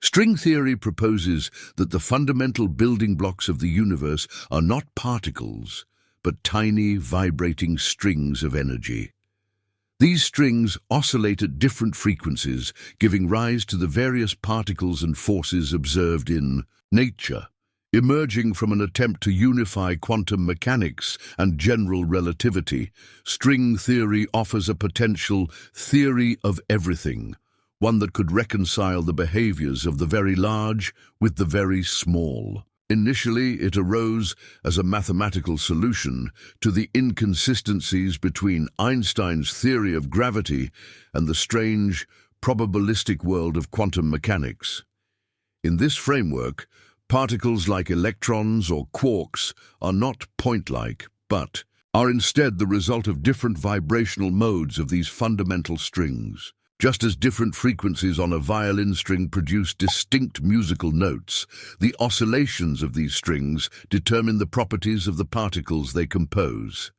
String theory proposes that the fundamental building blocks of the universe are not particles, but tiny, vibrating strings of energy. These strings oscillate at different frequencies, giving rise to the various particles and forces observed in nature. Emerging from an attempt to unify quantum mechanics and general relativity, string theory offers a potential theory of everything, one that could reconcile the behaviors of the very large with the very small. Initially, it arose as a mathematical solution to the inconsistencies between Einstein's theory of gravity and the strange, probabilistic world of quantum mechanics. In this framework, particles like electrons or quarks are not point-like, but are instead the result of different vibrational modes of these fundamental strings. Just as different frequencies on a violin string produce distinct musical notes, the oscillations of these strings determine the properties of the particles they compose.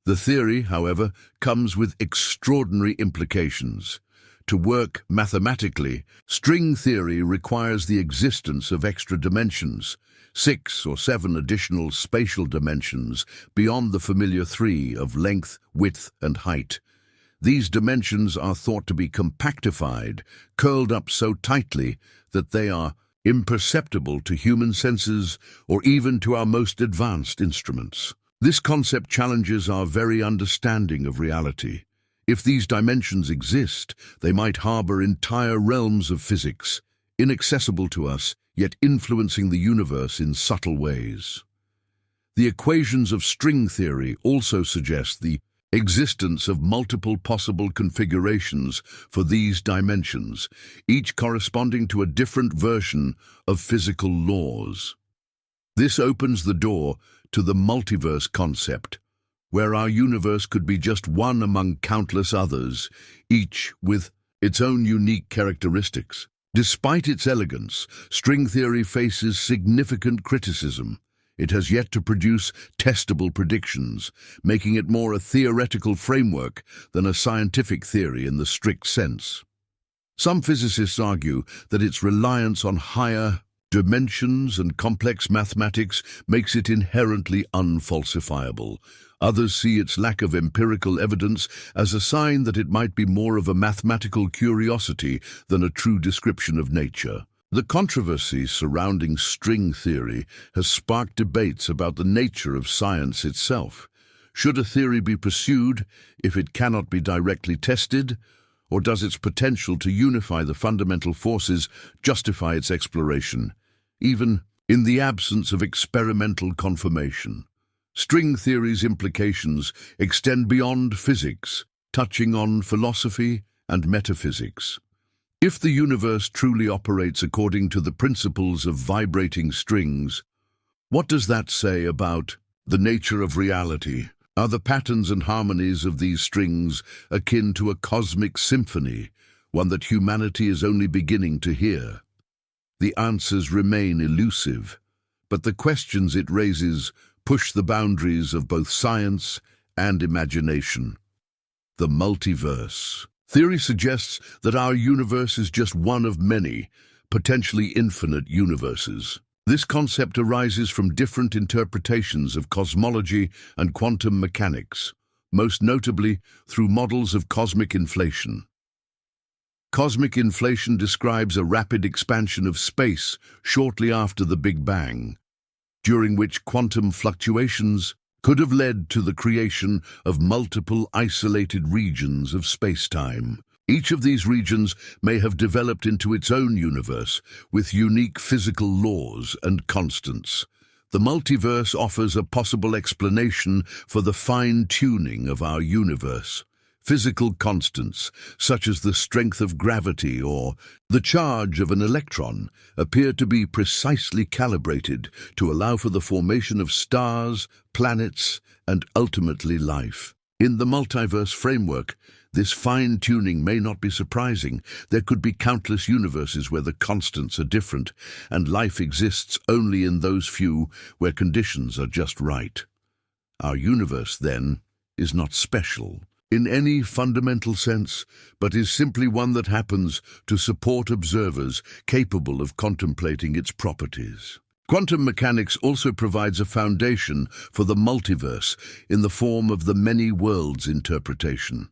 The theory, however, comes with extraordinary implications. To work mathematically, string theory requires the existence of extra dimensions, 6 or 7 additional spatial dimensions beyond the familiar 3 of length, width, and height. These dimensions are thought to be compactified, curled up so tightly that they are imperceptible to human senses or even to our most advanced instruments. This concept challenges our very understanding of reality. If these dimensions exist, they might harbor entire realms of physics, inaccessible to us, yet influencing the universe in subtle ways. The equations of string theory also suggest the existence of multiple possible configurations for these dimensions, each corresponding to a different version of physical laws. This opens the door to the multiverse concept, where our universe could be just one among countless others, each with its own unique characteristics. Despite its elegance, string theory faces significant criticism. It has yet to produce testable predictions, making it more a theoretical framework than a scientific theory in the strict sense. Some physicists argue that its reliance on higher dimensions and complex mathematics makes it inherently unfalsifiable. Others see its lack of empirical evidence as a sign that it might be more of a mathematical curiosity than a true description of nature. The controversy surrounding string theory has sparked debates about the nature of science itself. Should a theory be pursued if it cannot be directly tested, or does its potential to unify the fundamental forces justify its exploration, even in the absence of experimental confirmation? String theory's implications extend beyond physics, touching on philosophy and metaphysics. If the universe truly operates according to the principles of vibrating strings, what does that say about the nature of reality? Are the patterns and harmonies of these strings akin to a cosmic symphony, one that humanity is only beginning to hear? The answers remain elusive, but the questions it raises push the boundaries of both science and imagination. The multiverse. Theory suggests that our universe is just one of many, potentially infinite universes. This concept arises from different interpretations of cosmology and quantum mechanics, most notably through models of cosmic inflation. Cosmic inflation describes a rapid expansion of space shortly after the Big Bang, during which quantum fluctuations could have led to the creation of multiple isolated regions of space-time. Each of these regions may have developed into its own universe, with unique physical laws and constants. The multiverse offers a possible explanation for the fine-tuning of our universe. Physical constants, such as the strength of gravity or the charge of an electron, appear to be precisely calibrated to allow for the formation of stars, planets, and ultimately life. In the multiverse framework, this fine-tuning may not be surprising. There could be countless universes where the constants are different, and life exists only in those few where conditions are just right. Our universe, then, is not special. in any fundamental sense, but is simply one that happens to support observers capable of contemplating its properties. Quantum mechanics also provides a foundation for the multiverse in the form of the many worlds interpretation.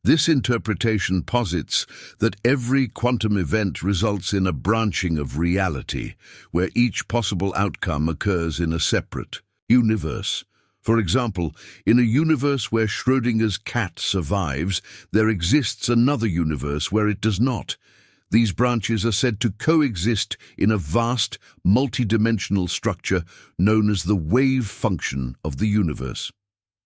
This interpretation posits that every quantum event results in a branching of reality, where each possible outcome occurs in a separate universe. For example, in a universe where Schrödinger's cat survives, there exists another universe where it does not. These branches are said to coexist in a vast, multidimensional structure known as the wave function of the universe.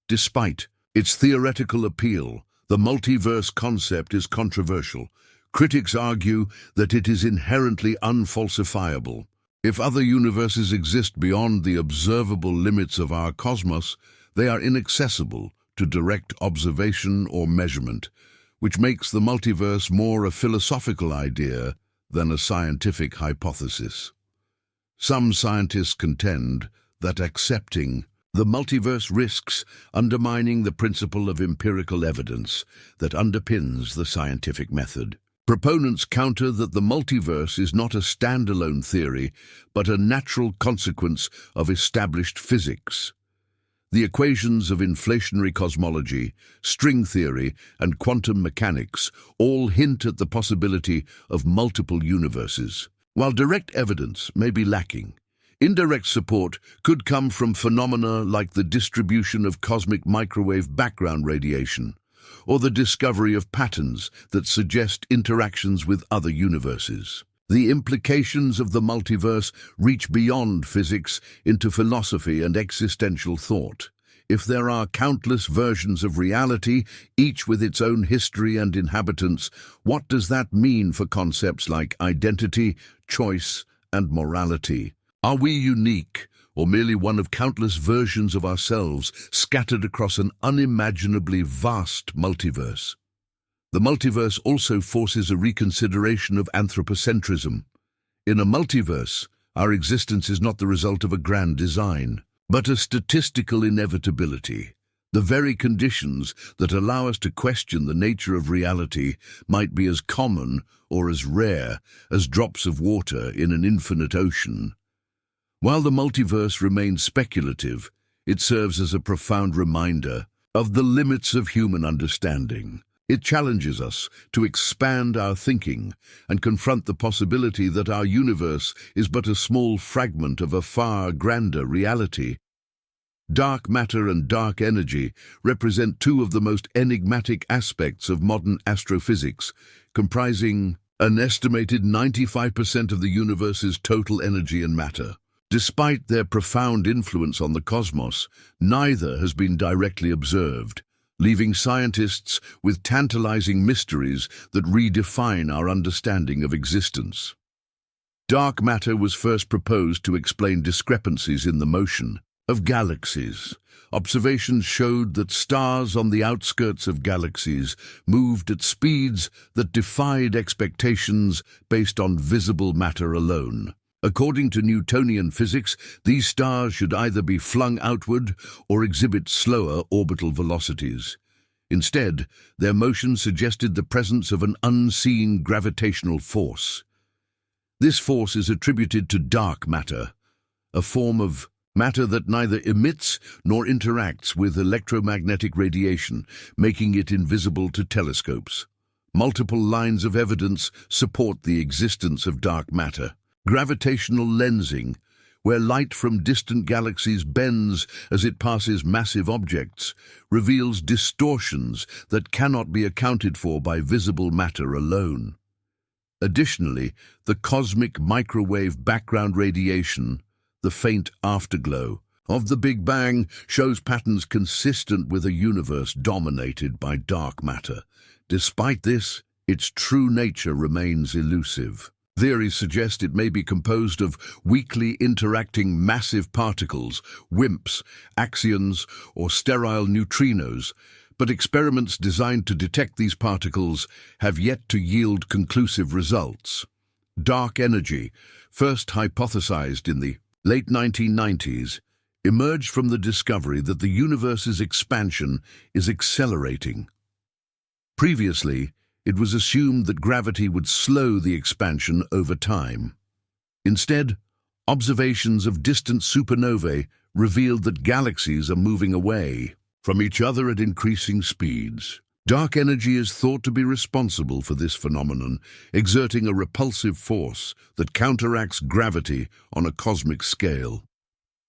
Despite its theoretical appeal, the multiverse concept is controversial. Critics argue that it is inherently unfalsifiable. If other universes exist beyond the observable limits of our cosmos, they are inaccessible to direct observation or measurement, which makes the multiverse more a philosophical idea than a scientific hypothesis. Some scientists contend that accepting the multiverse risks undermining the principle of empirical evidence that underpins the scientific method. Proponents counter that the multiverse is not a standalone theory, but a natural consequence of established physics. The equations of inflationary cosmology, string theory, and quantum mechanics all hint at the possibility of multiple universes. While direct evidence may be lacking, indirect support could come from phenomena like the distribution of cosmic microwave background radiation, or the discovery of patterns that suggest interactions with other universes. The implications of the multiverse reach beyond physics into philosophy and existential thought. If there are countless versions of reality, each with its own history and inhabitants, what does that mean for concepts like identity, choice, and morality? Are we unique, or merely one of countless versions of ourselves scattered across an unimaginably vast multiverse? The multiverse also forces a reconsideration of anthropocentrism. In a multiverse, our existence is not the result of a grand design, but a statistical inevitability. The very conditions that allow us to question the nature of reality might be as common or as rare as drops of water in an infinite ocean. While the multiverse remains speculative, it serves as a profound reminder of the limits of human understanding. It challenges us to expand our thinking and confront the possibility that our universe is but a small fragment of a far grander reality. Dark matter and dark energy represent two of the most enigmatic aspects of modern astrophysics, comprising an estimated 95% of the universe's total energy and matter. Despite their profound influence on the cosmos, neither has been directly observed, leaving scientists with tantalizing mysteries that redefine our understanding of existence. Dark matter was first proposed to explain discrepancies in the motion of galaxies. Observations showed that stars on the outskirts of galaxies moved at speeds that defied expectations based on visible matter alone. According to Newtonian physics, these stars should either be flung outward or exhibit slower orbital velocities. Instead, their motion suggested the presence of an unseen gravitational force. This force is attributed to dark matter, a form of matter that neither emits nor interacts with electromagnetic radiation, making it invisible to telescopes. Multiple lines of evidence support the existence of dark matter. Gravitational lensing, where light from distant galaxies bends as it passes massive objects, reveals distortions that cannot be accounted for by visible matter alone. Additionally, the cosmic microwave background radiation, the faint afterglow of the Big Bang, shows patterns consistent with a universe dominated by dark matter. Despite this, its true nature remains elusive. Theories suggest it may be composed of weakly interacting massive particles, WIMPs, axions, or sterile neutrinos, but experiments designed to detect these particles have yet to yield conclusive results. Dark energy, first hypothesized in the late 1990s, emerged from the discovery that the universe's expansion is accelerating. Previously, it was assumed that gravity would slow the expansion over time. Instead, observations of distant supernovae revealed that galaxies are moving away from each other at increasing speeds. Dark energy is thought to be responsible for this phenomenon, exerting a repulsive force that counteracts gravity on a cosmic scale.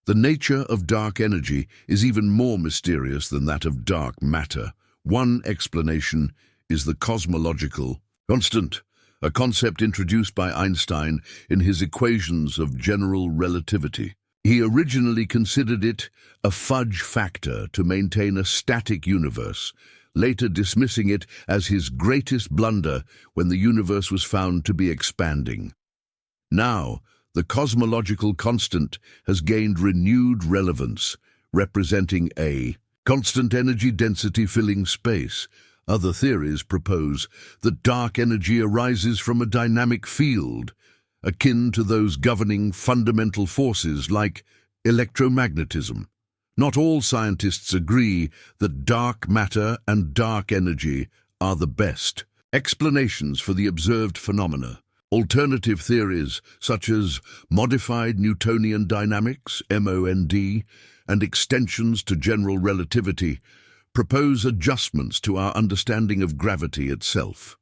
The nature of dark energy is even more mysterious than that of dark matter. One explanation is the cosmological constant, a concept introduced by Einstein in his equations of general relativity. He originally considered it a fudge factor to maintain a static universe, later dismissing it as his greatest blunder when the universe was found to be expanding. Now, the cosmological constant has gained renewed relevance, representing a constant energy density filling space. Other theories propose that dark energy arises from a dynamic field, akin to those governing fundamental forces like electromagnetism. Not all scientists agree that dark matter and dark energy are the best explanations for the observed phenomena. Alternative theories, such as modified Newtonian dynamics, MOND, and extensions to general relativity, propose adjustments to our understanding of gravity itself.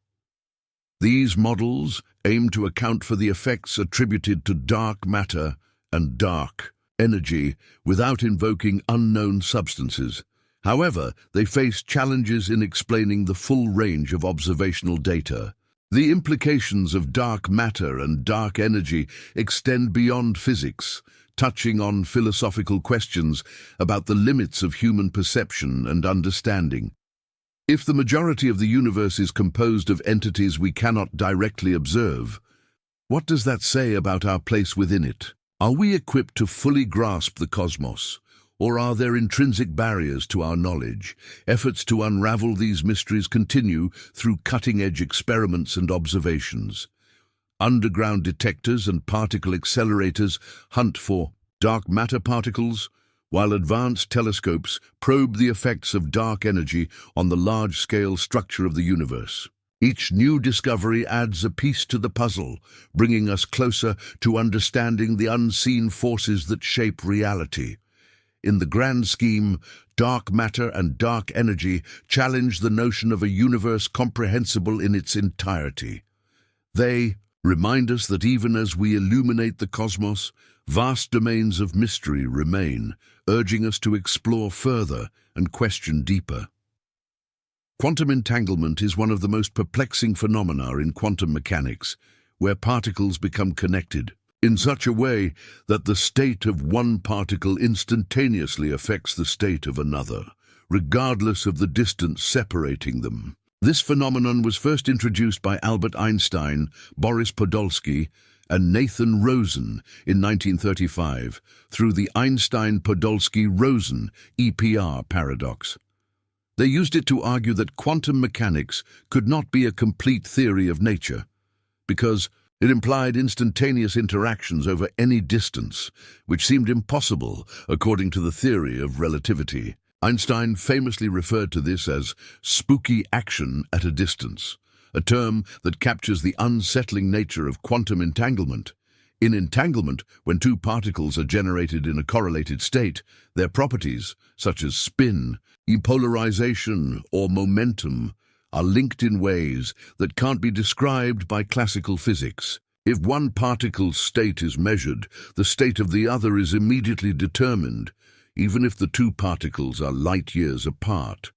These models aim to account for the effects attributed to dark matter and dark energy without invoking unknown substances. However, they face challenges in explaining the full range of observational data. The implications of dark matter and dark energy extend beyond physics, touching on philosophical questions about the limits of human perception and understanding. If the majority of the universe is composed of entities we cannot directly observe, what does that say about our place within it? Are we equipped to fully grasp the cosmos, or are there intrinsic barriers to our knowledge? Efforts to unravel these mysteries continue through cutting-edge experiments and observations. Underground detectors and particle accelerators hunt for dark matter particles, while advanced telescopes probe the effects of dark energy on the large-scale structure of the universe. Each new discovery adds a piece to the puzzle, bringing us closer to understanding the unseen forces that shape reality. In the grand scheme, dark matter and dark energy challenge the notion of a universe comprehensible in its entirety. They remind us that even as we illuminate the cosmos, vast domains of mystery remain, urging us to explore further and question deeper. Quantum entanglement is one of the most perplexing phenomena in quantum mechanics, where particles become connected in such a way that the state of one particle instantaneously affects the state of another, regardless of the distance separating them. This phenomenon was first introduced by Albert Einstein, Boris Podolsky, and Nathan Rosen in 1935 through the Einstein-Podolsky-Rosen EPR paradox. They used it to argue that quantum mechanics could not be a complete theory of nature, because it implied instantaneous interactions over any distance, which seemed impossible according to the theory of relativity. Einstein famously referred to this as spooky action at a distance, a term that captures the unsettling nature of quantum entanglement. In entanglement, when two particles are generated in a correlated state, their properties, such as spin, polarization, or momentum, are linked in ways that can't be described by classical physics. If one particle's state is measured, the state of the other is immediately determined, even if the two particles are light years apart.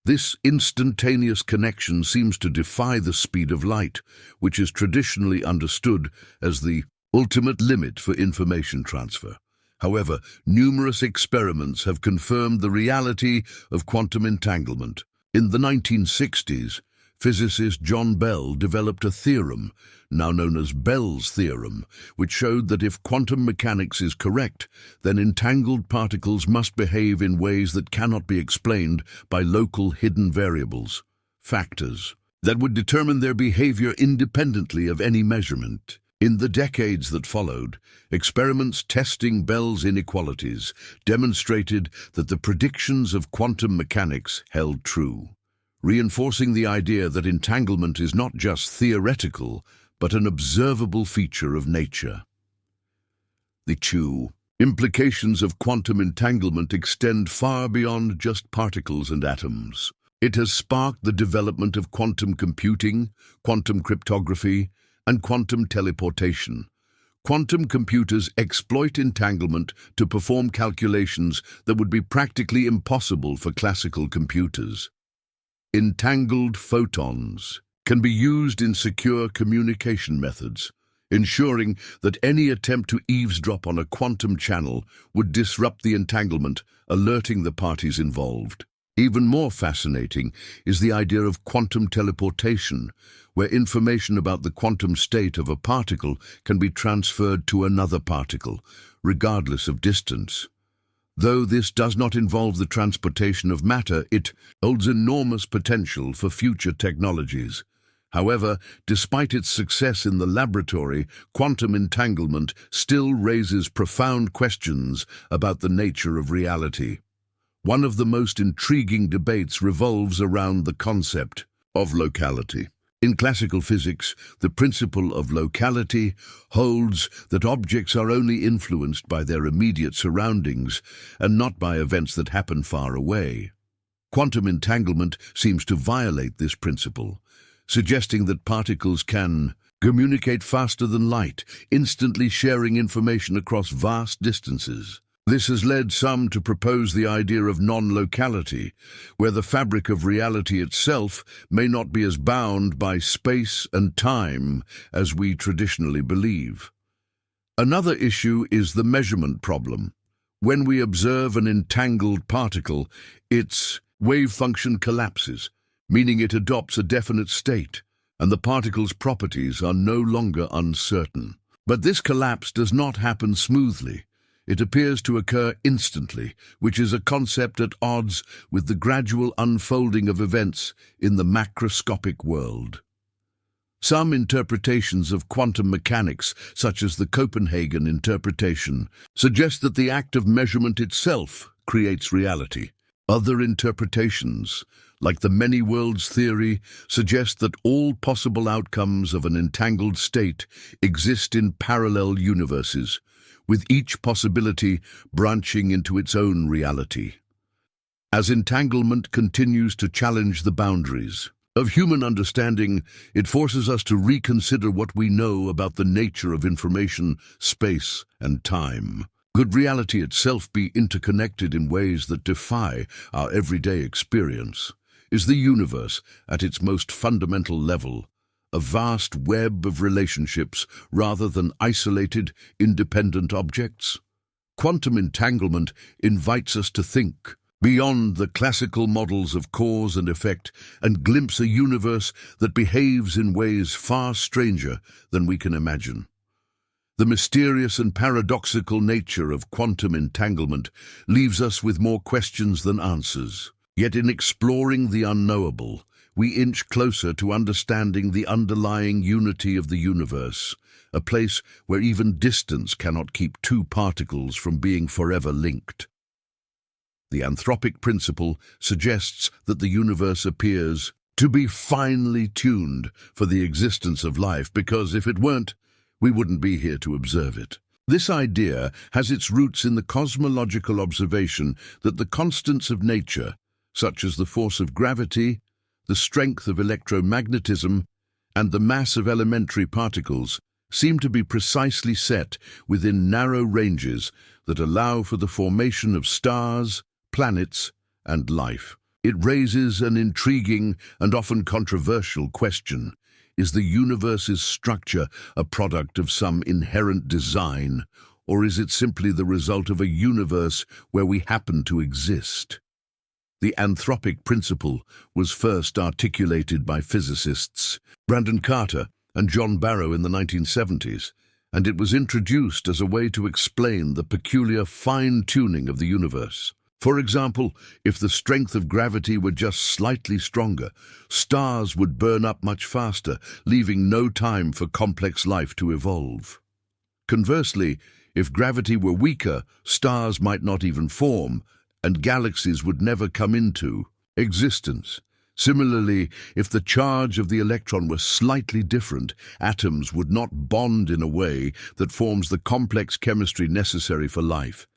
This instantaneous connection seems to defy the speed of light, which is traditionally understood as the ultimate limit for information transfer. However, numerous experiments have confirmed the reality of quantum entanglement. In the 1960s, physicist John Bell developed a theorem, now known as Bell's theorem, which showed that if quantum mechanics is correct, then entangled particles must behave in ways that cannot be explained by local hidden variables, factors, that would determine their behavior independently of any measurement. In the decades that followed, experiments testing Bell's inequalities demonstrated that the predictions of quantum mechanics held true, reinforcing the idea that entanglement is not just theoretical, but an observable feature of nature. The implications of quantum entanglement extend far beyond just particles and atoms. It has sparked the development of quantum computing, quantum cryptography, and quantum teleportation. Quantum computers exploit entanglement to perform calculations that would be practically impossible for classical computers. Entangled photons can be used in secure communication methods, ensuring that any attempt to eavesdrop on a quantum channel would disrupt the entanglement, alerting the parties involved. Even more fascinating is the idea of quantum teleportation, where information about the quantum state of a particle can be transferred to another particle, regardless of distance. Though this does not involve the transportation of matter, it holds enormous potential for future technologies. However, despite its success in the laboratory, quantum entanglement still raises profound questions about the nature of reality. One of the most intriguing debates revolves around the concept of locality. In classical physics, the principle of locality holds that objects are only influenced by their immediate surroundings and not by events that happen far away. Quantum entanglement seems to violate this principle, suggesting that particles can communicate faster than light, instantly sharing information across vast distances. This has led some to propose the idea of non-locality, where the fabric of reality itself may not be as bound by space and time as we traditionally believe. Another issue is the measurement problem. When we observe an entangled particle, its wave function collapses, meaning it adopts a definite state, and the particle's properties are no longer uncertain. But this collapse does not happen smoothly. It appears to occur instantly, which is a concept at odds with the gradual unfolding of events in the macroscopic world. Some interpretations of quantum mechanics, such as the Copenhagen interpretation, suggest that the act of measurement itself creates reality. Other interpretations, like the many worlds theory, suggest that all possible outcomes of an entangled state exist in parallel universes, with each possibility branching into its own reality. As entanglement continues to challenge the boundaries of human understanding, it forces us to reconsider what we know about the nature of information, space, and time. Could reality itself be interconnected in ways that defy our everyday experience? Is the universe, at its most fundamental level, a vast web of relationships rather than isolated, independent objects? Quantum entanglement invites us to think beyond the classical models of cause and effect and glimpse a universe that behaves in ways far stranger than we can imagine. The mysterious and paradoxical nature of quantum entanglement leaves us with more questions than answers. Yet in exploring the unknowable, we inch closer to understanding the underlying unity of the universe, a place where even distance cannot keep two particles from being forever linked. The anthropic principle suggests that the universe appears to be finely tuned for the existence of life, because if it weren't, we wouldn't be here to observe it. This idea has its roots in the cosmological observation that the constants of nature, such as the force of gravity, the strength of electromagnetism, and the mass of elementary particles, seem to be precisely set within narrow ranges that allow for the formation of stars, planets, and life. It raises an intriguing and often controversial question. Is the universe's structure a product of some inherent design, or is it simply the result of a universe where we happen to exist? The anthropic principle was first articulated by physicists Brandon Carter and John Barrow in the 1970s, and it was introduced as a way to explain the peculiar fine-tuning of the universe. For example, if the strength of gravity were just slightly stronger, stars would burn up much faster, leaving no time for complex life to evolve. Conversely, if gravity were weaker, stars might not even form, and galaxies would never come into existence. Similarly, if the charge of the electron were slightly different, atoms would not bond in a way that forms the complex chemistry necessary for life.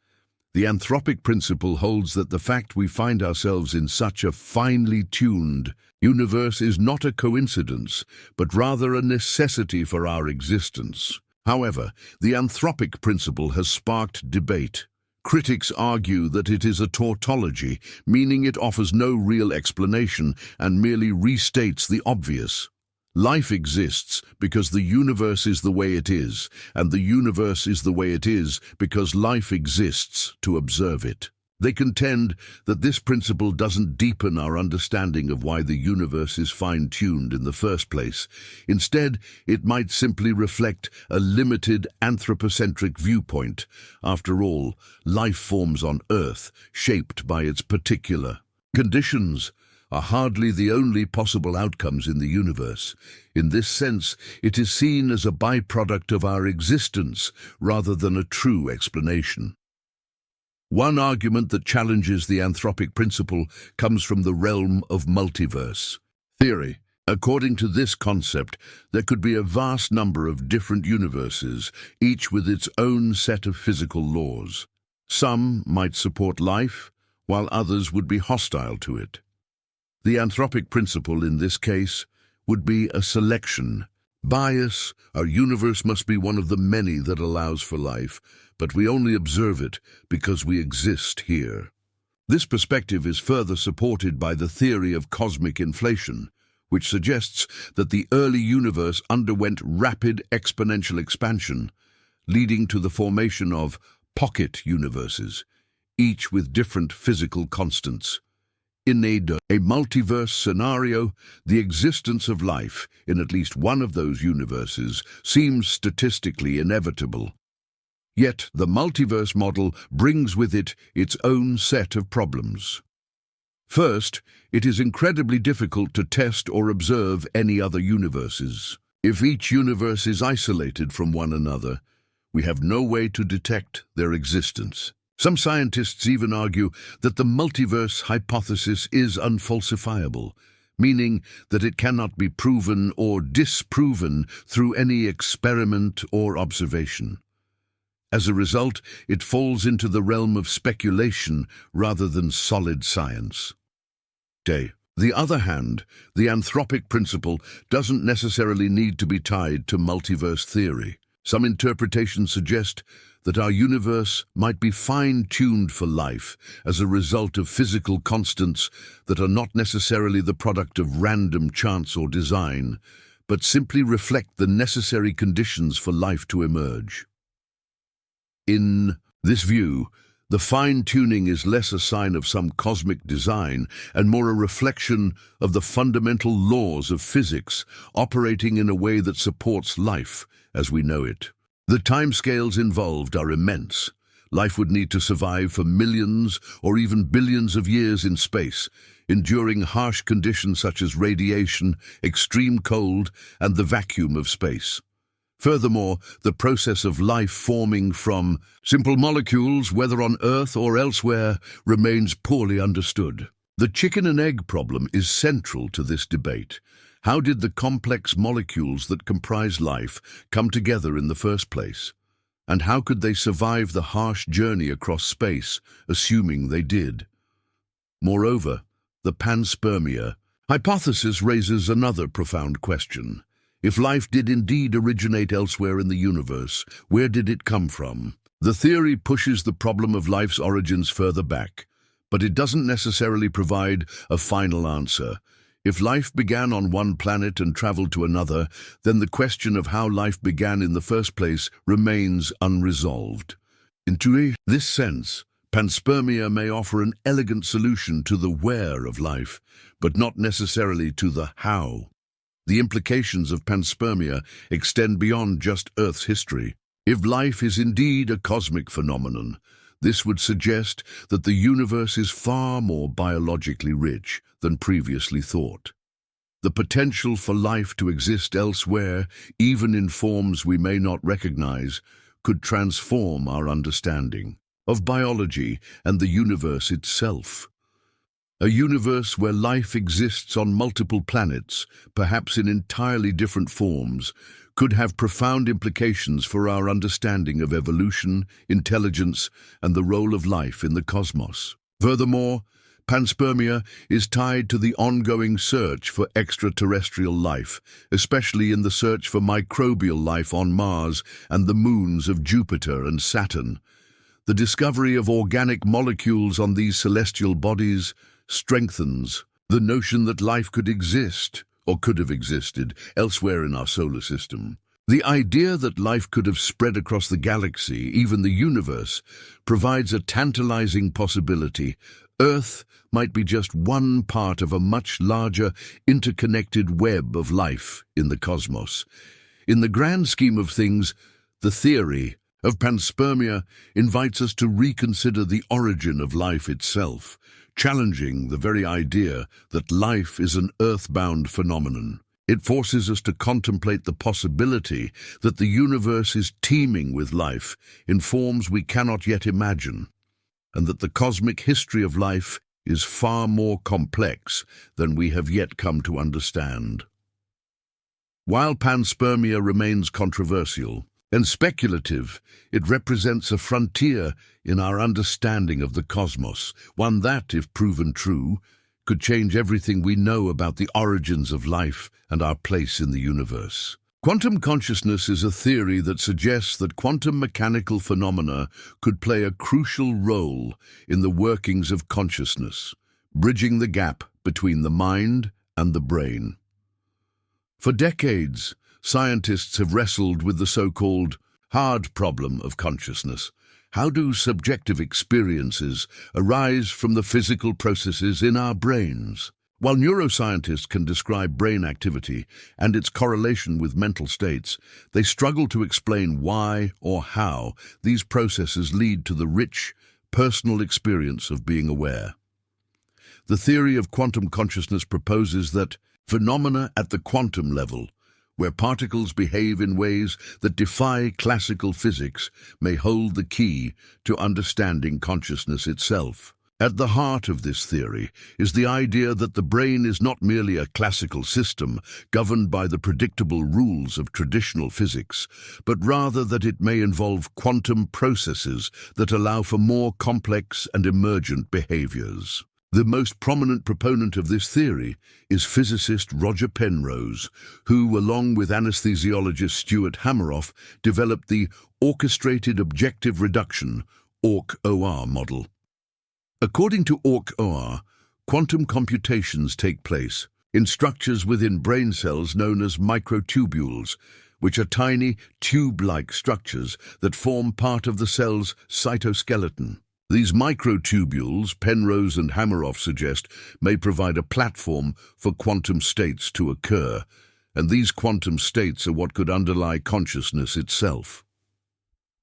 The anthropic principle holds that the fact we find ourselves in such a finely tuned universe is not a coincidence, but rather a necessity for our existence. However, the anthropic principle has sparked debate. Critics argue that it is a tautology, meaning it offers no real explanation and merely restates the obvious. Life exists because the universe is the way it is, and the universe is the way it is because life exists to observe it. They contend that this principle doesn't deepen our understanding of why the universe is fine-tuned in the first place. Instead, it might simply reflect a limited anthropocentric viewpoint. After all, life forms on Earth, shaped by its particular conditions, are hardly the only possible outcomes in the universe. In this sense, it is seen as a byproduct of our existence rather than a true explanation. One argument that challenges the anthropic principle comes from the realm of multiverse theory. According to this concept, there could be a vast number of different universes, each with its own set of physical laws. Some might support life, while others would be hostile to it. The anthropic principle in this case would be a selection bias. Our universe must be one of the many that allows for life, but we only observe it because we exist here. This perspective is further supported by the theory of cosmic inflation, which suggests that the early universe underwent rapid exponential expansion, leading to the formation of pocket universes, each with different physical constants. In a multiverse scenario, the existence of life in at least one of those universes seems statistically inevitable. Yet the multiverse model brings with it its own set of problems. First, it is incredibly difficult to test or observe any other universes. If each universe is isolated from one another, we have no way to detect their existence. Some scientists even argue that the multiverse hypothesis is unfalsifiable, meaning that it cannot be proven or disproven through any experiment or observation. As a result, it falls into the realm of speculation rather than solid science. On the other hand, the anthropic principle doesn't necessarily need to be tied to multiverse theory. Some interpretations suggest that our universe might be fine-tuned for life as a result of physical constants that are not necessarily the product of random chance or design, but simply reflect the necessary conditions for life to emerge. In this view, the fine-tuning is less a sign of some cosmic design and more a reflection of the fundamental laws of physics operating in a way that supports life as we know it. The timescales involved are immense. Life would need to survive for millions or even billions of years in space, enduring harsh conditions such as radiation, extreme cold, and the vacuum of space. Furthermore, the process of life forming from simple molecules, whether on Earth or elsewhere, remains poorly understood. The chicken and egg problem is central to this debate. How did the complex molecules that comprise life come together in the first place? And how could they survive the harsh journey across space, assuming they did? Moreover, the panspermia hypothesis raises another profound question. If life did indeed originate elsewhere in the universe, where did it come from? The theory pushes the problem of life's origins further back, but it doesn't necessarily provide a final answer. If life began on one planet and traveled to another, then the question of how life began in the first place remains unresolved. In this sense, panspermia may offer an elegant solution to the where of life, but not necessarily to the how. The implications of panspermia extend beyond just Earth's history. If life is indeed a cosmic phenomenon, This would suggest that the universe is far more biologically rich than previously thought. The potential for life to exist elsewhere, even in forms we may not recognize, could transform our understanding of biology and the universe itself. A universe where life exists on multiple planets, perhaps in entirely different forms, could have profound implications for our understanding of evolution, intelligence, and the role of life in the cosmos. Furthermore, panspermia is tied to the ongoing search for extraterrestrial life, especially in the search for microbial life on Mars and the moons of Jupiter and Saturn. The discovery of organic molecules on these celestial bodies strengthens the notion that life could exist, or could have existed, elsewhere in our solar system. The idea that life could have spread across the galaxy, even the universe, provides a tantalizing possibility. Earth might be just one part of a much larger, interconnected web of life in the cosmos. In the grand scheme of things, the theory of panspermia invites us to reconsider the origin of life itself, challenging the very idea that life is an earthbound phenomenon. It forces us to contemplate the possibility that the universe is teeming with life in forms we cannot yet imagine, and that the cosmic history of life is far more complex than we have yet come to understand. While panspermia remains controversial and speculative, it represents a frontier in our understanding of the cosmos, one that, if proven true, could change everything we know about the origins of life and our place in the universe. Quantum consciousness is a theory that suggests that quantum mechanical phenomena could play a crucial role in the workings of consciousness, bridging the gap between the mind and the brain. For decades, scientists have wrestled with the so-called hard problem of consciousness. How do subjective experiences arise from the physical processes in our brains? While neuroscientists can describe brain activity and its correlation with mental states, they struggle to explain why or how these processes lead to the rich, personal experience of being aware. The theory of quantum consciousness proposes that phenomena at the quantum level, where particles behave in ways that defy classical physics, may hold the key to understanding consciousness itself. At the heart of this theory is the idea that the brain is not merely a classical system governed by the predictable rules of traditional physics, but rather that it may involve quantum processes that allow for more complex and emergent behaviors. The most prominent proponent of this theory is physicist Roger Penrose, who, along with anesthesiologist Stuart Hameroff, developed the Orchestrated Objective Reduction, ORC-OR model. According to ORC-OR, quantum computations take place in structures within brain cells known as microtubules, which are tiny, tube-like structures that form part of the cell's cytoskeleton. These microtubules, Penrose and Hameroff suggest, may provide a platform for quantum states to occur, and these quantum states are what could underlie consciousness itself.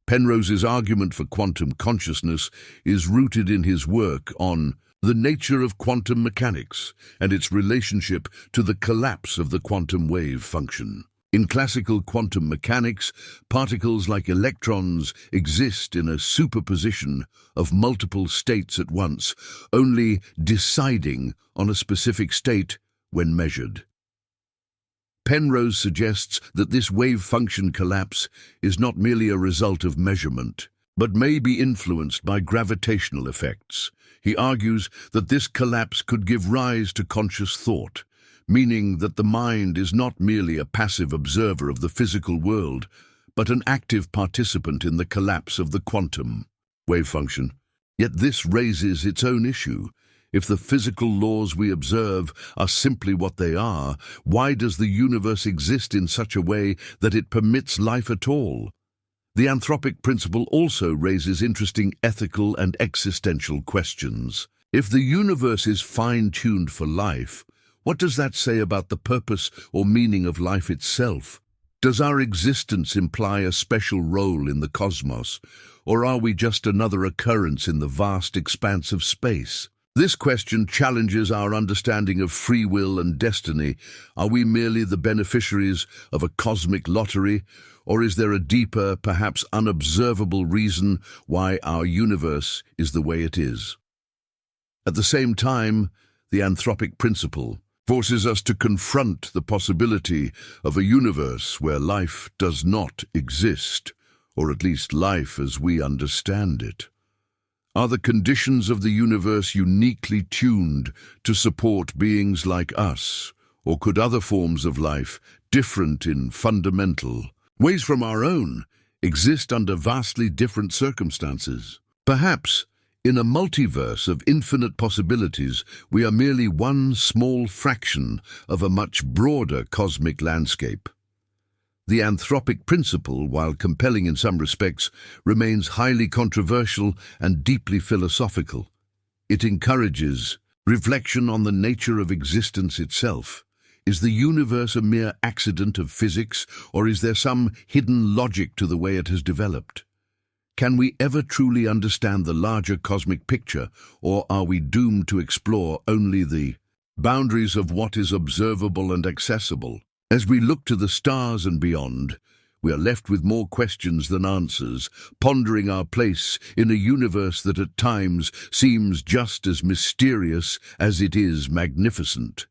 Penrose's argument for quantum consciousness is rooted in his work on the nature of quantum mechanics and its relationship to the collapse of the quantum wave function. In classical quantum mechanics, particles like electrons exist in a superposition of multiple states at once, only deciding on a specific state when measured. Penrose suggests that this wave function collapse is not merely a result of measurement, but may be influenced by gravitational effects. He argues that this collapse could give rise to conscious thought, meaning that the mind is not merely a passive observer of the physical world, but an active participant in the collapse of the quantum wave function. Yet this raises its own issue. If the physical laws we observe are simply what they are, why does the universe exist in such a way that it permits life at all? The anthropic principle also raises interesting ethical and existential questions. If the universe is fine-tuned for life, what does that say about the purpose or meaning of life itself? Does our existence imply a special role in the cosmos, or are we just another occurrence in the vast expanse of space? This question challenges our understanding of free will and destiny. Are we merely the beneficiaries of a cosmic lottery, or is there a deeper, perhaps unobservable reason why our universe is the way it is? At the same time, the anthropic principle forces us to confront the possibility of a universe where life does not exist, or at least life as we understand it. Are the conditions of the universe uniquely tuned to support beings like us, or could other forms of life, different in fundamental ways from our own, exist under vastly different circumstances? Perhaps, in a multiverse of infinite possibilities, we are merely one small fraction of a much broader cosmic landscape. The anthropic principle, while compelling in some respects, remains highly controversial and deeply philosophical. It encourages reflection on the nature of existence itself. Is the universe a mere accident of physics, or is there some hidden logic to the way it has developed? Can we ever truly understand the larger cosmic picture, or are we doomed to explore only the boundaries of what is observable and accessible? As we look to the stars and beyond, we are left with more questions than answers, pondering our place in a universe that at times seems just as mysterious as it is magnificent.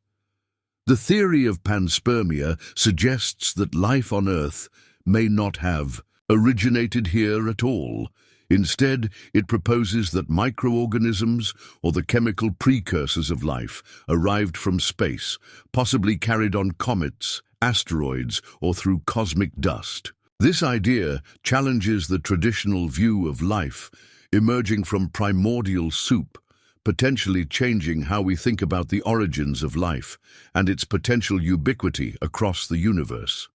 The theory of panspermia suggests that life on Earth may not have originated here at all. Instead, it proposes that microorganisms, or the chemical precursors of life, arrived from space, possibly carried on comets, asteroids, or through cosmic dust. This idea challenges the traditional view of life, emerging from primordial soup, potentially changing how we think about the origins of life and its potential ubiquity across the universe.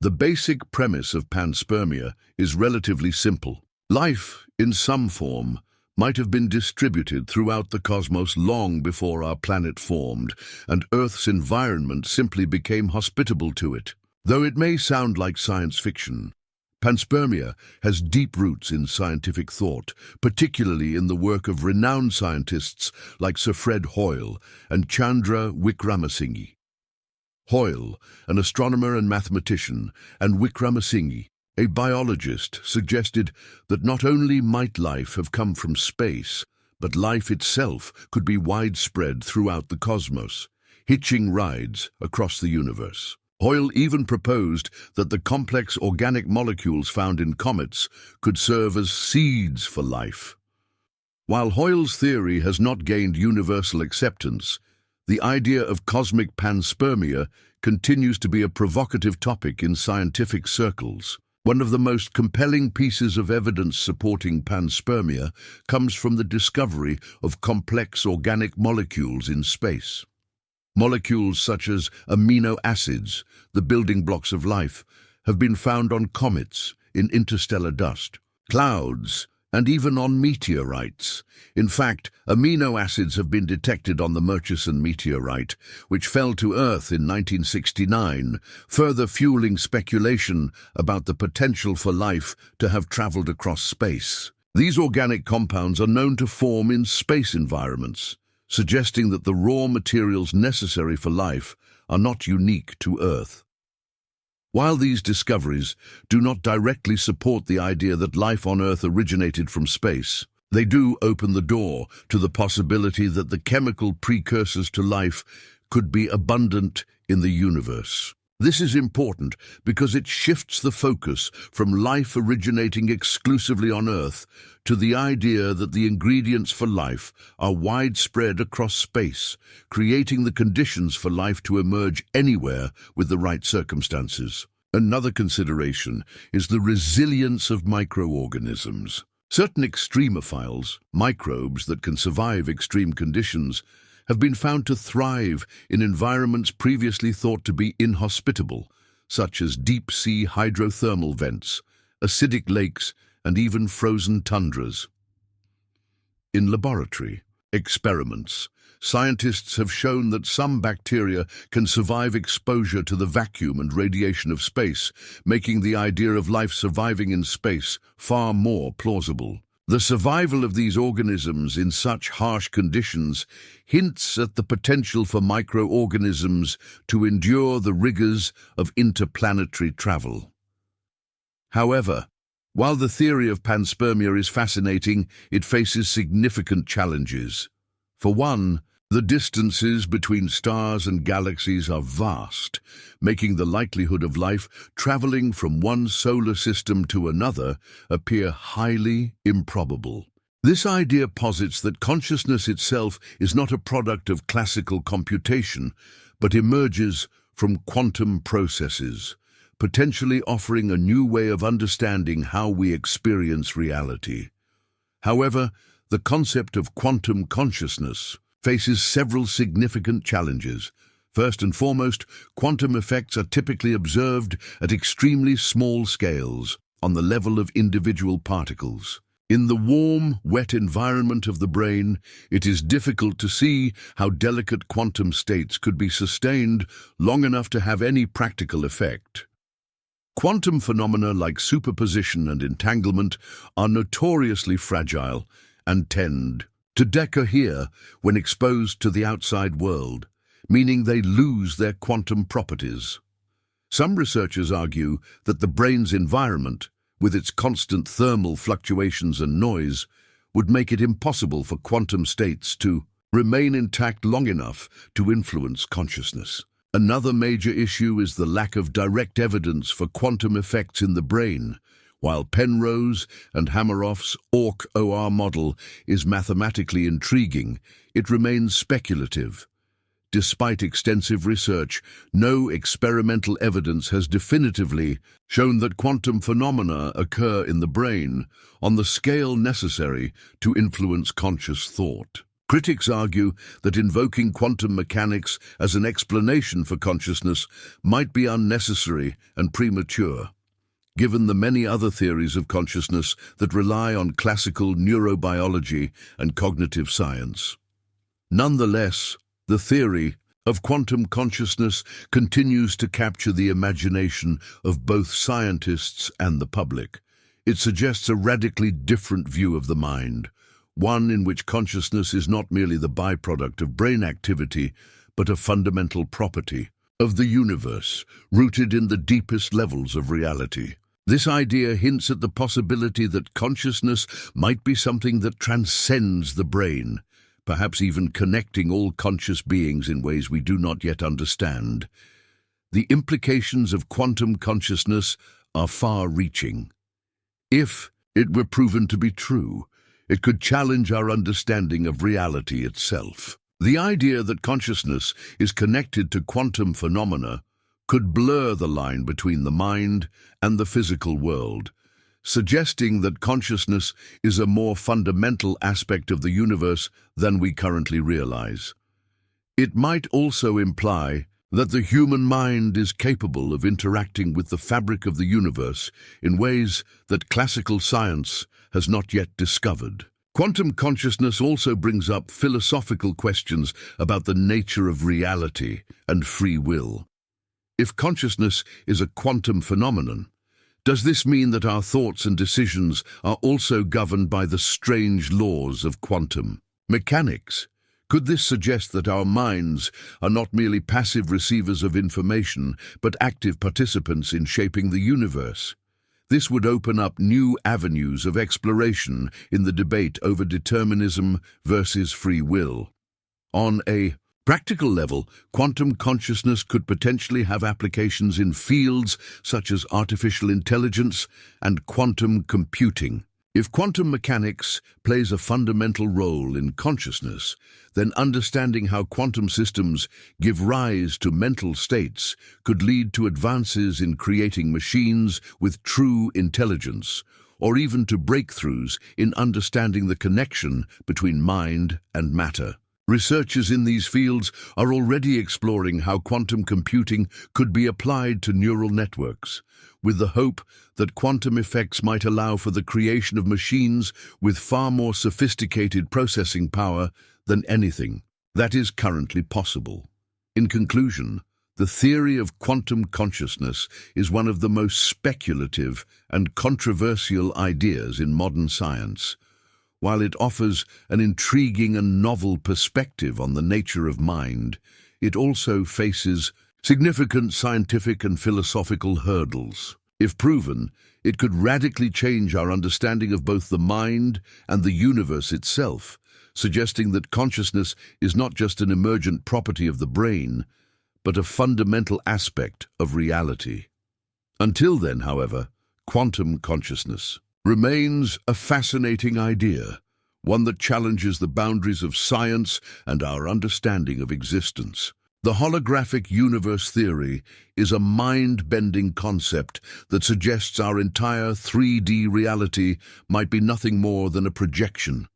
The basic premise of panspermia is relatively simple. Life, in some form, might have been distributed throughout the cosmos long before our planet formed, and Earth's environment simply became hospitable to it. Though it may sound like science fiction, panspermia has deep roots in scientific thought, particularly in the work of renowned scientists like Sir Fred Hoyle and Chandra Wickramasinghe. Hoyle, an astronomer and mathematician, and Wickramasinghe, a biologist, suggested that not only might life have come from space, but life itself could be widespread throughout the cosmos, hitching rides across the universe. Hoyle even proposed that the complex organic molecules found in comets could serve as seeds for life. While Hoyle's theory has not gained universal acceptance, the idea of cosmic panspermia continues to be a provocative topic in scientific circles. One of the most compelling pieces of evidence supporting panspermia comes from the discovery of complex organic molecules in space. Molecules such as amino acids, the building blocks of life, have been found on comets, in interstellar dust, clouds, and even on meteorites. In fact, amino acids have been detected on the Murchison meteorite, which fell to Earth in 1969, further fueling speculation about the potential for life to have traveled across space. These organic compounds are known to form in space environments, suggesting that the raw materials necessary for life are not unique to Earth. While these discoveries do not directly support the idea that life on Earth originated from space, they do open the door to the possibility that the chemical precursors to life could be abundant in the universe. This is important because it shifts the focus from life originating exclusively on Earth to the idea that the ingredients for life are widespread across space, creating the conditions for life to emerge anywhere with the right circumstances. Another consideration is the resilience of microorganisms. Certain extremophiles, microbes that can survive extreme conditions, have been found to thrive in environments previously thought to be inhospitable, such as deep-sea hydrothermal vents, acidic lakes, and even frozen tundras. In laboratory, Experiments. Scientists have shown that some bacteria can survive exposure to the vacuum and radiation of space, making the idea of life surviving in space far more plausible. The survival of these organisms in such harsh conditions hints at the potential for microorganisms to endure the rigors of interplanetary travel. However, while the theory of panspermia is fascinating, it faces significant challenges. For one, the distances between stars and galaxies are vast, making the likelihood of life traveling from one solar system to another appear highly improbable. This idea posits that consciousness itself is not a product of classical computation, but emerges from quantum processes, potentially offering a new way of understanding how we experience reality. However, the concept of quantum consciousness faces several significant challenges. First and foremost, quantum effects are typically observed at extremely small scales, on the level of individual particles. In the warm, wet environment of the brain, it is difficult to see how delicate quantum states could be sustained long enough to have any practical effect. Quantum phenomena like superposition and entanglement are notoriously fragile and tend to decohere when exposed to the outside world, meaning they lose their quantum properties. Some researchers argue that the brain's environment, with its constant thermal fluctuations and noise, would make it impossible for quantum states to remain intact long enough to influence consciousness. Another major issue is the lack of direct evidence for quantum effects in the brain. While Penrose and Hameroff's OR model is mathematically intriguing, it remains speculative. Despite extensive research, no experimental evidence has definitively shown that quantum phenomena occur in the brain on the scale necessary to influence conscious thought. Critics argue that invoking quantum mechanics as an explanation for consciousness might be unnecessary and premature, given the many other theories of consciousness that rely on classical neurobiology and cognitive science. Nonetheless, the theory of quantum consciousness continues to capture the imagination of both scientists and the public. It suggests a radically different view of the mind, one in which consciousness is not merely the byproduct of brain activity, but a fundamental property of the universe, rooted in the deepest levels of reality. This idea hints at the possibility that consciousness might be something that transcends the brain, perhaps even connecting all conscious beings in ways we do not yet understand. The implications of quantum consciousness are far-reaching. If it were proven to be true, it could challenge our understanding of reality itself. The idea that consciousness is connected to quantum phenomena could blur the line between the mind and the physical world, suggesting that consciousness is a more fundamental aspect of the universe than we currently realize. It might also imply that the human mind is capable of interacting with the fabric of the universe in ways that classical science has not yet discovered. Quantum consciousness also brings up philosophical questions about the nature of reality and free will. If consciousness is a quantum phenomenon, does this mean that our thoughts and decisions are also governed by the strange laws of quantum mechanics? Could this suggest that our minds are not merely passive receivers of information, but active participants in shaping the universe? This would open up new avenues of exploration in the debate over determinism versus free will. On a practical level, quantum consciousness could potentially have applications in fields such as artificial intelligence and quantum computing. If quantum mechanics plays a fundamental role in consciousness, then understanding how quantum systems give rise to mental states could lead to advances in creating machines with true intelligence, or even to breakthroughs in understanding the connection between mind and matter. Researchers in these fields are already exploring how quantum computing could be applied to neural networks, with the hope that quantum effects might allow for the creation of machines with far more sophisticated processing power than anything that is currently possible. In conclusion, the theory of quantum consciousness is one of the most speculative and controversial ideas in modern science. While it offers an intriguing and novel perspective on the nature of mind, it also faces significant scientific and philosophical hurdles. If proven, it could radically change our understanding of both the mind and the universe itself, suggesting that consciousness is not just an emergent property of the brain, but a fundamental aspect of reality. Until then, however, quantum consciousness remains a fascinating idea, one that challenges the boundaries of science and our understanding of existence. The holographic universe theory is a mind-bending concept that suggests our entire 3D reality might be nothing more than a projection,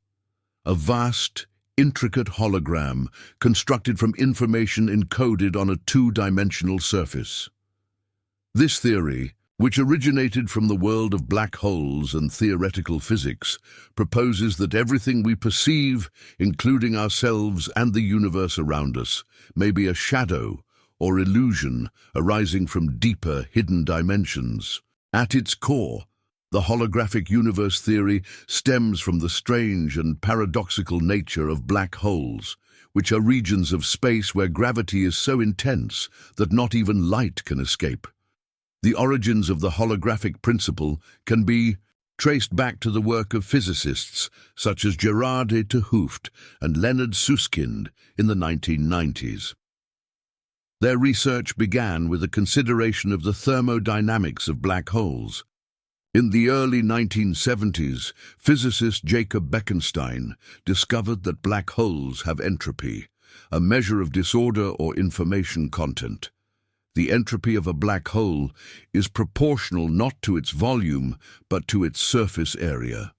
a vast, intricate hologram constructed from information encoded on a two-dimensional surface. This theory, which originated from the world of black holes and theoretical physics, proposes that everything we perceive, including ourselves and the universe around us, may be a shadow or illusion arising from deeper, hidden dimensions. At its core, the holographic universe theory stems from the strange and paradoxical nature of black holes, which are regions of space where gravity is so intense that not even light can escape. The origins of the holographic principle can be traced back to the work of physicists such as Gerard de 't Hooft and Leonard Susskind in the 1990s. Their research began with a consideration of the thermodynamics of black holes. In the early 1970s, physicist Jacob Bekenstein discovered that black holes have entropy, a measure of disorder or information content. The entropy of a black hole is proportional not to its volume, but to its surface area.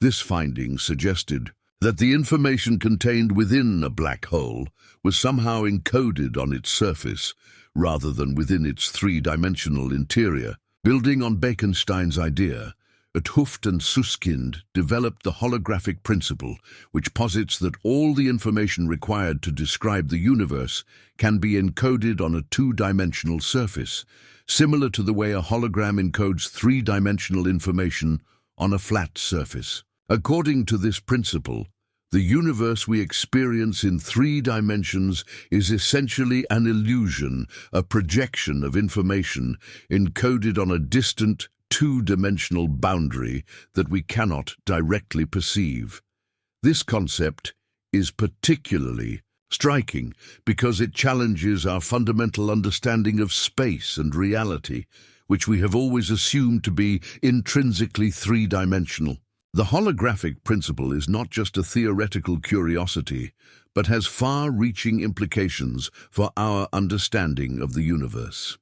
This finding suggested that the information contained within a black hole was somehow encoded on its surface, rather than within its three-dimensional interior. Building on Bekenstein's idea, 't Hooft and Susskind developed the holographic principle, which posits that all the information required to describe the universe can be encoded on a two-dimensional surface, similar to the way a hologram encodes three-dimensional information on a flat surface. According to this principle, the universe we experience in 3 dimensions is essentially an illusion, a projection of information encoded on a distant, two-dimensional boundary that we cannot directly perceive. This concept is particularly striking because it challenges our fundamental understanding of space and reality, which we have always assumed to be intrinsically three-dimensional. The holographic principle is not just a theoretical curiosity, but has far-reaching implications for our understanding of the universe.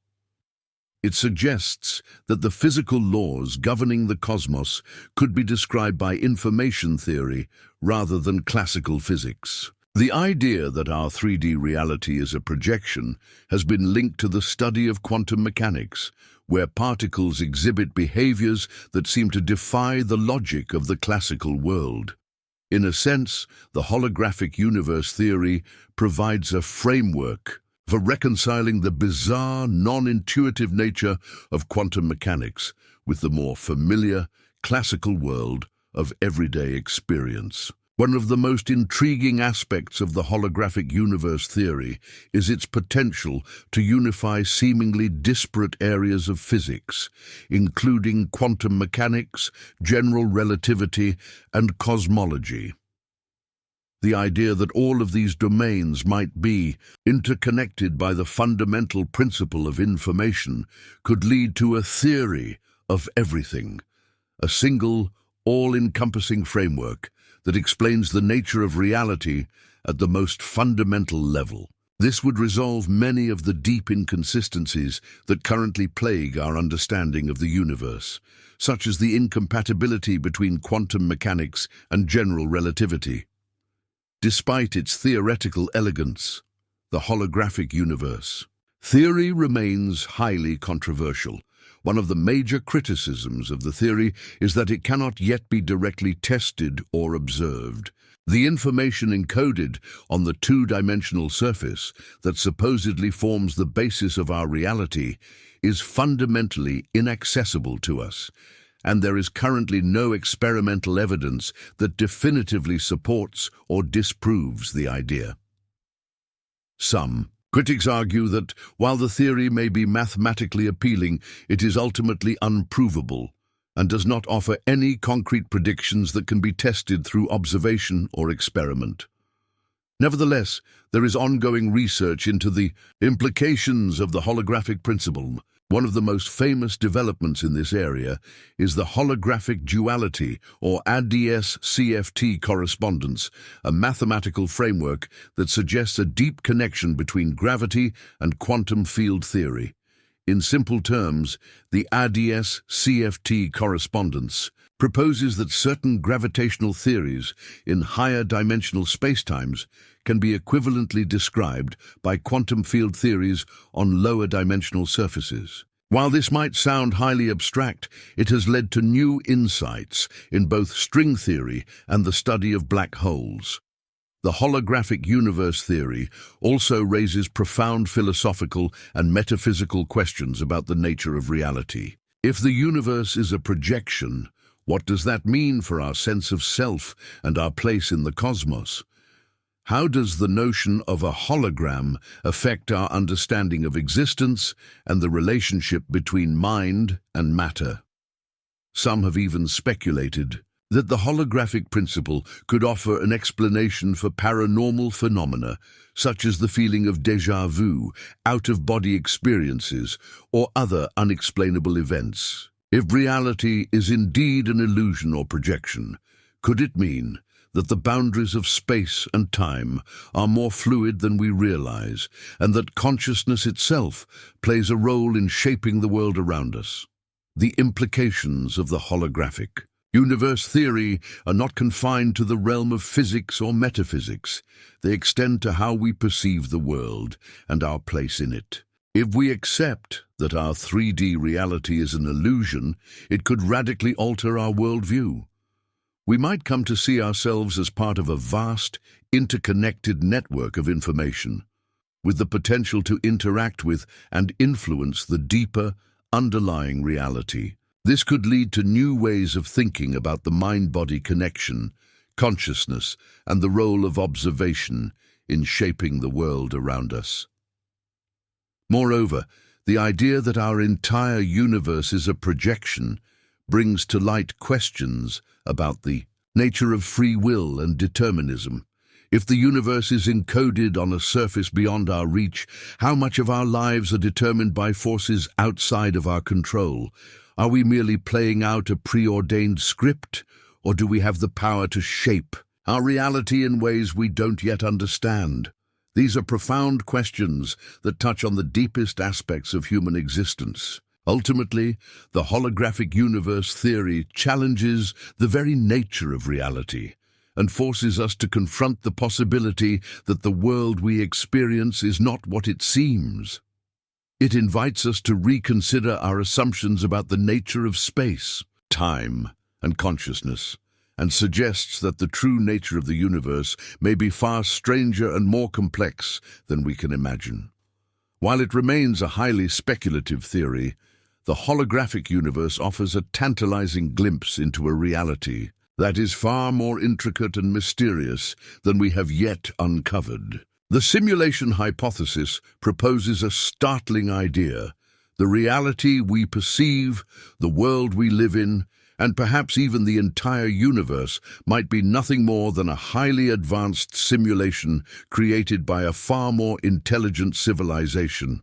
It suggests that the physical laws governing the cosmos could be described by information theory rather than classical physics. The idea that our 3D reality is a projection has been linked to the study of quantum mechanics, where particles exhibit behaviors that seem to defy the logic of the classical world. In a sense, the holographic universe theory provides a framework for reconciling the bizarre, non-intuitive nature of quantum mechanics with the more familiar, classical world of everyday experience. One of the most intriguing aspects of the holographic universe theory is its potential to unify seemingly disparate areas of physics, including quantum mechanics, general relativity, and cosmology. The idea that all of these domains might be interconnected by the fundamental principle of information could lead to a theory of everything, a single, all-encompassing framework that explains the nature of reality at the most fundamental level. This would resolve many of the deep inconsistencies that currently plague our understanding of the universe, such as the incompatibility between quantum mechanics and general relativity. despite its theoretical elegance, the holographic universe. Theory remains highly controversial. One of the major criticisms of the theory is that it cannot yet be directly tested or observed. The information encoded on the two-dimensional surface that supposedly forms the basis of our reality is fundamentally inaccessible to us, and there is currently no experimental evidence that definitively supports or disproves the idea. Some critics argue that while the theory may be mathematically appealing, it is ultimately unprovable and does not offer any concrete predictions that can be tested through observation or experiment. Nevertheless, there is ongoing research into the implications of the holographic principle. One of the most famous developments in this area is the holographic duality, or ADS-CFT correspondence, a mathematical framework that suggests a deep connection between gravity and quantum field theory. In simple terms, the ADS-CFT correspondence proposes that certain gravitational theories in higher dimensional spacetimes can be equivalently described by quantum field theories on lower dimensional surfaces. While this might sound highly abstract, it has led to new insights in both string theory and the study of black holes. The holographic universe theory also raises profound philosophical and metaphysical questions about the nature of reality. If the universe is a projection, what does that mean for our sense of self and our place in the cosmos? How does the notion of a hologram affect our understanding of existence and the relationship between mind and matter? Some have even speculated that the holographic principle could offer an explanation for paranormal phenomena, such as the feeling of déjà vu, out-of-body experiences, or other unexplainable events. If reality is indeed an illusion or projection, could it mean that the boundaries of space and time are more fluid than we realize, and that consciousness itself plays a role in shaping the world around us? The implications of the holographic universe theory are not confined to the realm of physics or metaphysics. They extend to how we perceive the world and our place in it. If we accept that our 3D reality is an illusion, it could radically alter our worldview. We might come to see ourselves as part of a vast, interconnected network of information, with the potential to interact with and influence the deeper, underlying reality. This could lead to new ways of thinking about the mind-body connection, consciousness, and the role of observation in shaping the world around us. Moreover, the idea that our entire universe is a projection brings to light questions about the nature of free will and determinism. If the universe is encoded on a surface beyond our reach, how much of our lives are determined by forces outside of our control? Are we merely playing out a preordained script, or do we have the power to shape our reality in ways we don't yet understand? These are profound questions that touch on the deepest aspects of human existence. Ultimately, the holographic universe theory challenges the very nature of reality and forces us to confront the possibility that the world we experience is not what it seems. It invites us to reconsider our assumptions about the nature of space, time, and consciousness, and suggests that the true nature of the universe may be far stranger and more complex than we can imagine. While it remains a highly speculative theory, the holographic universe offers a tantalizing glimpse into a reality that is far more intricate and mysterious than we have yet uncovered. The simulation hypothesis proposes a startling idea. The reality we perceive, the world we live in, and perhaps even the entire universe might be nothing more than a highly advanced simulation created by a far more intelligent civilization.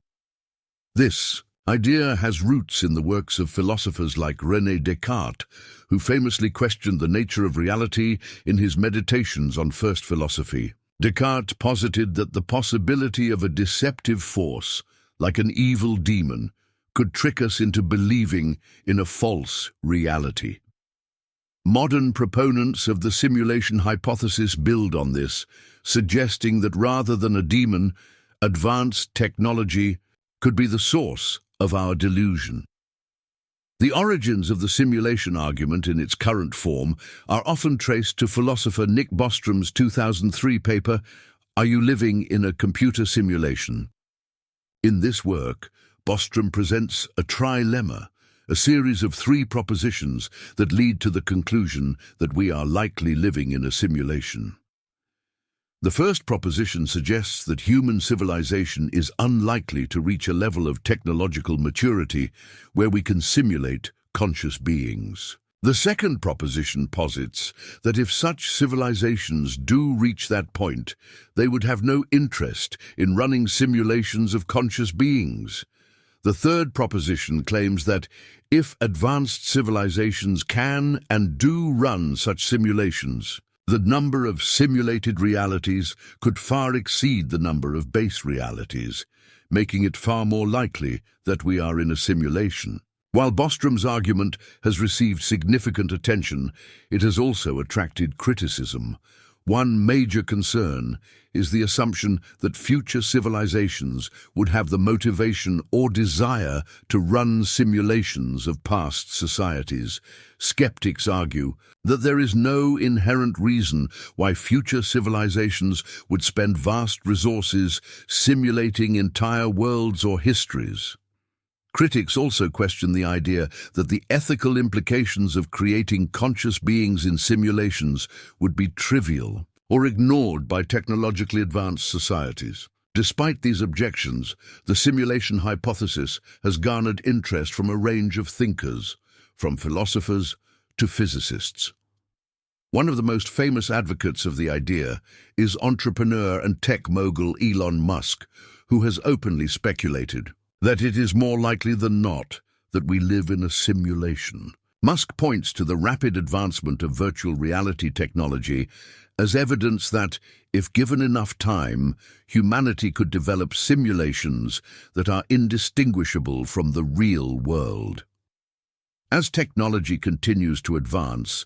This idea has roots in the works of philosophers like René Descartes, who famously questioned the nature of reality in his Meditations on First Philosophy. Descartes posited that the possibility of a deceptive force, like an evil demon, could trick us into believing in a false reality. Modern proponents of the simulation hypothesis build on this, suggesting that rather than a demon, advanced technology could be the source of our delusion. The origins of the simulation argument in its current form are often traced to philosopher Nick Bostrom's 2003 paper, Are You Living in a Computer Simulation? In this work, Bostrom presents a trilemma, a series of 3 propositions that lead to the conclusion that we are likely living in a simulation. The first proposition suggests that human civilization is unlikely to reach a level of technological maturity where we can simulate conscious beings. The second proposition posits that if such civilizations do reach that point, they would have no interest in running simulations of conscious beings. The third proposition claims that if advanced civilizations can and do run such simulations, the number of simulated realities could far exceed the number of base realities, making it far more likely that we are in a simulation. While Bostrom's argument has received significant attention, it has also attracted criticism. One major concern is the assumption that future civilizations would have the motivation or desire to run simulations of past societies. Skeptics argue that there is no inherent reason why future civilizations would spend vast resources simulating entire worlds or histories. Critics also question the idea that the ethical implications of creating conscious beings in simulations would be trivial or ignored by technologically advanced societies. Despite these objections, the simulation hypothesis has garnered interest from a range of thinkers, from philosophers to physicists. One of the most famous advocates of the idea is entrepreneur and tech mogul Elon Musk, who has openly speculated that it is more likely than not that we live in a simulation. Musk points to the rapid advancement of virtual reality technology as evidence that, if given enough time, humanity could develop simulations that are indistinguishable from the real world. As technology continues to advance,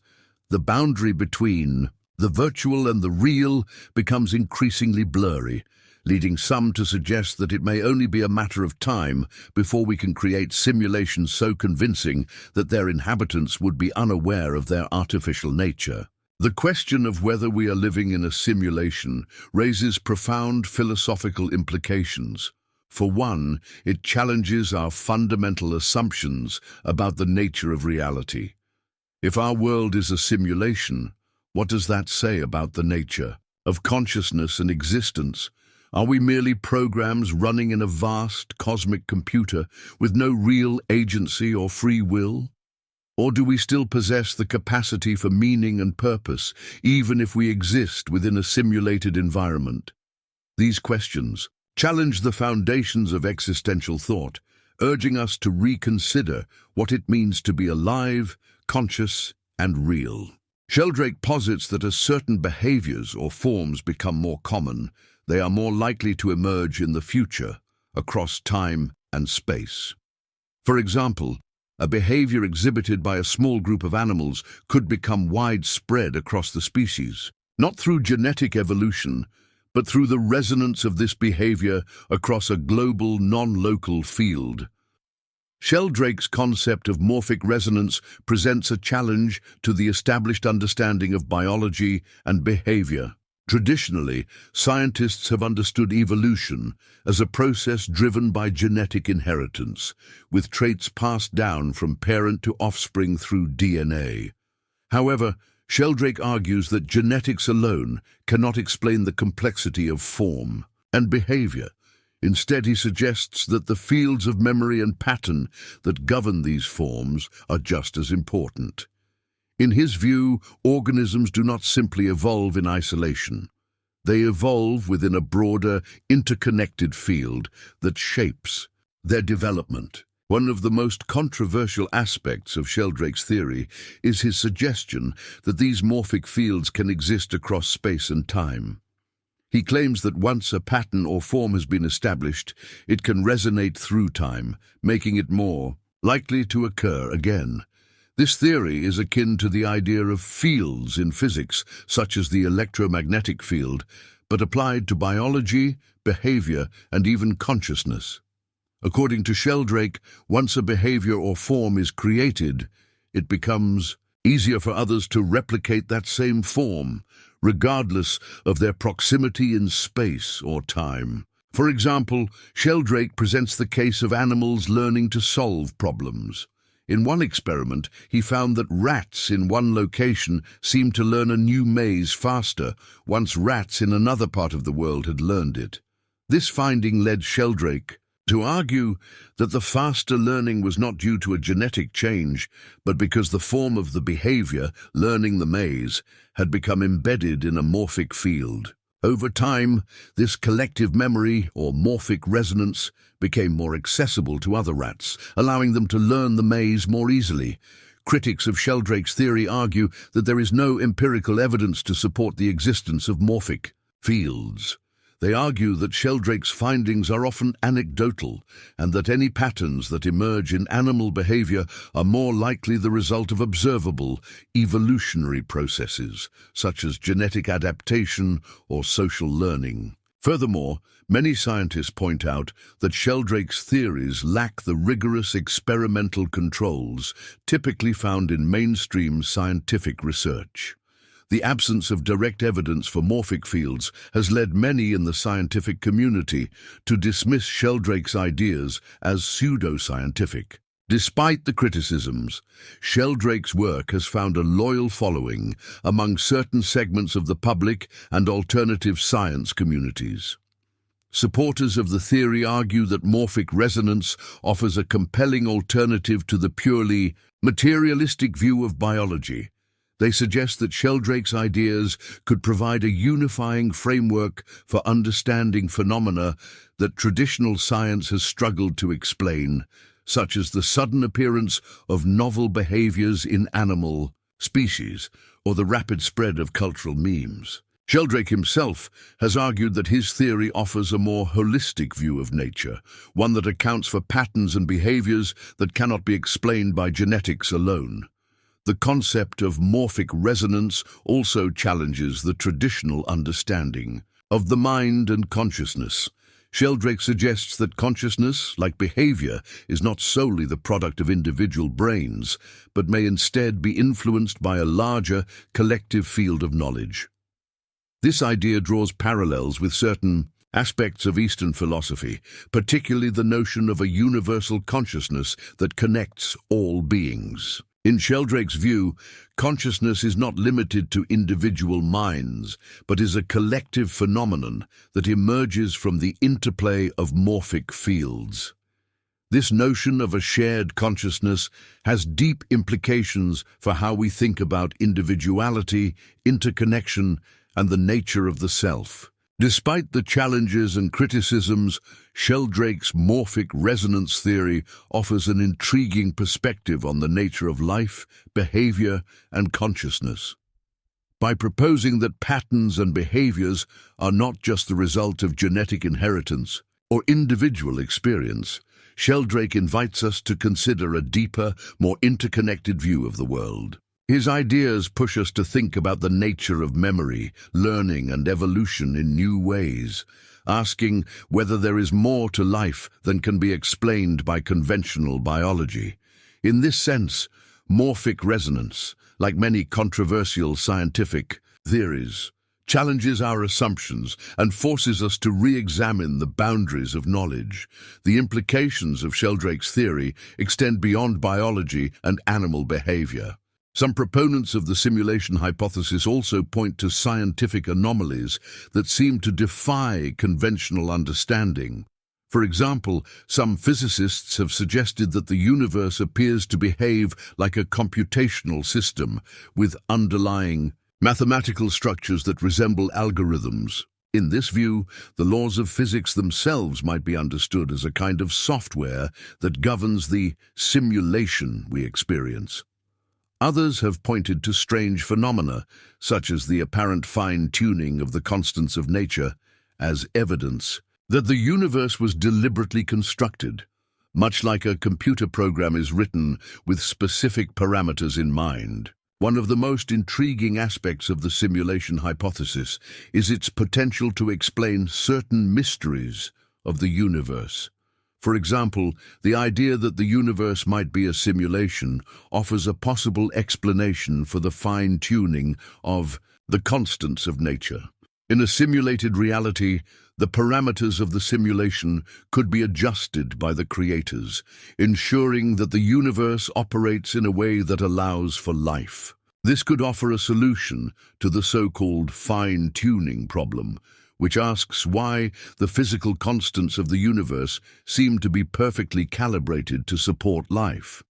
the boundary between the virtual and the real becomes increasingly blurry, leading some to suggest that it may only be a matter of time before we can create simulations so convincing that their inhabitants would be unaware of their artificial nature. The question of whether we are living in a simulation raises profound philosophical implications. For one, it challenges our fundamental assumptions about the nature of reality. If our world is a simulation, what does that say about the nature of consciousness and existence? Are we merely programs running in a vast cosmic computer with no real agency or free will? Or do we still possess the capacity for meaning and purpose, even if we exist within a simulated environment? These questions challenge the foundations of existential thought, urging us to reconsider what it means to be alive, conscious, and real. Sheldrake posits that as certain behaviors or forms become more common, they are more likely to emerge in the future, across time and space. For example, a behavior exhibited by a small group of animals could become widespread across the species, not through genetic evolution, but through the resonance of this behavior across a global, non-local field. Sheldrake's concept of morphic resonance presents a challenge to the established understanding of biology and behavior. Traditionally, scientists have understood evolution as a process driven by genetic inheritance, with traits passed down from parent to offspring through DNA. However, Sheldrake argues that genetics alone cannot explain the complexity of form and behavior. Instead, he suggests that the fields of memory and pattern that govern these forms are just as important. In his view, organisms do not simply evolve in isolation. They evolve within a broader, interconnected field that shapes their development. One of the most controversial aspects of Sheldrake's theory is his suggestion that these morphic fields can exist across space and time. He claims that once a pattern or form has been established, it can resonate through time, making it more likely to occur again. This theory is akin to the idea of fields in physics, such as the electromagnetic field, but applied to biology, behavior, and even consciousness. According to Sheldrake, once a behavior or form is created, it becomes easier for others to replicate that same form, regardless of their proximity in space or time. For example, Sheldrake presents the case of animals learning to solve problems. In one experiment, he found that rats in one location seemed to learn a new maze faster once rats in another part of the world had learned it. This finding led Sheldrake to argue that the faster learning was not due to a genetic change, but because the form of the behavior, learning the maze, had become embedded in a morphic field. Over time, this collective memory, or morphic resonance, became more accessible to other rats, allowing them to learn the maze more easily. Critics of Sheldrake's theory argue that there is no empirical evidence to support the existence of morphic fields. They argue that Sheldrake's findings are often anecdotal, and that any patterns that emerge in animal behavior are more likely the result of observable, evolutionary processes, such as genetic adaptation or social learning. Furthermore, many scientists point out that Sheldrake's theories lack the rigorous experimental controls typically found in mainstream scientific research. The absence of direct evidence for morphic fields has led many in the scientific community to dismiss Sheldrake's ideas as pseudoscientific. Despite the criticisms, Sheldrake's work has found a loyal following among certain segments of the public and alternative science communities. Supporters of the theory argue that morphic resonance offers a compelling alternative to the purely materialistic view of biology. They suggest that Sheldrake's ideas could provide a unifying framework for understanding phenomena that traditional science has struggled to explain, such as the sudden appearance of novel behaviors in animal species or the rapid spread of cultural memes. Sheldrake himself has argued that his theory offers a more holistic view of nature, one that accounts for patterns and behaviors that cannot be explained by genetics alone. The concept of morphic resonance also challenges the traditional understanding of the mind and consciousness. Sheldrake suggests that consciousness, like behavior, is not solely the product of individual brains, but may instead be influenced by a larger, collective field of knowledge. This idea draws parallels with certain aspects of Eastern philosophy, particularly the notion of a universal consciousness that connects all beings. In Sheldrake's view, consciousness is not limited to individual minds, but is a collective phenomenon that emerges from the interplay of morphic fields. This notion of a shared consciousness has deep implications for how we think about individuality, interconnection, and the nature of the self. Despite the challenges and criticisms, Sheldrake's morphic resonance theory offers an intriguing perspective on the nature of life, behavior, and consciousness. By proposing that patterns and behaviors are not just the result of genetic inheritance or individual experience, Sheldrake invites us to consider a deeper, more interconnected view of the world. His ideas push us to think about the nature of memory, learning, and evolution in new ways, asking whether there is more to life than can be explained by conventional biology. In this sense, morphic resonance, like many controversial scientific theories, challenges our assumptions and forces us to re-examine the boundaries of knowledge. The implications of Sheldrake's theory extend beyond biology and animal behavior. Some proponents of the simulation hypothesis also point to scientific anomalies that seem to defy conventional understanding. For example, some physicists have suggested that the universe appears to behave like a computational system with underlying mathematical structures that resemble algorithms. In this view, the laws of physics themselves might be understood as a kind of software that governs the simulation we experience. Others have pointed to strange phenomena, such as the apparent fine-tuning of the constants of nature, as evidence that the universe was deliberately constructed. much like a computer program is written with specific parameters in mind. One of the most intriguing aspects of the simulation hypothesis is its potential to explain certain mysteries of the universe. For example, the idea that the universe might be a simulation offers a possible explanation for the fine-tuning of the constants of nature. In a simulated reality, the parameters of the simulation could be adjusted by the creators, ensuring that the universe operates in a way that allows for life. This could offer a solution to the so-called fine-tuning problem, which asks why the physical constants of the universe seem to be perfectly calibrated to support life.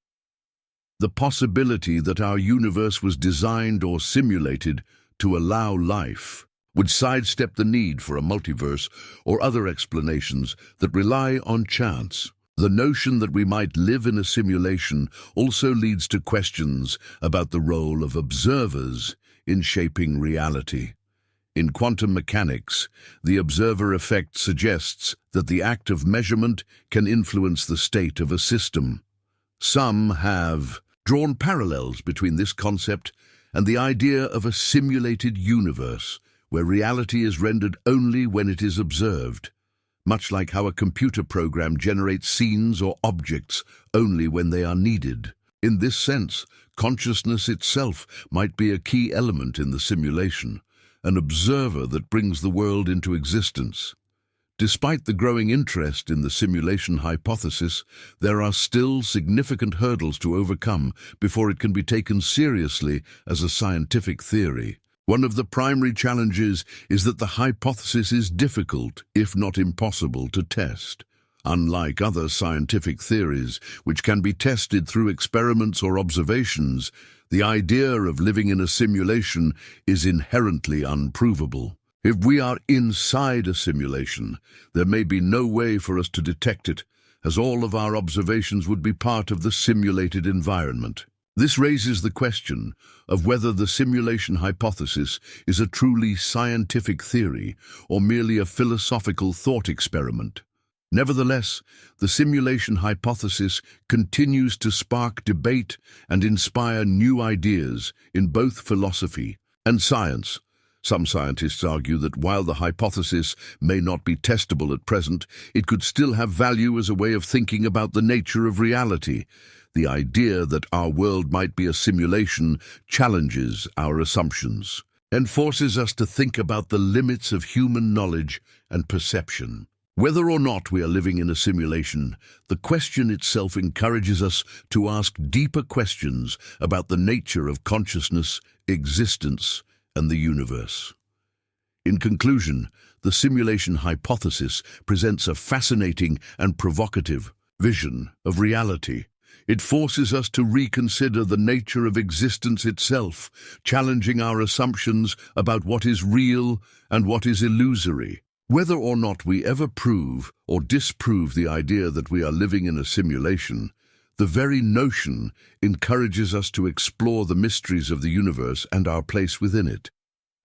The possibility that our universe was designed or simulated to allow life would sidestep the need for a multiverse or other explanations that rely on chance. The notion that we might live in a simulation also leads to questions about the role of observers in shaping reality. In quantum mechanics, the observer effect suggests that the act of measurement can influence the state of a system. Some have drawn parallels between this concept and the idea of a simulated universe, where reality is rendered only when it is observed, much like how a computer program generates scenes or objects only when they are needed. In this sense, consciousness itself might be a key element in the simulation, an observer that brings the world into existence. Despite the growing interest in the simulation hypothesis, there are still significant hurdles to overcome before it can be taken seriously as a scientific theory. One of the primary challenges is that the hypothesis is difficult, if not impossible, to test. Unlike other scientific theories, which can be tested through experiments or observations, the idea of living in a simulation is inherently unprovable. If we are inside a simulation, there may be no way for us to detect it, as all of our observations would be part of the simulated environment. This raises the question of whether the simulation hypothesis is a truly scientific theory or merely a philosophical thought experiment. Nevertheless, the simulation hypothesis continues to spark debate and inspire new ideas in both philosophy and science. Some scientists argue that while the hypothesis may not be testable at present, it could still have value as a way of thinking about the nature of reality. The idea that our world might be a simulation challenges our assumptions and forces us to think about the limits of human knowledge and perception. Whether or not we are living in a simulation, the question itself encourages us to ask deeper questions about the nature of consciousness, existence, and the universe. In conclusion, the simulation hypothesis presents a fascinating and provocative vision of reality. It forces us to reconsider the nature of existence itself, challenging our assumptions about what is real and what is illusory. Whether or not we ever prove or disprove the idea that we are living in a simulation, the very notion encourages us to explore the mysteries of the universe and our place within it.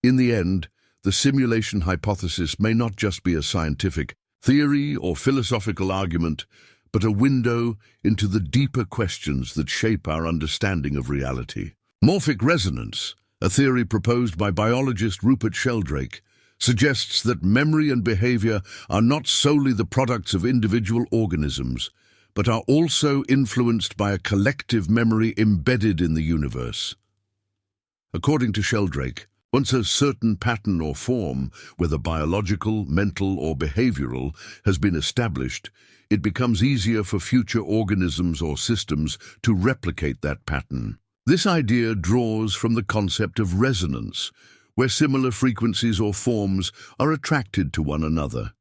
In the end, the simulation hypothesis may not just be a scientific theory or philosophical argument, but a window into the deeper questions that shape our understanding of reality. Morphic resonance, a theory proposed by biologist Rupert Sheldrake, suggests that memory and behavior are not solely the products of individual organisms, but are also influenced by a collective memory embedded in the universe. According to Sheldrake, once a certain pattern or form, whether biological, mental, or behavioral, has been established, it becomes easier for future organisms or systems to replicate that pattern. This idea draws from the concept of resonance, where similar frequencies or forms are attracted to one another.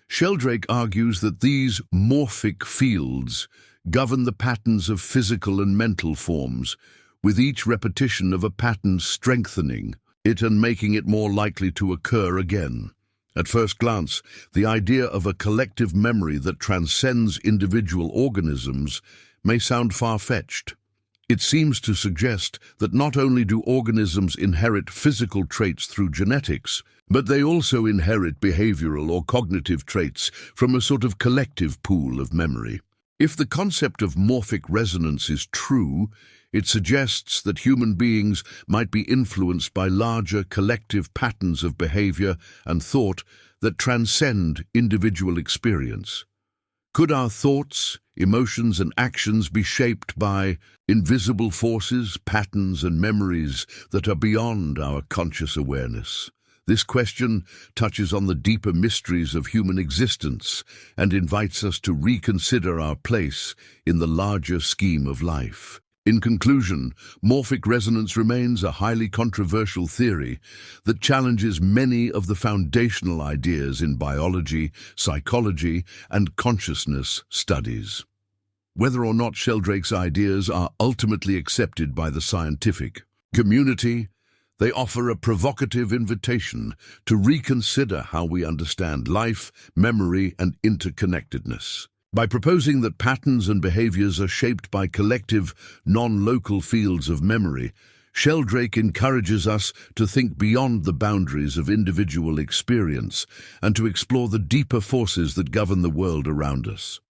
Sheldrake argues that these morphic fields govern the patterns of physical and mental forms, with each repetition of a pattern strengthening it and making it more likely to occur again. At first glance, the idea of a collective memory that transcends individual organisms may sound far-fetched. It seems to suggest that not only do organisms inherit physical traits through genetics, but they also inherit behavioral or cognitive traits from a sort of collective pool of memory. If the concept of morphic resonance is true, it suggests that human beings might be influenced by larger collective patterns of behavior and thought that transcend individual experience. Could our thoughts, emotions, and actions be shaped by invisible forces, patterns, and memories that are beyond our conscious awareness? This question touches on the deeper mysteries of human existence and invites us to reconsider our place in the larger scheme of life. In conclusion, morphic resonance remains a highly controversial theory that challenges many of the foundational ideas in biology, psychology, and consciousness studies. Whether or not Sheldrake's ideas are ultimately accepted by the scientific community, they offer a provocative invitation to reconsider how we understand life, memory, and interconnectedness. By proposing that patterns and behaviors are shaped by collective, non-local fields of memory, Sheldrake encourages us to think beyond the boundaries of individual experience and to explore the deeper forces that govern the world around us.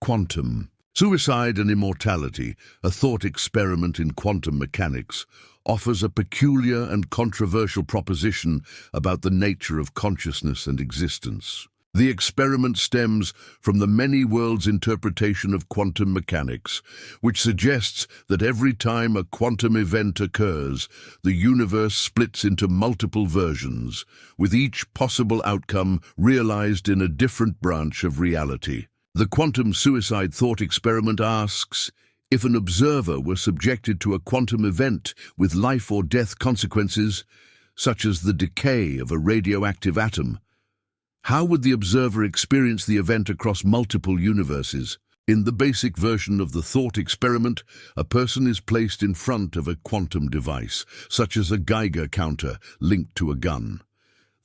Quantum. Suicide and Immortality, a thought experiment in quantum mechanics, offers a peculiar and controversial proposition about the nature of consciousness and existence. The experiment stems from the many worlds interpretation of quantum mechanics, which suggests that every time a quantum event occurs, the universe splits into multiple versions, with each possible outcome realized in a different branch of reality. The quantum suicide thought experiment asks, if an observer were subjected to a quantum event with life or death consequences, such as the decay of a radioactive atom, how would the observer experience the event across multiple universes? In the basic version of the thought experiment, a person is placed in front of a quantum device, such as a Geiger counter linked to a gun.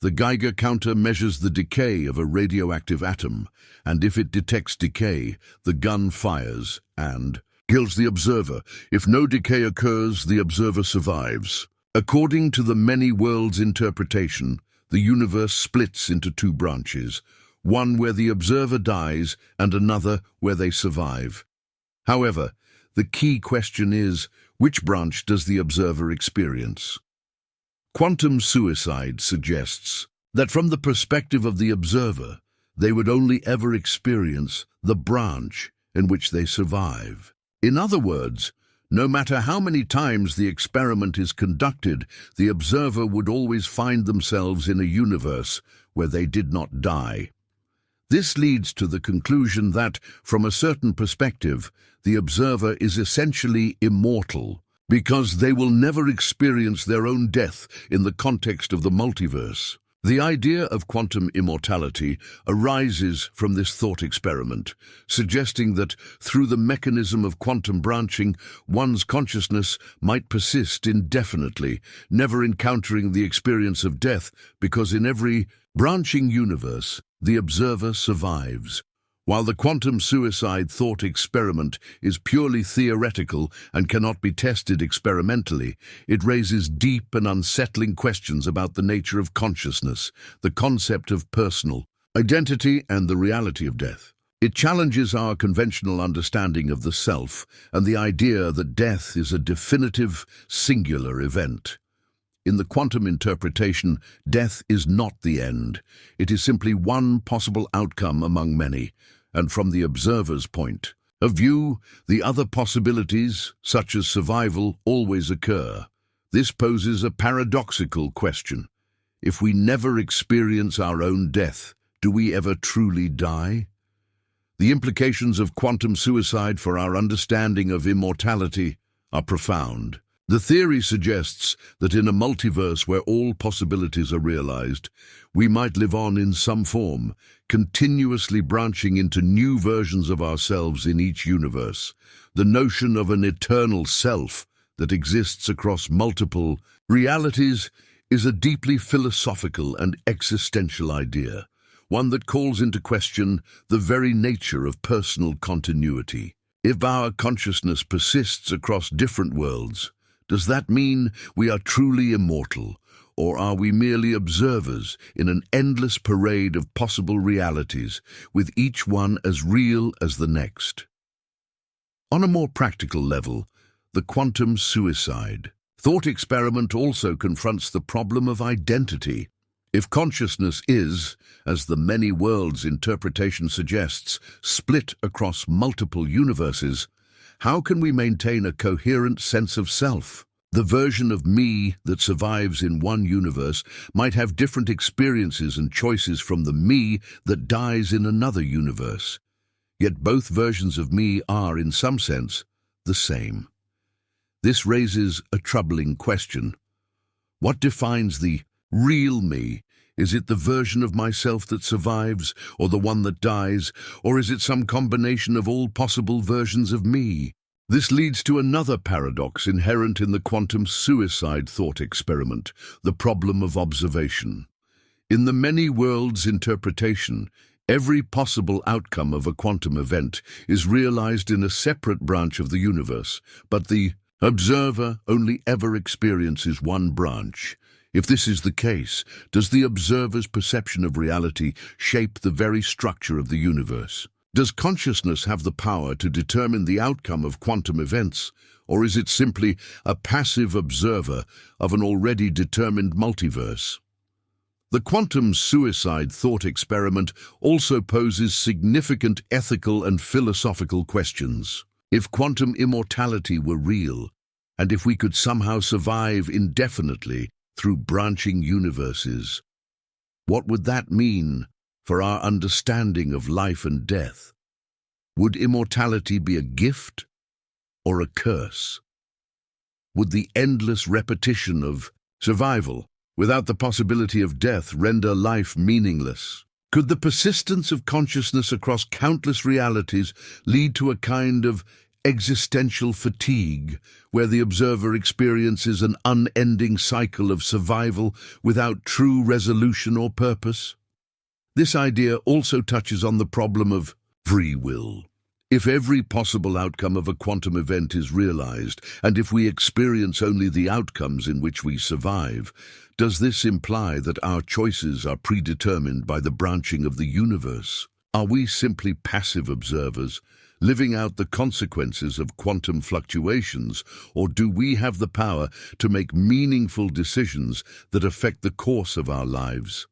The Geiger counter measures the decay of a radioactive atom, and if it detects decay, the gun fires and kills the observer. If no decay occurs, the observer survives. According to the many worlds interpretation, the universe splits into two branches, one where the observer dies and another where they survive. However, the key question is, which branch does the observer experience? Quantum suicide suggests that from the perspective of the observer, they would only ever experience the branch in which they survive. In other words, no matter how many times the experiment is conducted, the observer would always find themselves in a universe where they did not die. This leads to the conclusion that, from a certain perspective, the observer is essentially immortal, because they will never experience their own death in the context of the multiverse. The idea of quantum immortality arises from this thought experiment, suggesting that through the mechanism of quantum branching, one's consciousness might persist indefinitely, never encountering the experience of death, because in every branching universe, the observer survives. While the quantum suicide thought experiment is purely theoretical and cannot be tested experimentally, it raises deep and unsettling questions about the nature of consciousness, the concept of personal identity, and the reality of death. It challenges our conventional understanding of the self and the idea that death is a definitive, singular event. In the quantum interpretation, death is not the end. It is simply one possible outcome among many, and from the observer's point of view, the other possibilities, such as survival, always occur. This poses a paradoxical question. If we never experience our own death, do we ever truly die? The implications of quantum suicide for our understanding of immortality are profound. The theory suggests that in a multiverse where all possibilities are realized, we might live on in some form, continuously branching into new versions of ourselves in each universe. The notion of an eternal self that exists across multiple realities is a deeply philosophical and existential idea, one that calls into question the very nature of personal continuity. If our consciousness persists across different worlds, Does that mean we are truly immortal, or are we merely observers in an endless parade of possible realities, with each one as real as the next? On a more practical level, the quantum suicide thought experiment also confronts the problem of identity. If consciousness is, as the many worlds interpretation suggests, split across multiple universes, how can we maintain a coherent sense of self? The version of me that survives in one universe might have different experiences and choices from the me that dies in another universe. Yet both versions of me are, in some sense, the same. This raises a troubling question. What defines the real me? Is it the version of myself that survives, or the one that dies, or is it some combination of all possible versions of me? This leads to another paradox inherent in the quantum suicide thought experiment, the problem of observation. In the many worlds interpretation, every possible outcome of a quantum event is realized in a separate branch of the universe, but the observer only ever experiences one branch. If this is the case, does the observer's perception of reality shape the very structure of the universe? Does consciousness have the power to determine the outcome of quantum events, or is it simply a passive observer of an already determined multiverse? The quantum suicide thought experiment also poses significant ethical and philosophical questions. If quantum immortality were real, and if we could somehow survive indefinitely through branching universes, what would that mean for our understanding of life and death? Would immortality be a gift or a curse? Would the endless repetition of survival without the possibility of death render life meaningless? Could the persistence of consciousness across countless realities lead to a kind of existential fatigue, where the observer experiences an unending cycle of survival without true resolution or purpose? This idea also touches on the problem of free will. If every possible outcome of a quantum event is realized, and if we experience only the outcomes in which we survive, does this imply that our choices are predetermined by the branching of the universe? Are we simply passive observers, living out the consequences of quantum fluctuations, or do we have the power to make meaningful decisions that affect the course of our lives?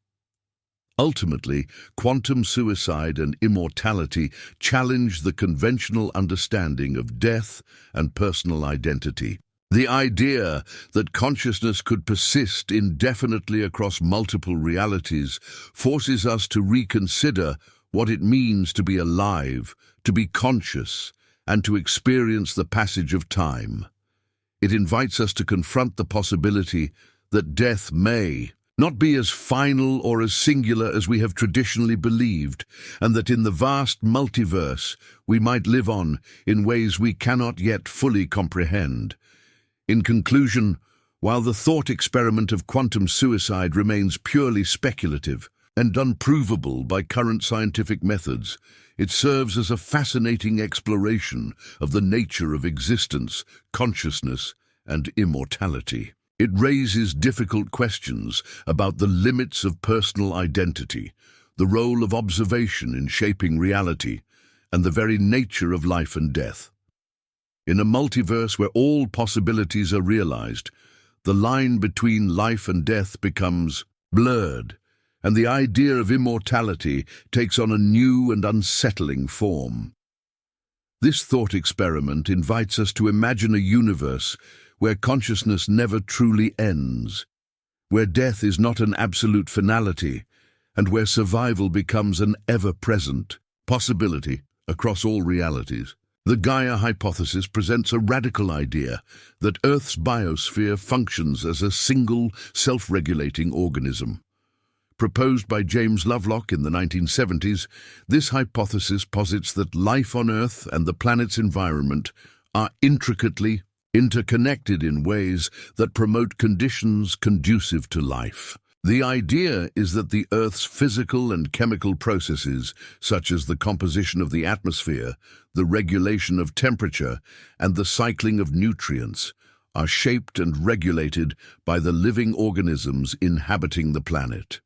Ultimately, quantum suicide and immortality challenge the conventional understanding of death and personal identity. The idea that consciousness could persist indefinitely across multiple realities forces us to reconsider what it means to be alive, to be conscious, and to experience the passage of time. It invites us to confront the possibility that death may not be as final or as singular as we have traditionally believed, and that in the vast multiverse we might live on in ways we cannot yet fully comprehend. In conclusion, while the thought experiment of quantum suicide remains purely speculative and unprovable by current scientific methods, it serves as a fascinating exploration of the nature of existence, consciousness, and immortality. It raises difficult questions about the limits of personal identity, the role of observation in shaping reality, and the very nature of life and death. In a multiverse where all possibilities are realized, the line between life and death becomes blurred, and the idea of immortality takes on a new and unsettling form. This thought experiment invites us to imagine a universe where consciousness never truly ends, where death is not an absolute finality, and where survival becomes an ever-present possibility across all realities. The Gaia hypothesis presents a radical idea that Earth's biosphere functions as a single, self-regulating organism. Proposed by James Lovelock in the 1970s, this hypothesis posits that life on Earth and the planet's environment are intricately interconnected in ways that promote conditions conducive to life. The idea is that the Earth's physical and chemical processes, such as the composition of the atmosphere, the regulation of temperature, and the cycling of nutrients, are shaped and regulated by the living organisms inhabiting the planet.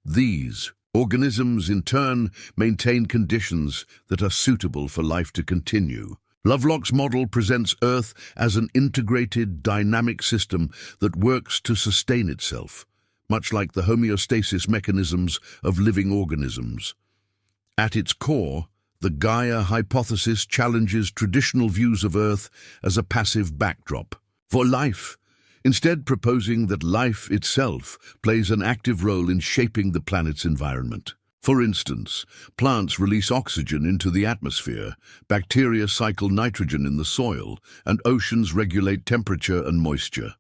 These organisms, in turn, maintain conditions that are suitable for life to continue. Lovelock's model presents Earth as an integrated, dynamic system that works to sustain itself, much like the homeostasis mechanisms of living organisms. At its core, the Gaia hypothesis challenges traditional views of Earth as a passive backdrop for life, instead proposing that life itself plays an active role in shaping the planet's environment. For instance, plants release oxygen into the atmosphere, bacteria cycle nitrogen in the soil, and oceans regulate temperature and moisture.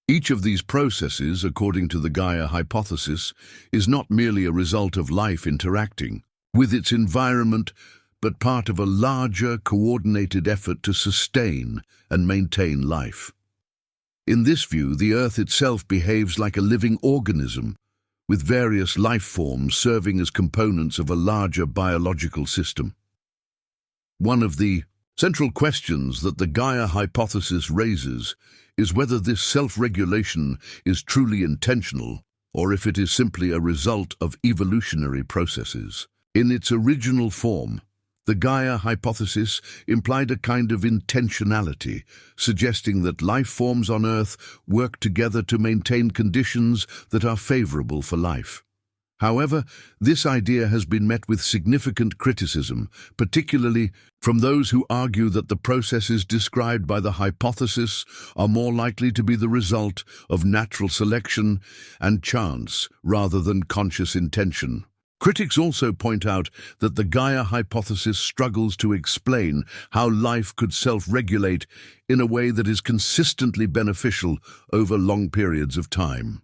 Each of these processes, according to the Gaia hypothesis, is not merely a result of life interacting with its environment, but part of a larger, coordinated effort to sustain and maintain life. In this view, the Earth itself behaves like a living organism, with various life forms serving as components of a larger biological system. One of the central questions that the Gaia hypothesis raises is whether this self-regulation is truly intentional, or if it is simply a result of evolutionary processes. In its original form, the Gaia hypothesis implied a kind of intentionality, suggesting that life forms on Earth work together to maintain conditions that are favorable for life. However, this idea has been met with significant criticism, particularly from those who argue that the processes described by the hypothesis are more likely to be the result of natural selection and chance rather than conscious intention. Critics also point out that the Gaia hypothesis struggles to explain how life could self-regulate in a way that is consistently beneficial over long periods of time.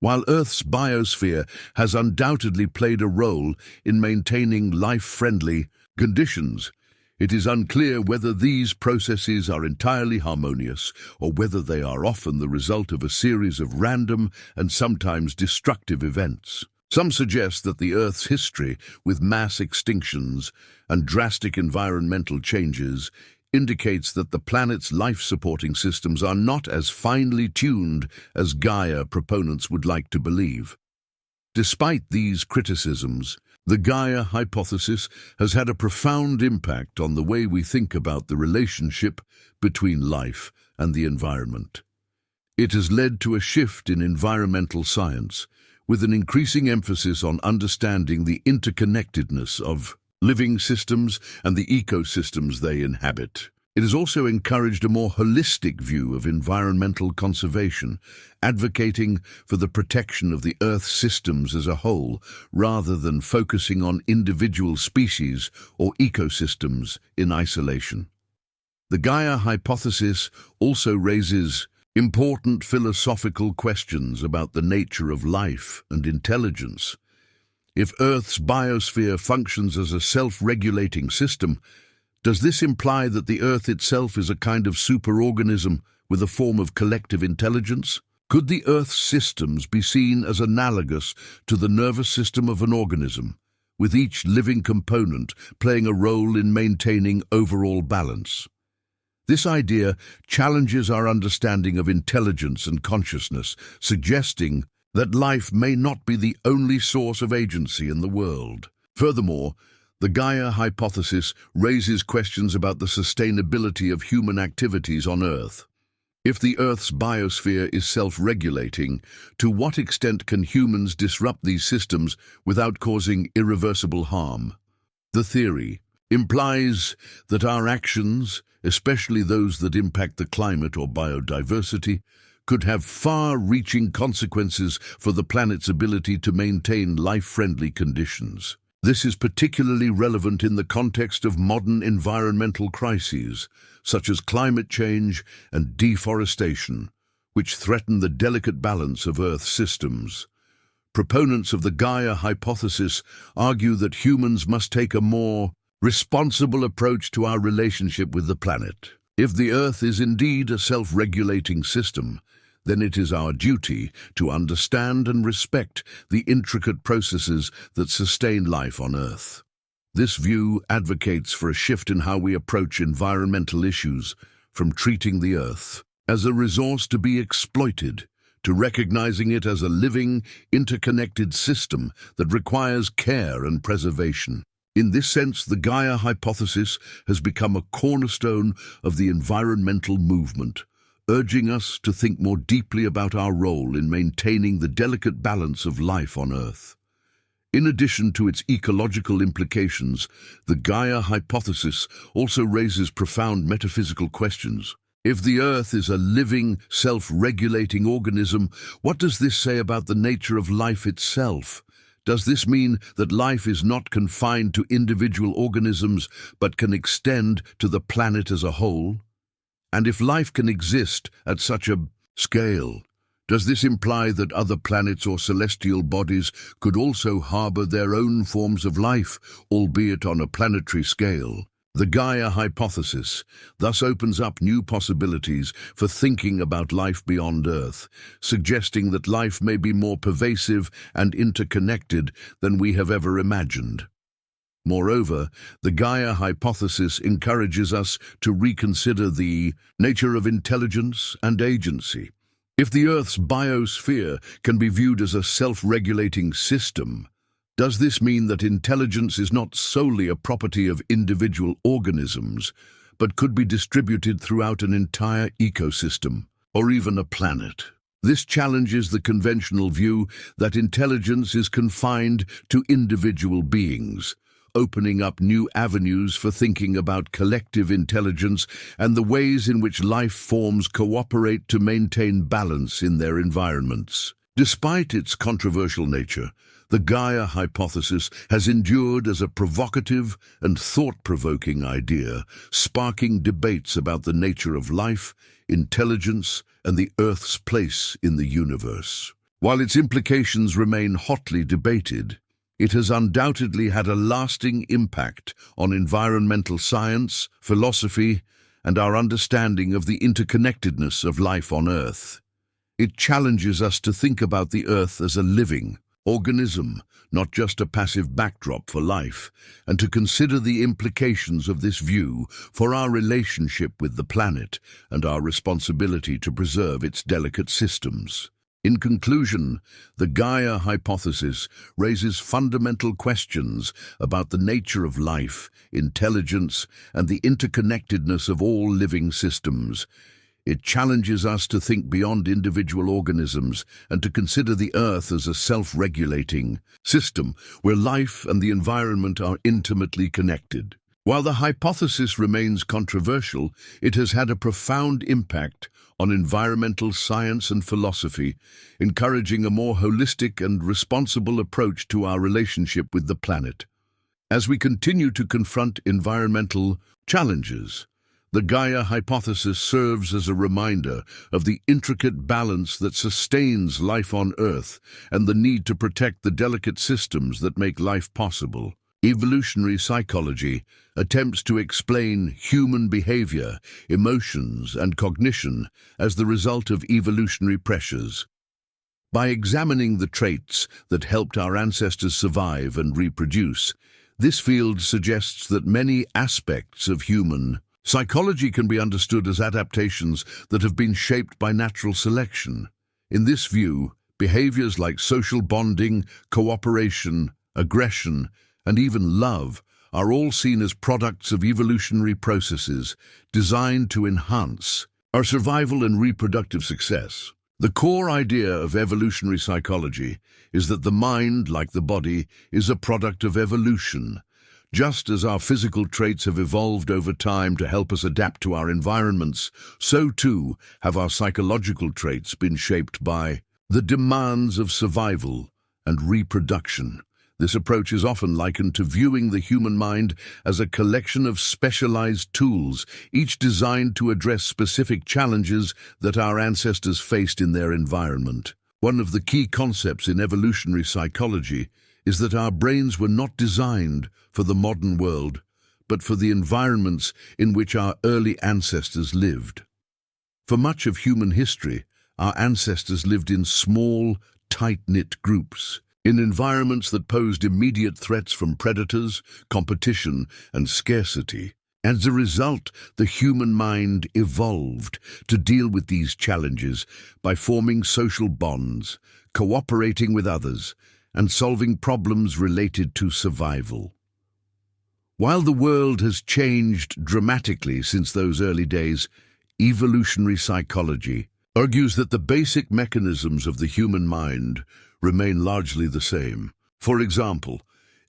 While Earth's biosphere has undoubtedly played a role in maintaining life-friendly conditions, it is unclear whether these processes are entirely harmonious or whether they are often the result of a series of random and sometimes destructive events. Some suggest that the Earth's history, with mass extinctions and drastic environmental changes, indicates that the planet's life-supporting systems are not as finely tuned as Gaia proponents would like to believe. Despite these criticisms, the Gaia hypothesis has had a profound impact on the way we think about the relationship between life and the environment. It has led to a shift in environmental science, with an increasing emphasis on understanding the interconnectedness of living systems and the ecosystems they inhabit. It has also encouraged a more holistic view of environmental conservation, advocating for the protection of the Earth's systems as a whole, rather than focusing on individual species or ecosystems in isolation. The Gaia hypothesis also raises important philosophical questions about the nature of life and intelligence. If Earth's biosphere functions as a self-regulating system, does this imply that the Earth itself is a kind of superorganism with a form of collective intelligence? Could the Earth's systems be seen as analogous to the nervous system of an organism, with each living component playing a role in maintaining overall balance? This idea challenges our understanding of intelligence and consciousness, suggesting that life may not be the only source of agency in the world. Furthermore, the Gaia hypothesis raises questions about the sustainability of human activities on Earth. If the Earth's biosphere is self-regulating, to what extent can humans disrupt these systems without causing irreversible harm? The theory implies that our actions, especially those that impact the climate or biodiversity, could have far-reaching consequences for the planet's ability to maintain life-friendly conditions. This is particularly relevant in the context of modern environmental crises, such as climate change and deforestation, which threaten the delicate balance of Earth's systems. Proponents of the Gaia hypothesis argue that humans must take a more responsible approach to our relationship with the planet. If the Earth is indeed a self-regulating system, then it is our duty to understand and respect the intricate processes that sustain life on Earth. This view advocates for a shift in how we approach environmental issues, from treating the Earth as a resource to be exploited, to recognizing it as a living, interconnected system that requires care and preservation. In this sense, the Gaia hypothesis has become a cornerstone of the environmental movement, urging us to think more deeply about our role in maintaining the delicate balance of life on Earth. In addition to its ecological implications, the Gaia hypothesis also raises profound metaphysical questions. If the Earth is a living, self-regulating organism, what does this say about the nature of life itself? Does this mean that life is not confined to individual organisms, but can extend to the planet as a whole? And if life can exist at such a scale, does this imply that other planets or celestial bodies could also harbor their own forms of life, albeit on a planetary scale? The Gaia hypothesis thus opens up new possibilities for thinking about life beyond Earth, suggesting that life may be more pervasive and interconnected than we have ever imagined. Moreover, the Gaia hypothesis encourages us to reconsider the nature of intelligence and agency. If the Earth's biosphere can be viewed as a self-regulating system, does this mean that intelligence is not solely a property of individual organisms, but could be distributed throughout an entire ecosystem, or even a planet? This challenges the conventional view that intelligence is confined to individual beings, opening up new avenues for thinking about collective intelligence and the ways in which life forms cooperate to maintain balance in their environments. Despite its controversial nature, the Gaia hypothesis has endured as a provocative and thought-provoking idea, sparking debates about the nature of life, intelligence, and the Earth's place in the universe. While its implications remain hotly debated, it has undoubtedly had a lasting impact on environmental science, philosophy, and our understanding of the interconnectedness of life on Earth. It challenges us to think about the Earth as a living organism, not just a passive backdrop for life, and to consider the implications of this view for our relationship with the planet and our responsibility to preserve its delicate systems. In conclusion, the Gaia hypothesis raises fundamental questions about the nature of life, intelligence, and the interconnectedness of all living systems. It challenges us to think beyond individual organisms and to consider the Earth as a self-regulating system where life and the environment are intimately connected. While the hypothesis remains controversial, it has had a profound impact on environmental science and philosophy, encouraging a more holistic and responsible approach to our relationship with the planet. As we continue to confront environmental challenges, the Gaia hypothesis serves as a reminder of the intricate balance that sustains life on Earth and the need to protect the delicate systems that make life possible. Evolutionary psychology attempts to explain human behavior, emotions, and cognition as the result of evolutionary pressures. By examining the traits that helped our ancestors survive and reproduce, this field suggests that many aspects of human psychology can be understood as adaptations that have been shaped by natural selection. In this view, behaviors like social bonding, cooperation, aggression, and even love are all seen as products of evolutionary processes designed to enhance our survival and reproductive success. The core idea of evolutionary psychology is that the mind, like the body, is a product of evolution. Just as our physical traits have evolved over time to help us adapt to our environments, so too have our psychological traits been shaped by the demands of survival and reproduction. This approach is often likened to viewing the human mind as a collection of specialized tools, each designed to address specific challenges that our ancestors faced in their environment. One of the key concepts in evolutionary psychology is that our brains were not designed for the modern world, but for the environments in which our early ancestors lived. For much of human history, our ancestors lived in small, tight-knit groups, in environments that posed immediate threats from predators, competition, and scarcity. As a result, the human mind evolved to deal with these challenges by forming social bonds, cooperating with others, and solving problems related to survival. While the world has changed dramatically since those early days, evolutionary psychology argues that the basic mechanisms of the human mind remain largely the same. For example,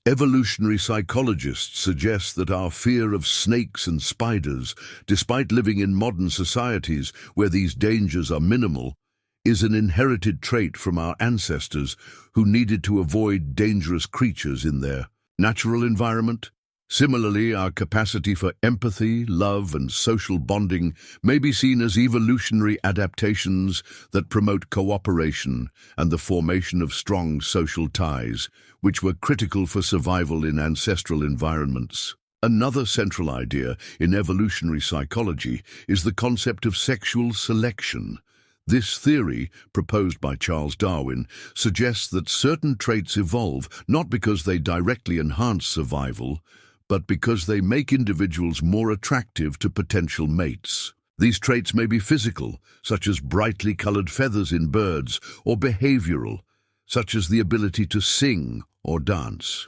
evolutionary psychologists suggest that our fear of snakes and spiders, despite living in modern societies where these dangers are minimal, is an inherited trait from our ancestors who needed to avoid dangerous creatures in their natural environment. Similarly, our capacity for empathy, love, and social bonding may be seen as evolutionary adaptations that promote cooperation and the formation of strong social ties, which were critical for survival in ancestral environments. Another central idea in evolutionary psychology is the concept of sexual selection. This theory, proposed by Charles Darwin, suggests that certain traits evolve not because they directly enhance survival, but because they make individuals more attractive to potential mates. These traits may be physical, such as brightly colored feathers in birds, or behavioral, such as the ability to sing or dance.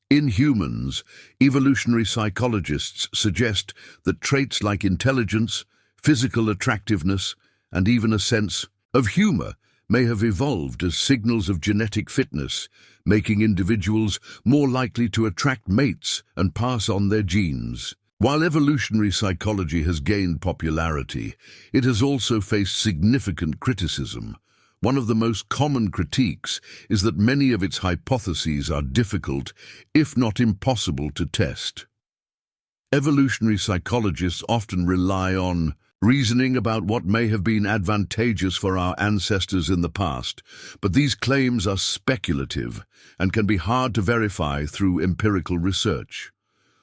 In humans, evolutionary psychologists suggest that traits like intelligence, physical attractiveness, and even a sense of humor may have evolved as signals of genetic fitness, making individuals more likely to attract mates and pass on their genes. While evolutionary psychology has gained popularity, it has also faced significant criticism. One of the most common critiques is that many of its hypotheses are difficult, if not impossible, to test. Evolutionary psychologists often rely on reasoning about what may have been advantageous for our ancestors in the past, but these claims are speculative and can be hard to verify through empirical research.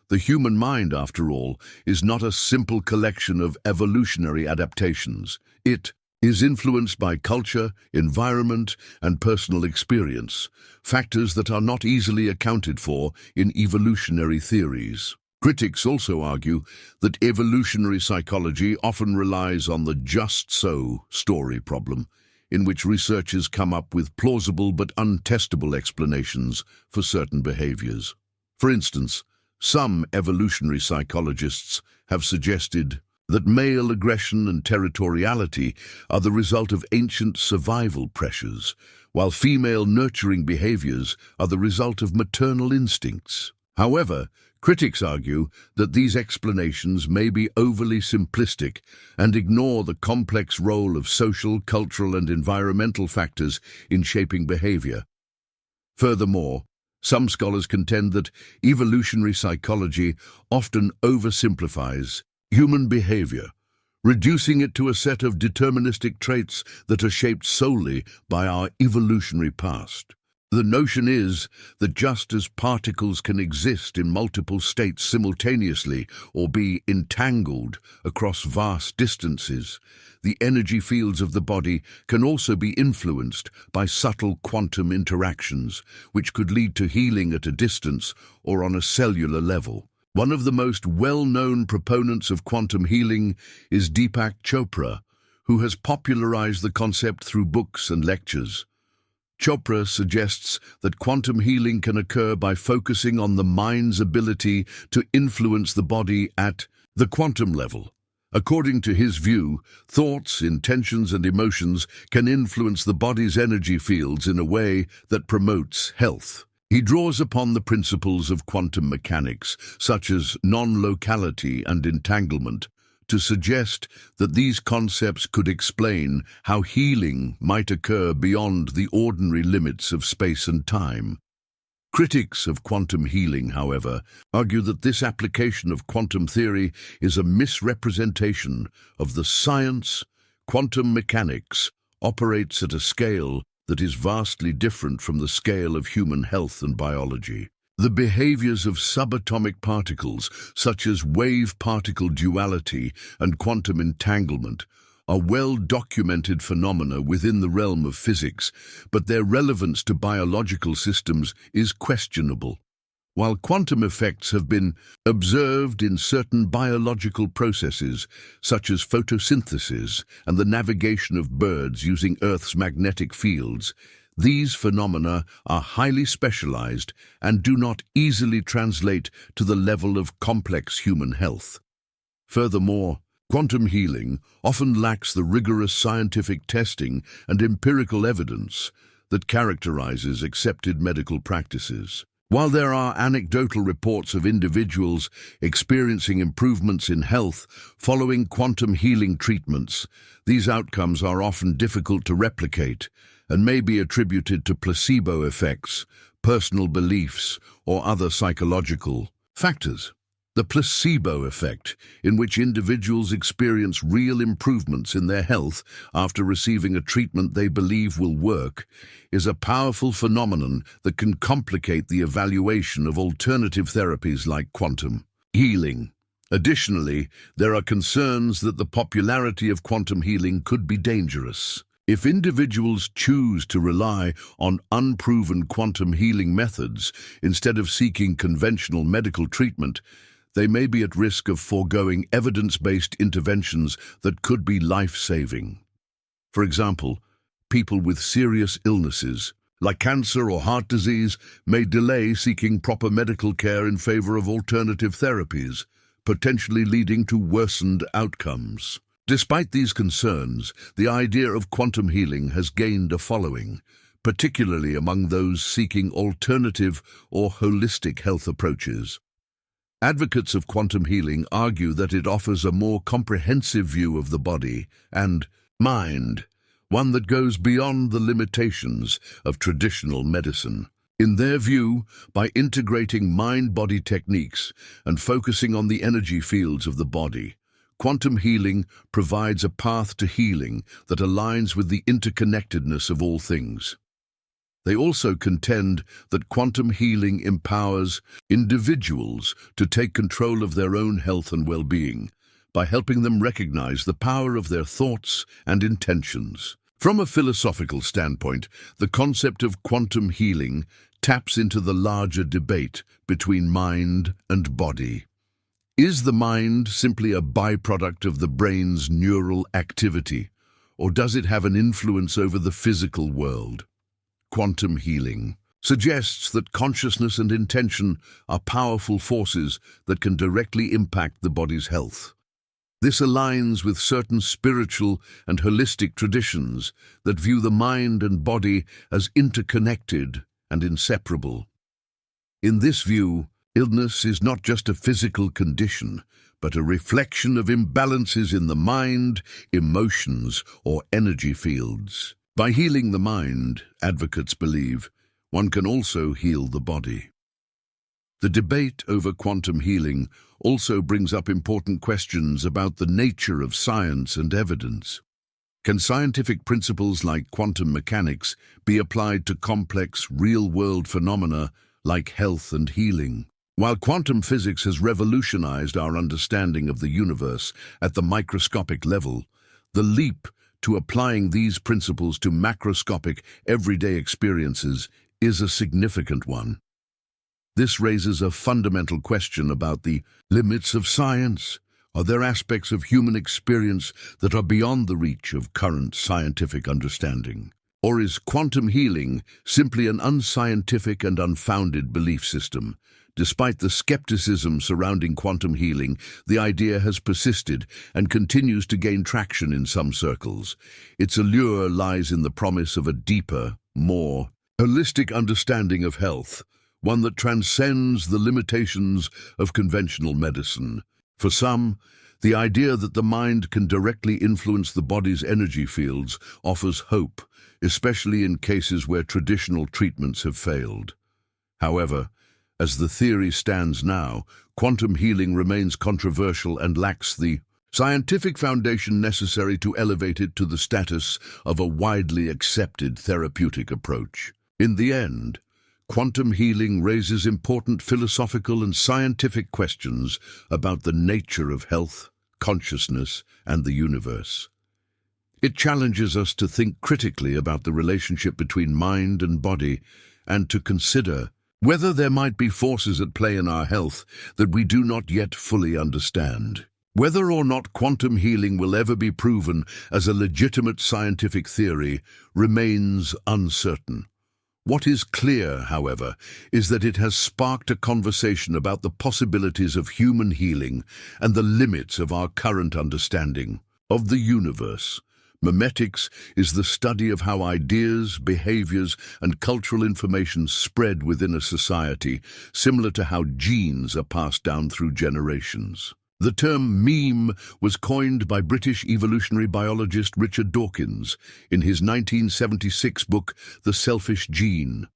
The human mind, after all, is not a simple collection of evolutionary adaptations. It is influenced by culture, environment, and personal experience, factors that are not easily accounted for in evolutionary theories. Critics also argue that evolutionary psychology often relies on the just-so story problem, in which researchers come up with plausible but untestable explanations for certain behaviors. For instance, some evolutionary psychologists have suggested that male aggression and territoriality are the result of ancient survival pressures, while female nurturing behaviors are the result of maternal instincts. However, critics argue that these explanations may be overly simplistic and ignore the complex role of social, cultural, and environmental factors in shaping behavior. Furthermore, some scholars contend that evolutionary psychology often oversimplifies human behavior, reducing it to a set of deterministic traits that are shaped solely by our evolutionary past. The notion is that just as particles can exist in multiple states simultaneously or be entangled across vast distances, the energy fields of the body can also be influenced by subtle quantum interactions, which could lead to healing at a distance or on a cellular level. One of the most well-known proponents of quantum healing is Deepak Chopra, who has popularized the concept through books and lectures. Chopra suggests that quantum healing can occur by focusing on the mind's ability to influence the body at the quantum level. According to his view, thoughts, intentions, and emotions can influence the body's energy fields in a way that promotes health. He draws upon the principles of quantum mechanics, such as non-locality and entanglement, to suggest that these concepts could explain how healing might occur beyond the ordinary limits of space and time. Critics of quantum healing, however, argue that this application of quantum theory is a misrepresentation of the science. Quantum mechanics operates at a scale that is vastly different from the scale of human health and biology. The behaviors of subatomic particles, such as wave-particle duality and quantum entanglement, are well-documented phenomena within the realm of physics, but their relevance to biological systems is questionable. While quantum effects have been observed in certain biological processes, such as photosynthesis and the navigation of birds using Earth's magnetic fields, these phenomena are highly specialized and do not easily translate to the level of complex human health. Furthermore, quantum healing often lacks the rigorous scientific testing and empirical evidence that characterizes accepted medical practices. While there are anecdotal reports of individuals experiencing improvements in health following quantum healing treatments, these outcomes are often difficult to replicate and may be attributed to placebo effects, personal beliefs, or other psychological factors. The placebo effect, in which individuals experience real improvements in their health after receiving a treatment they believe will work, is a powerful phenomenon that can complicate the evaluation of alternative therapies like quantum healing. Additionally, there are concerns that the popularity of quantum healing could be dangerous. If individuals choose to rely on unproven quantum healing methods instead of seeking conventional medical treatment, they may be at risk of foregoing evidence-based interventions that could be life-saving. For example, people with serious illnesses, like cancer or heart disease, may delay seeking proper medical care in favor of alternative therapies, potentially leading to worsened outcomes. Despite these concerns, the idea of quantum healing has gained a following, particularly among those seeking alternative or holistic health approaches. Advocates of quantum healing argue that it offers a more comprehensive view of the body and mind, one that goes beyond the limitations of traditional medicine. In their view, by integrating mind-body techniques and focusing on the energy fields of the body, quantum healing provides a path to healing that aligns with the interconnectedness of all things. They also contend that quantum healing empowers individuals to take control of their own health and well-being by helping them recognize the power of their thoughts and intentions. From a philosophical standpoint, the concept of quantum healing taps into the larger debate between mind and body. Is the mind simply a byproduct of the brain's neural activity, or does it have an influence over the physical world? Quantum healing suggests that consciousness and intention are powerful forces that can directly impact the body's health. This aligns with certain spiritual and holistic traditions that view the mind and body as interconnected and inseparable. In this view, illness is not just a physical condition, but a reflection of imbalances in the mind, emotions, or energy fields. By healing the mind, advocates believe, one can also heal the body. The debate over quantum healing also brings up important questions about the nature of science and evidence. Can scientific principles like quantum mechanics be applied to complex, real-world phenomena like health and healing? While quantum physics has revolutionized our understanding of the universe at the microscopic level, the leap to applying these principles to macroscopic, everyday experiences is a significant one. This raises a fundamental question about the limits of science. Are there aspects of human experience that are beyond the reach of current scientific understanding? Or is quantum healing simply an unscientific and unfounded belief system? Despite the skepticism surrounding quantum healing, the idea has persisted and continues to gain traction in some circles. Its allure lies in the promise of a deeper, more holistic understanding of health, one that transcends the limitations of conventional medicine. For some, the idea that the mind can directly influence the body's energy fields offers hope, especially in cases where traditional treatments have failed. However, as the theory stands now, quantum healing remains controversial and lacks the scientific foundation necessary to elevate it to the status of a widely accepted therapeutic approach. In the end, quantum healing raises important philosophical and scientific questions about the nature of health, consciousness, and the universe. It challenges us to think critically about the relationship between mind and body and to consider whether there might be forces at play in our health that we do not yet fully understand. Whether or not quantum healing will ever be proven as a legitimate scientific theory remains uncertain. What is clear, however, is that it has sparked a conversation about the possibilities of human healing and the limits of our current understanding of the universe. Memetics is the study of how ideas, behaviors, and cultural information spread within a society, similar to how genes are passed down through generations. The term meme was coined by British evolutionary biologist Richard Dawkins in his 1976 book, The Selfish Gene.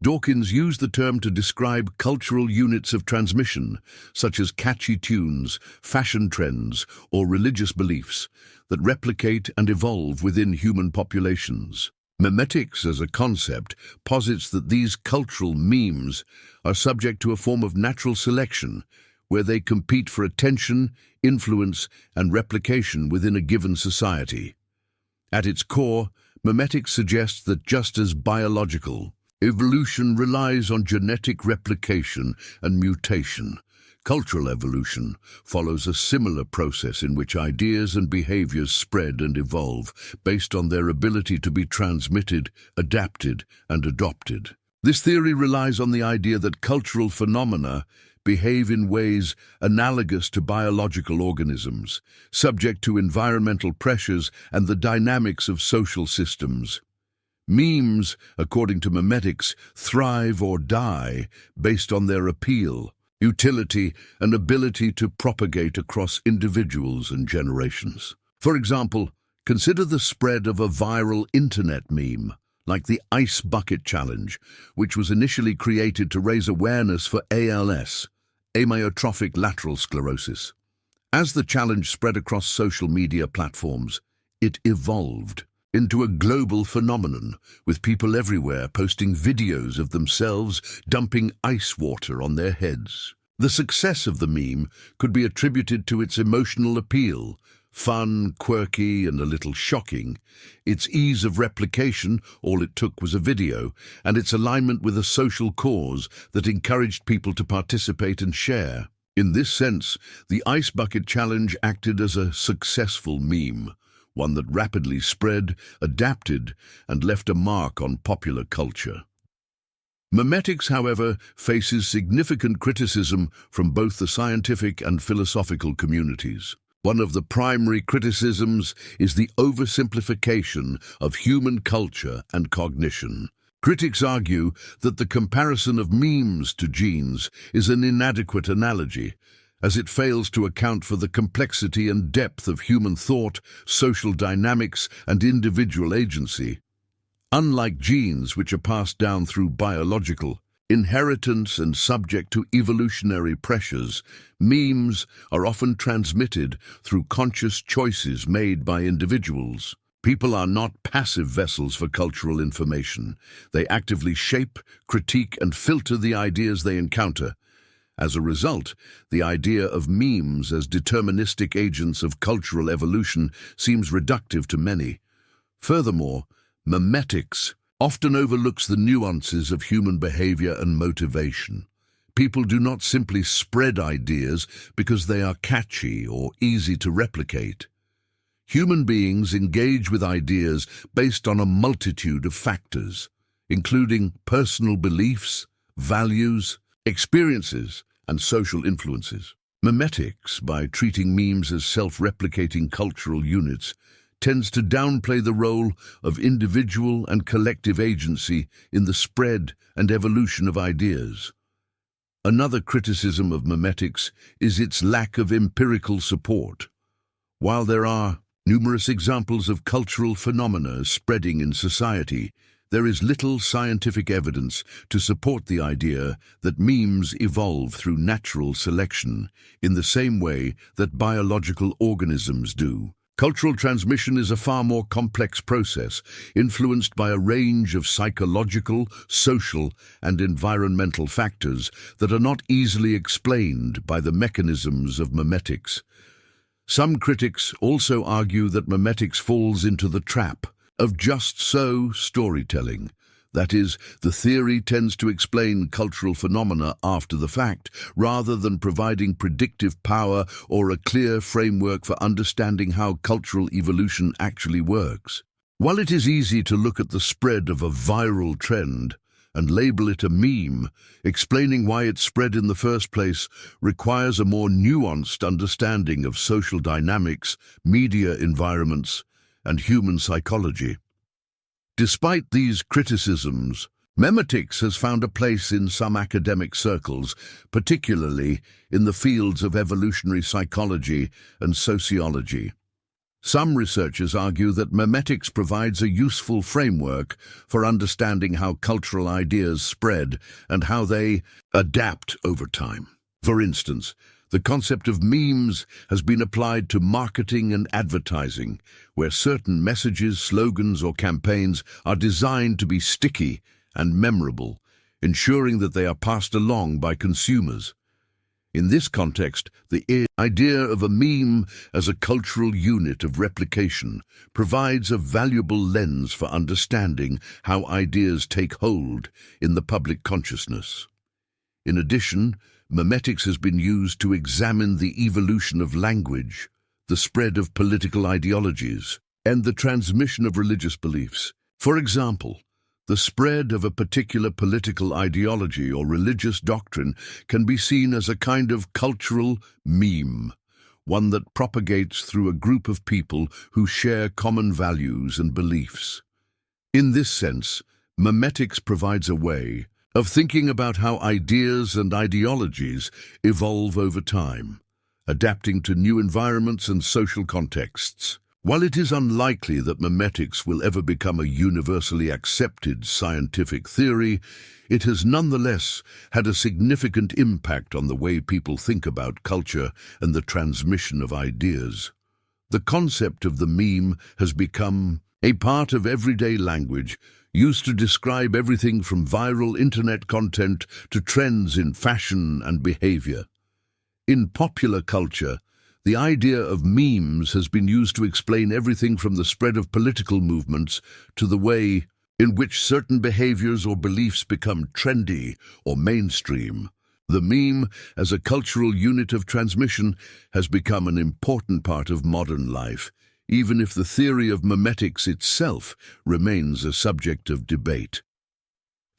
Dawkins used the term to describe cultural units of transmission, such as catchy tunes, fashion trends, or religious beliefs, that replicate and evolve within human populations. Memetics as a concept posits that these cultural memes are subject to a form of natural selection, where they compete for attention, influence, and replication within a given society. At its core, memetics suggests that just as biological evolution relies on genetic replication and mutation, cultural evolution follows a similar process in which ideas and behaviors spread and evolve based on their ability to be transmitted, adapted, and adopted. This theory relies on the idea that cultural phenomena behave in ways analogous to biological organisms, subject to environmental pressures and the dynamics of social systems. Memes, according to memetics, thrive or die based on their appeal, utility, and ability to propagate across individuals and generations. For example, consider the spread of a viral internet meme, like the Ice Bucket Challenge, which was initially created to raise awareness for ALS, amyotrophic lateral sclerosis. As the challenge spread across social media platforms, it evolved into a global phenomenon, with people everywhere posting videos of themselves dumping ice water on their heads. The success of the meme could be attributed to its emotional appeal, fun, quirky, and a little shocking, its ease of replication, all it took was a video, and its alignment with a social cause that encouraged people to participate and share. In this sense, the Ice Bucket Challenge acted as a successful meme, one that rapidly spread, adapted, and left a mark on popular culture. Memetics, however, faces significant criticism from both the scientific and philosophical communities. One of the primary criticisms is the oversimplification of human culture and cognition. Critics argue that the comparison of memes to genes is an inadequate analogy, as it fails to account for the complexity and depth of human thought, social dynamics, and individual agency. Unlike genes, which are passed down through biological inheritance and subject to evolutionary pressures, memes are often transmitted through conscious choices made by individuals. People are not passive vessels for cultural information. They actively shape, critique, and filter the ideas they encounter. As a result, the idea of memes as deterministic agents of cultural evolution seems reductive to many. Furthermore, memetics often overlooks the nuances of human behavior and motivation. People do not simply spread ideas because they are catchy or easy to replicate. Human beings engage with ideas based on a multitude of factors, including personal beliefs, values, experiences, and social influences. Memetics, by treating memes as self-replicating cultural units, tends to downplay the role of individual and collective agency in the spread and evolution of ideas. Another criticism of memetics is its lack of empirical support. While there are numerous examples of cultural phenomena spreading in society, there is little scientific evidence to support the idea that memes evolve through natural selection in the same way that biological organisms do. Cultural transmission is a far more complex process, influenced by a range of psychological, social, and environmental factors that are not easily explained by the mechanisms of memetics. Some critics also argue that memetics falls into the trap of just-so storytelling, That is, the theory tends to explain cultural phenomena after the fact, rather than providing predictive power or a clear framework for understanding how cultural evolution actually works. While it is easy to look at the spread of a viral trend and label it a meme, explaining why it spread in the first place requires a more nuanced understanding of social dynamics, media environments, and human psychology. Despite these criticisms, memetics has found a place in some academic circles, particularly in the fields of evolutionary psychology and sociology. Some researchers argue that memetics provides a useful framework for understanding how cultural ideas spread and how they adapt over time. For instance, the concept of memes has been applied to marketing and advertising, where certain messages, slogans, or campaigns are designed to be sticky and memorable, ensuring that they are passed along by consumers. In this context, the idea of a meme as a cultural unit of replication provides a valuable lens for understanding how ideas take hold in the public consciousness. In addition, memetics has been used to examine the evolution of language, the spread of political ideologies, and the transmission of religious beliefs. For example, the spread of a particular political ideology or religious doctrine can be seen as a kind of cultural meme, one that propagates through a group of people who share common values and beliefs. In this sense, memetics provides a way of thinking about how ideas and ideologies evolve over time, adapting to new environments and social contexts. While it is unlikely that memetics will ever become a universally accepted scientific theory, it has nonetheless had a significant impact on the way people think about culture and the transmission of ideas. The concept of the meme has become a part of everyday language, used to describe everything from viral internet content to trends in fashion and behavior. In popular culture, the idea of memes has been used to explain everything from the spread of political movements to the way in which certain behaviors or beliefs become trendy or mainstream. The meme, as a cultural unit of transmission, has become an important part of modern life, even if the theory of memetics itself remains a subject of debate.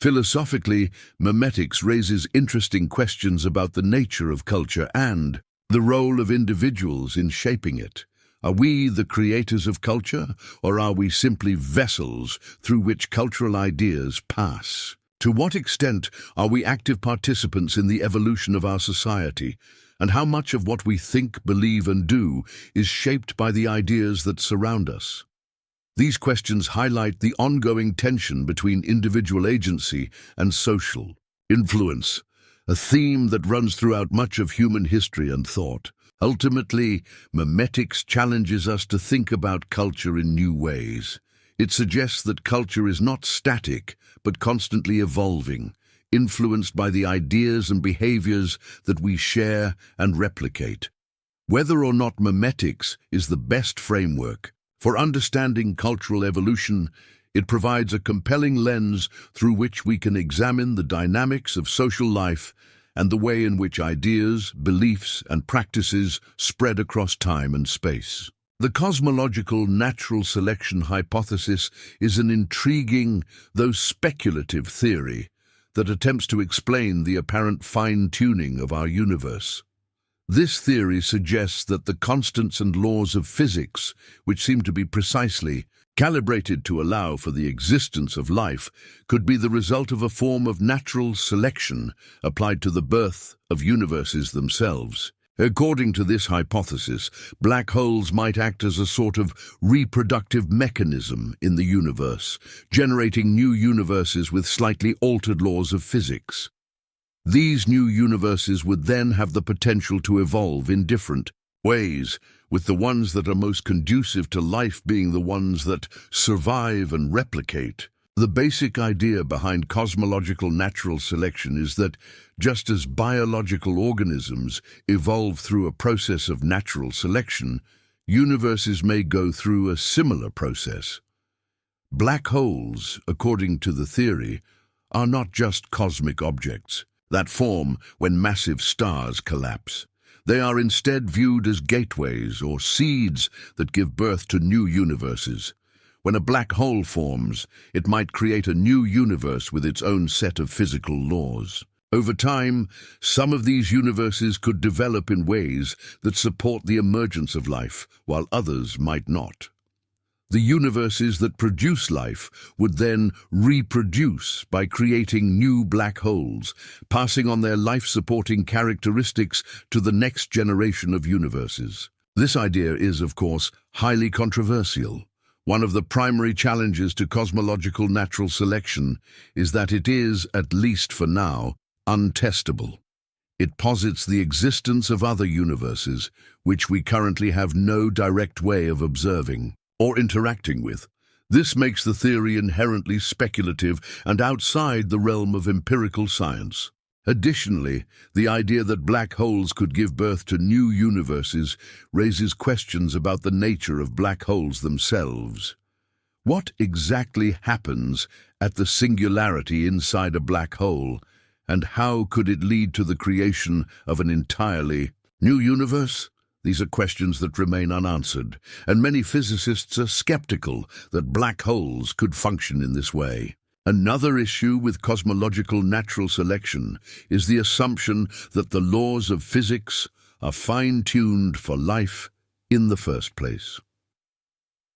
Philosophically, memetics raises interesting questions about the nature of culture and the role of individuals in shaping it. Are we the creators of culture, or are we simply vessels through which cultural ideas pass? To what extent are we active participants in the evolution of our society, and how much of what we think, believe, and do is shaped by the ideas that surround us? These questions highlight the ongoing tension between individual agency and social influence, a theme that runs throughout much of human history and thought. Ultimately, memetics challenges us to think about culture in new ways. It suggests that culture is not static, but constantly evolving, influenced by the ideas and behaviors that we share and replicate. Whether or not memetics is the best framework for understanding cultural evolution, it provides a compelling lens through which we can examine the dynamics of social life and the way in which ideas, beliefs, and practices spread across time and space. The cosmological natural selection hypothesis is an intriguing, though speculative theory that attempts to explain the apparent fine-tuning of our universe. This theory suggests that the constants and laws of physics, which seem to be precisely calibrated to allow for the existence of life, could be the result of a form of natural selection applied to the birth of universes themselves. According to this hypothesis, black holes might act as a sort of reproductive mechanism in the universe, generating new universes with slightly altered laws of physics. These new universes would then have the potential to evolve in different ways, with the ones that are most conducive to life being the ones that survive and replicate. The basic idea behind cosmological natural selection is that, just as biological organisms evolve through a process of natural selection, universes may go through a similar process. Black holes, according to the theory, are not just cosmic objects that form when massive stars collapse. They are instead viewed as gateways or seeds that give birth to new universes. When a black hole forms, it might create a new universe with its own set of physical laws. Over time, some of these universes could develop in ways that support the emergence of life, while others might not. The universes that produce life would then reproduce by creating new black holes, passing on their life-supporting characteristics to the next generation of universes. This idea is, of course, highly controversial. One of the primary challenges to cosmological natural selection is that it is, at least for now, untestable. It posits the existence of other universes, which we currently have no direct way of observing or interacting with. This makes the theory inherently speculative and outside the realm of empirical science. Additionally, the idea that black holes could give birth to new universes raises questions about the nature of black holes themselves. What exactly happens at the singularity inside a black hole, and how could it lead to the creation of an entirely new universe? These are questions that remain unanswered, and many physicists are skeptical that black holes could function in this way. Another issue with cosmological natural selection is the assumption that the laws of physics are fine-tuned for life in the first place.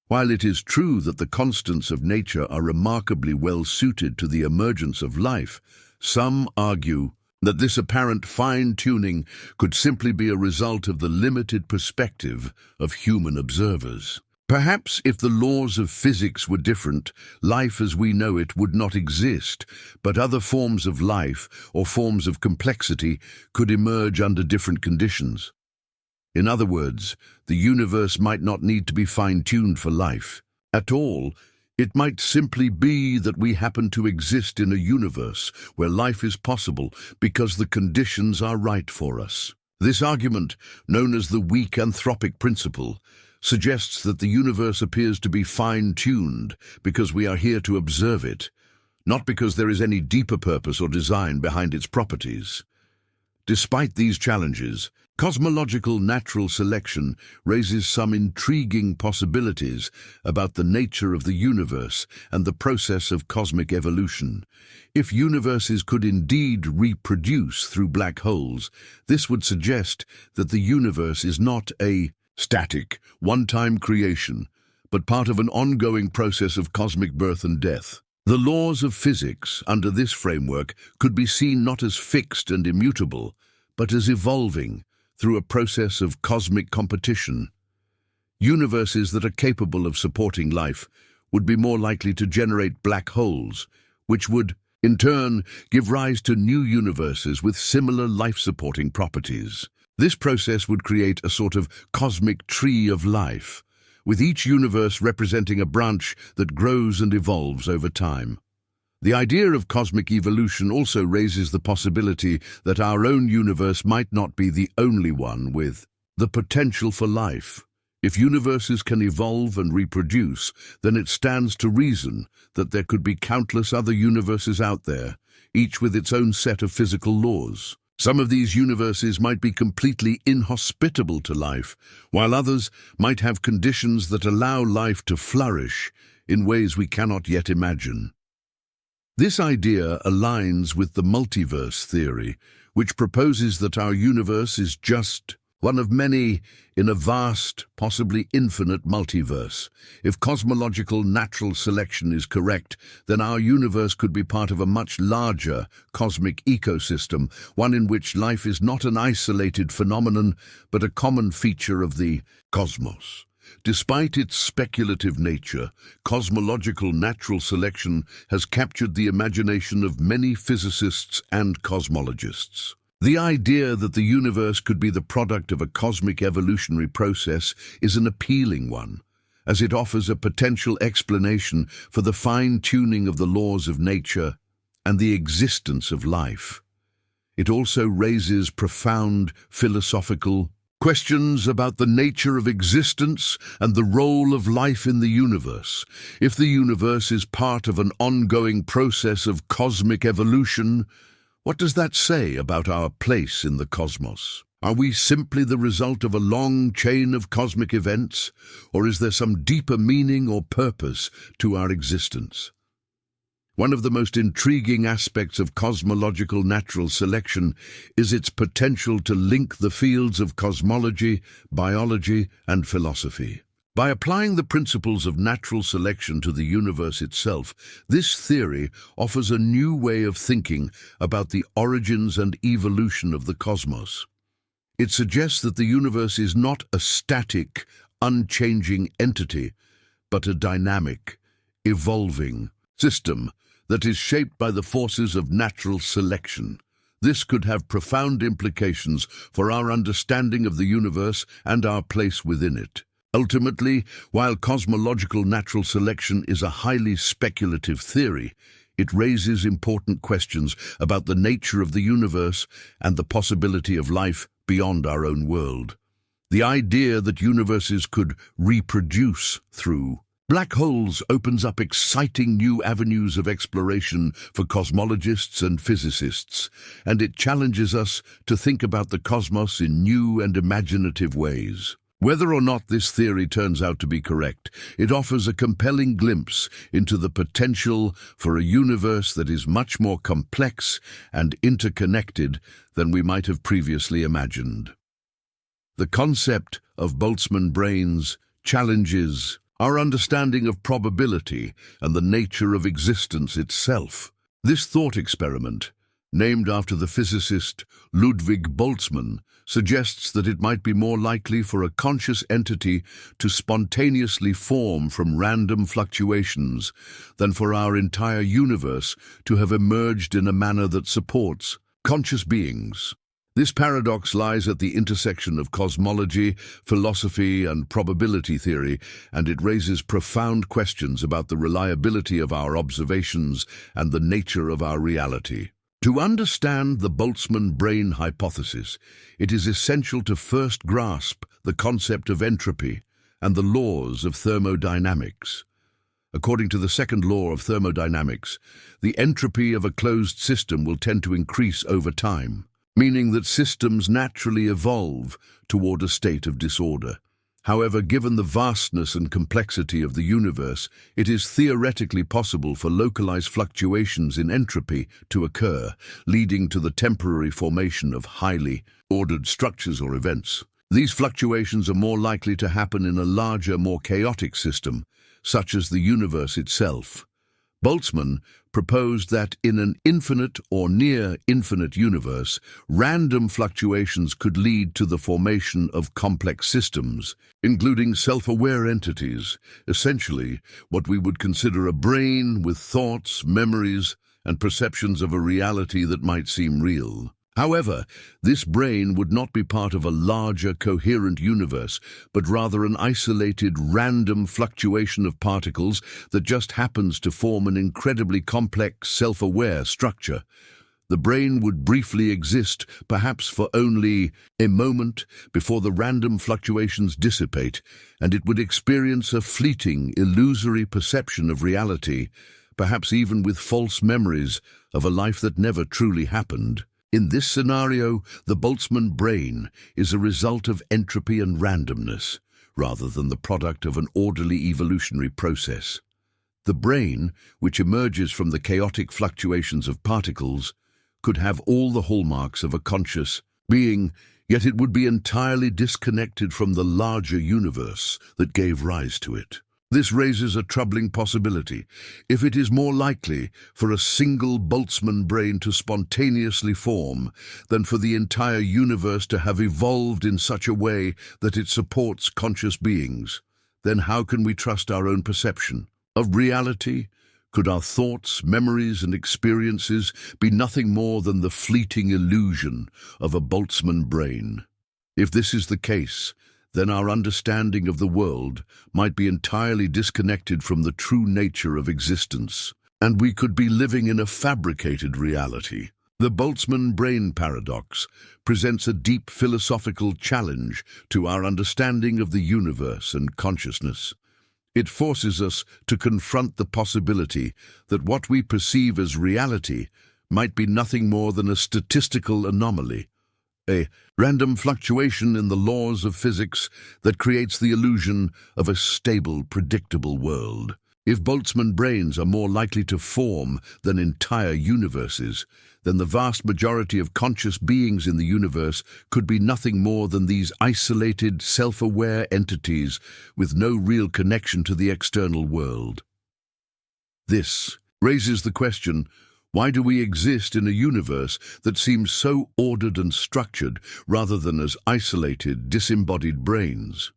While it is true that the constants of nature are remarkably well suited to the emergence of life, some argue that this apparent fine-tuning could simply be a result of the limited perspective of human observers. Perhaps if the laws of physics were different, life as we know it would not exist, but other forms of life or forms of complexity could emerge under different conditions. In other words, the universe might not need to be fine-tuned for life at all. It might simply be that we happen to exist in a universe where life is possible because the conditions are right for us. This argument, known as the weak anthropic principle, suggests that the universe appears to be fine-tuned because we are here to observe it, not because there is any deeper purpose or design behind its properties. Despite these challenges, cosmological natural selection raises some intriguing possibilities about the nature of the universe and the process of cosmic evolution. If universes could indeed reproduce through black holes, this would suggest that the universe is not a static, one-time creation, but part of an ongoing process of cosmic birth and death. The laws of physics under this framework could be seen not as fixed and immutable, but as evolving through a process of cosmic competition. Universes that are capable of supporting life would be more likely to generate black holes, which would, in turn, give rise to new universes with similar life-supporting properties. This process would create a sort of cosmic tree of life, with each universe representing a branch that grows and evolves over time. The idea of cosmic evolution also raises the possibility that our own universe might not be the only one with the potential for life. If universes can evolve and reproduce, then it stands to reason that there could be countless other universes out there, each with its own set of physical laws. Some of these universes might be completely inhospitable to life, while others might have conditions that allow life to flourish in ways we cannot yet imagine. This idea aligns with the multiverse theory, which proposes that our universe is just one of many in a vast, possibly infinite multiverse. If cosmological natural selection is correct, then our universe could be part of a much larger cosmic ecosystem, one in which life is not an isolated phenomenon, but a common feature of the cosmos. Despite its speculative nature, cosmological natural selection has captured the imagination of many physicists and cosmologists. The idea that the universe could be the product of a cosmic evolutionary process is an appealing one, as it offers a potential explanation for the fine-tuning of the laws of nature and the existence of life. It also raises profound philosophical Questions about the nature of existence and the role of life in the universe. If the universe is part of an ongoing process of cosmic evolution, what does that say about our place in the cosmos? Are we simply the result of a long chain of cosmic events, or is there some deeper meaning or purpose to our existence? One of the most intriguing aspects of cosmological natural selection is its potential to link the fields of cosmology, biology, and philosophy. By applying the principles of natural selection to the universe itself, this theory offers a new way of thinking about the origins and evolution of the cosmos. It suggests that the universe is not a static, unchanging entity, but a dynamic, evolving system that is shaped by the forces of natural selection. This could have profound implications for our understanding of the universe and our place within it. Ultimately, while cosmological natural selection is a highly speculative theory, it raises important questions about the nature of the universe and the possibility of life beyond our own world. The idea that universes could reproduce through black holes opens up exciting new avenues of exploration for cosmologists and physicists, and it challenges us to think about the cosmos in new and imaginative ways. Whether or not this theory turns out to be correct, it offers a compelling glimpse into the potential for a universe that is much more complex and interconnected than we might have previously imagined. The concept of Boltzmann brains challenges our understanding of probability and the nature of existence itself. This thought experiment, named after the physicist Ludwig Boltzmann, suggests that it might be more likely for a conscious entity to spontaneously form from random fluctuations than for our entire universe to have emerged in a manner that supports conscious beings. This paradox lies at the intersection of cosmology, philosophy, and probability theory, and it raises profound questions about the reliability of our observations and the nature of our reality. To understand the Boltzmann brain hypothesis, it is essential to first grasp the concept of entropy and the laws of thermodynamics. According to the second law of thermodynamics, the entropy of a closed system will tend to increase over time, meaning that systems naturally evolve toward a state of disorder. However, given the vastness and complexity of the universe, it is theoretically possible for localized fluctuations in entropy to occur, leading to the temporary formation of highly ordered structures or events. These fluctuations are more likely to happen in a larger, more chaotic system, such as the universe itself. Boltzmann proposed that in an infinite or near-infinite universe, random fluctuations could lead to the formation of complex systems, including self-aware entities, essentially what we would consider a brain with thoughts, memories, and perceptions of a reality that might seem real. However, this brain would not be part of a larger, coherent universe, but rather an isolated, random fluctuation of particles that just happens to form an incredibly complex, self-aware structure. The brain would briefly exist, perhaps for only a moment, before the random fluctuations dissipate, and it would experience a fleeting, illusory perception of reality, perhaps even with false memories of a life that never truly happened. In this scenario, the Boltzmann brain is a result of entropy and randomness, rather than the product of an orderly evolutionary process. The brain, which emerges from the chaotic fluctuations of particles, could have all the hallmarks of a conscious being, yet it would be entirely disconnected from the larger universe that gave rise to it. This raises a troubling possibility. If it is more likely for a single Boltzmann brain to spontaneously form than for the entire universe to have evolved in such a way that it supports conscious beings, then how can we trust our own perception of reality? Could our thoughts, memories, and experiences be nothing more than the fleeting illusion of a Boltzmann brain? If this is the case, then our understanding of the world might be entirely disconnected from the true nature of existence, and we could be living in a fabricated reality. The Boltzmann brain paradox presents a deep philosophical challenge to our understanding of the universe and consciousness. It forces us to confront the possibility that what we perceive as reality might be nothing more than a statistical anomaly, a random fluctuation in the laws of physics that creates the illusion of a stable, predictable world. If Boltzmann brains are more likely to form than entire universes, then the vast majority of conscious beings in the universe could be nothing more than these isolated, self-aware entities with no real connection to the external world. This raises the question, why do we exist in a universe that seems so ordered and structured rather than as isolated, disembodied brains?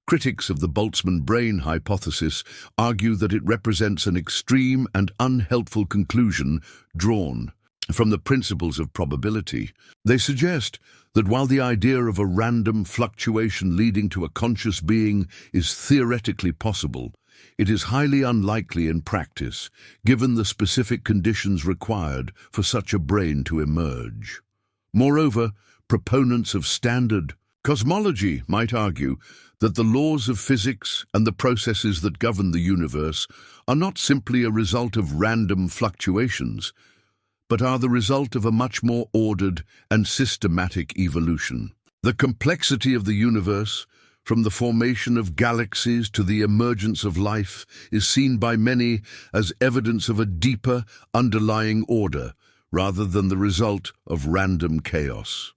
Critics of the Boltzmann brain hypothesis argue that it represents an extreme and unhelpful conclusion drawn from the principles of probability. They suggest that while the idea of a random fluctuation leading to a conscious being is theoretically possible, it is highly unlikely in practice, given the specific conditions required for such a brain to emerge. Moreover, proponents of standard cosmology might argue that the laws of physics and the processes that govern the universe are not simply a result of random fluctuations, but are the result of a much more ordered and systematic evolution. The complexity of the universe, from the formation of galaxies to the emergence of life, is seen by many as evidence of a deeper, underlying order, rather than the result of random chaos.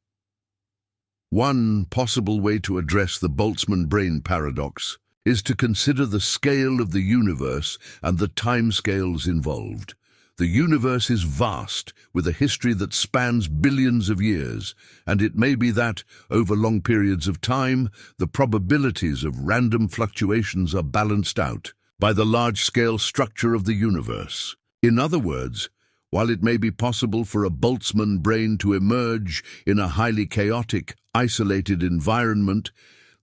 One possible way to address the Boltzmann brain paradox is to consider the scale of the universe and the timescales involved. The universe is vast, with a history that spans billions of years, and it may be that, over long periods of time, the probabilities of random fluctuations are balanced out by the large-scale structure of the universe. In other words, while it may be possible for a Boltzmann brain to emerge in a highly chaotic, isolated environment,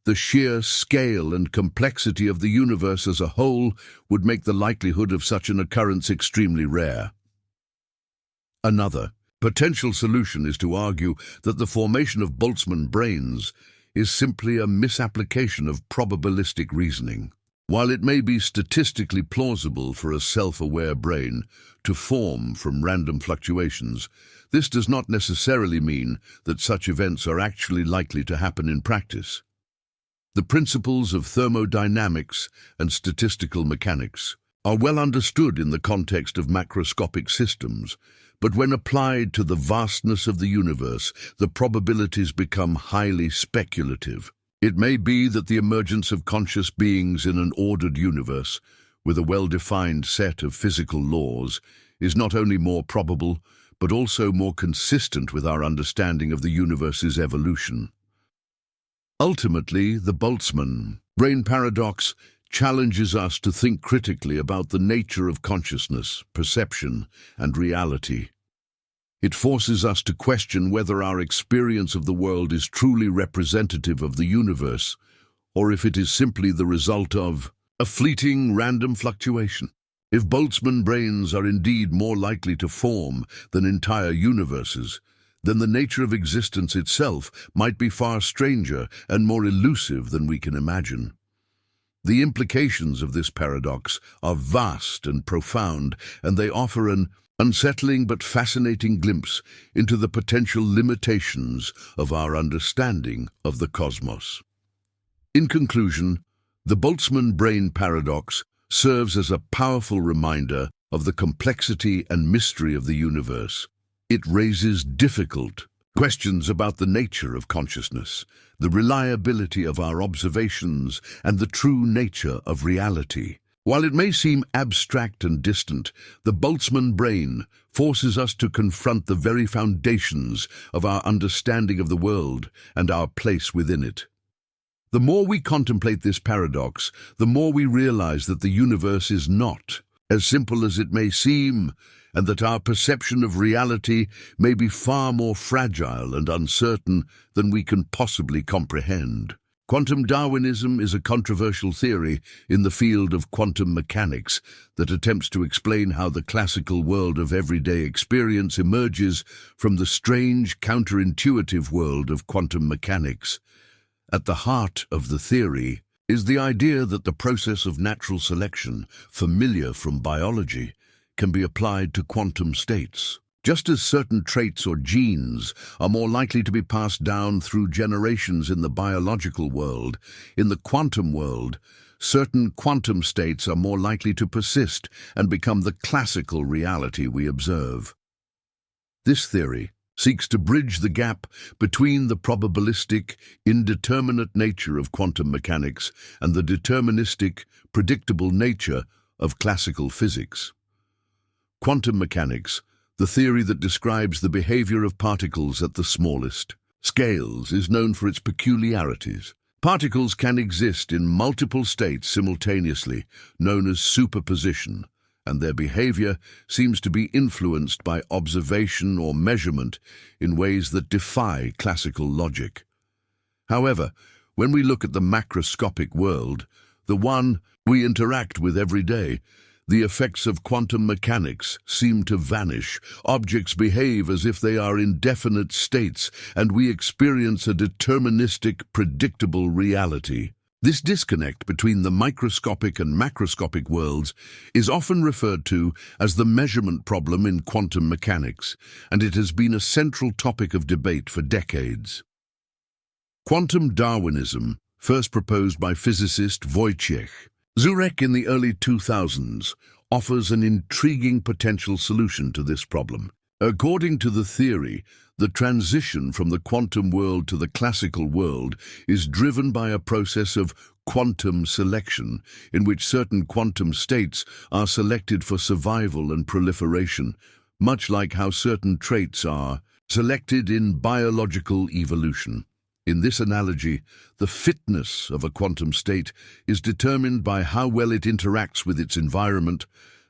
the sheer scale and complexity of the universe as a whole would make the likelihood of such an occurrence extremely rare. Another potential solution is to argue that the formation of Boltzmann brains is simply a misapplication of probabilistic reasoning. While it may be statistically plausible for a self-aware brain to form from random fluctuations, this does not necessarily mean that such events are actually likely to happen in practice. The principles of thermodynamics and statistical mechanics are well understood in the context of macroscopic systems, but when applied to the vastness of the universe, the probabilities become highly speculative. It may be that the emergence of conscious beings in an ordered universe, with a well-defined set of physical laws, is not only more probable, but also more consistent with our understanding of the universe's evolution. Ultimately, the Boltzmann brain paradox challenges us to think critically about the nature of consciousness, perception, and reality. It forces us to question whether our experience of the world is truly representative of the universe, or if it is simply the result of a fleeting, random fluctuation. If Boltzmann brains are indeed more likely to form than entire universes, then the nature of existence itself might be far stranger and more elusive than we can imagine. The implications of this paradox are vast and profound, and they offer an unsettling but fascinating glimpse into the potential limitations of our understanding of the cosmos. In conclusion, the Boltzmann brain paradox serves as a powerful reminder of the complexity and mystery of the universe. It raises difficult questions about the nature of consciousness, the reliability of our observations, and the true nature of reality. While it may seem abstract and distant, the Boltzmann brain forces us to confront the very foundations of our understanding of the world and our place within it. The more we contemplate this paradox, the more we realize that the universe is not as simple as it may seem, and that our perception of reality may be far more fragile and uncertain than we can possibly comprehend. Quantum Darwinism is a controversial theory in the field of quantum mechanics that attempts to explain how the classical world of everyday experience emerges from the strange, counterintuitive world of quantum mechanics. At the heart of the theory is the idea that the process of natural selection, familiar from biology, can be applied to quantum states. Just as certain traits or genes are more likely to be passed down through generations in the biological world, in the quantum world, certain quantum states are more likely to persist and become the classical reality we observe. This theory seeks to bridge the gap between the probabilistic, indeterminate nature of quantum mechanics and the deterministic, predictable nature of classical physics. Quantum mechanics, the theory that describes the behavior of particles at the smallest scales, is known for its peculiarities. Particles can exist in multiple states simultaneously, known as superposition, and their behavior seems to be influenced by observation or measurement in ways that defy classical logic. However, when we look at the macroscopic world, the one we interact with every day, the effects of quantum mechanics seem to vanish. Objects behave as if they are in definite states, and we experience a deterministic, predictable reality. This disconnect between the microscopic and macroscopic worlds is often referred to as the measurement problem in quantum mechanics, and it has been a central topic of debate for decades. Quantum Darwinism, first proposed by physicist Wojciech Zurek in the early 2000s, offers an intriguing potential solution to this problem. According to the theory, the transition from the quantum world to the classical world is driven by a process of quantum selection, in which certain quantum states are selected for survival and proliferation, much like how certain traits are selected in biological evolution. In this analogy, the fitness of a quantum state is determined by how well it interacts with its environment,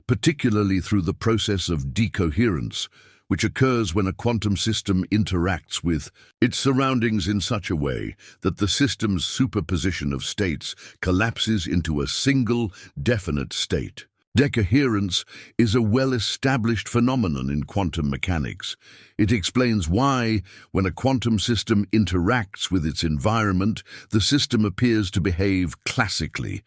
particularly through the process of decoherence, which occurs when a quantum system interacts with its surroundings in such a way that the system's superposition of states collapses into a single, definite state. Decoherence is a well-established phenomenon in quantum mechanics. It explains why, when a quantum system interacts with its environment, the system appears to behave classically.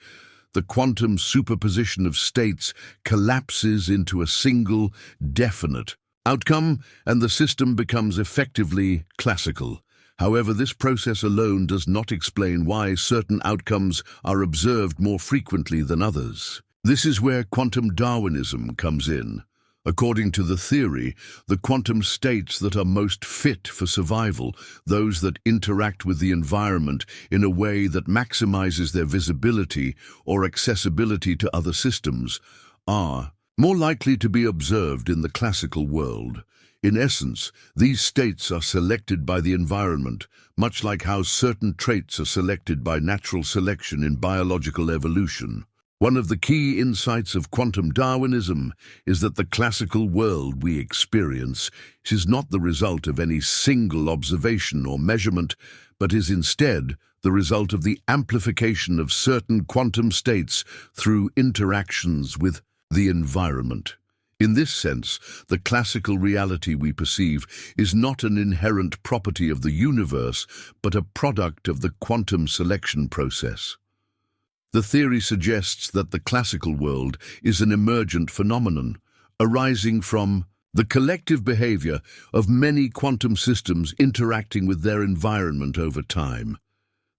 The quantum superposition of states collapses into a single, definite outcome, and the system becomes effectively classical. However, this process alone does not explain why certain outcomes are observed more frequently than others. This is where quantum Darwinism comes in. According to the theory, the quantum states that are most fit for survival, those that interact with the environment in a way that maximizes their visibility or accessibility to other systems, are more likely to be observed in the classical world. In essence, these states are selected by the environment, much like how certain traits are selected by natural selection in biological evolution. One of the key insights of quantum Darwinism is that the classical world we experience is not the result of any single observation or measurement, but is instead the result of the amplification of certain quantum states through interactions with the environment. In this sense, the classical reality we perceive is not an inherent property of the universe, but a product of the quantum selection process. The theory suggests that the classical world is an emergent phenomenon, arising from the collective behavior of many quantum systems interacting with their environment over time.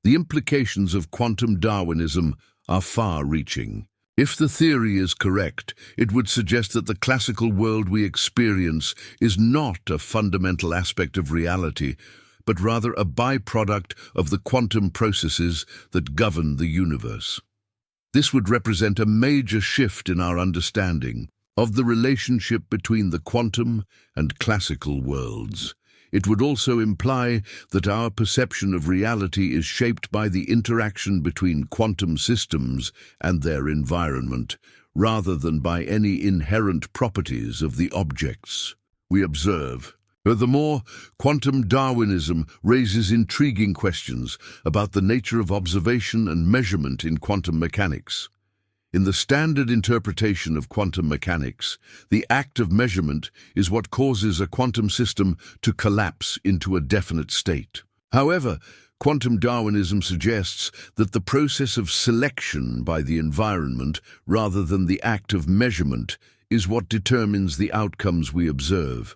The implications of quantum Darwinism are far-reaching. If the theory is correct, it would suggest that the classical world we experience is not a fundamental aspect of reality, but rather a byproduct of the quantum processes that govern the universe. This would represent a major shift in our understanding of the relationship between the quantum and classical worlds. It would also imply that our perception of reality is shaped by the interaction between quantum systems and their environment, rather than by any inherent properties of the objects we observe. Furthermore, quantum Darwinism raises intriguing questions about the nature of observation and measurement in quantum mechanics. In the standard interpretation of quantum mechanics, the act of measurement is what causes a quantum system to collapse into a definite state. However, quantum Darwinism suggests that the process of selection by the environment, rather than the act of measurement, is what determines the outcomes we observe.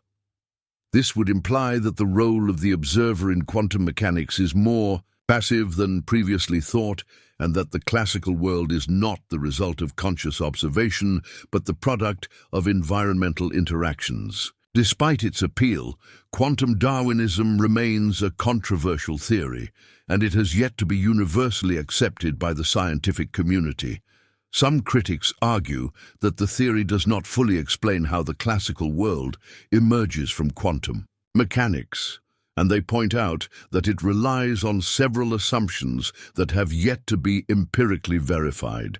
This would imply that the role of the observer in quantum mechanics is more passive than previously thought, and that the classical world is not the result of conscious observation, but the product of environmental interactions. Despite its appeal, quantum Darwinism remains a controversial theory, and it has yet to be universally accepted by the scientific community. Some critics argue that the theory does not fully explain how the classical world emerges from quantum mechanics, and they point out that it relies on several assumptions that have yet to be empirically verified.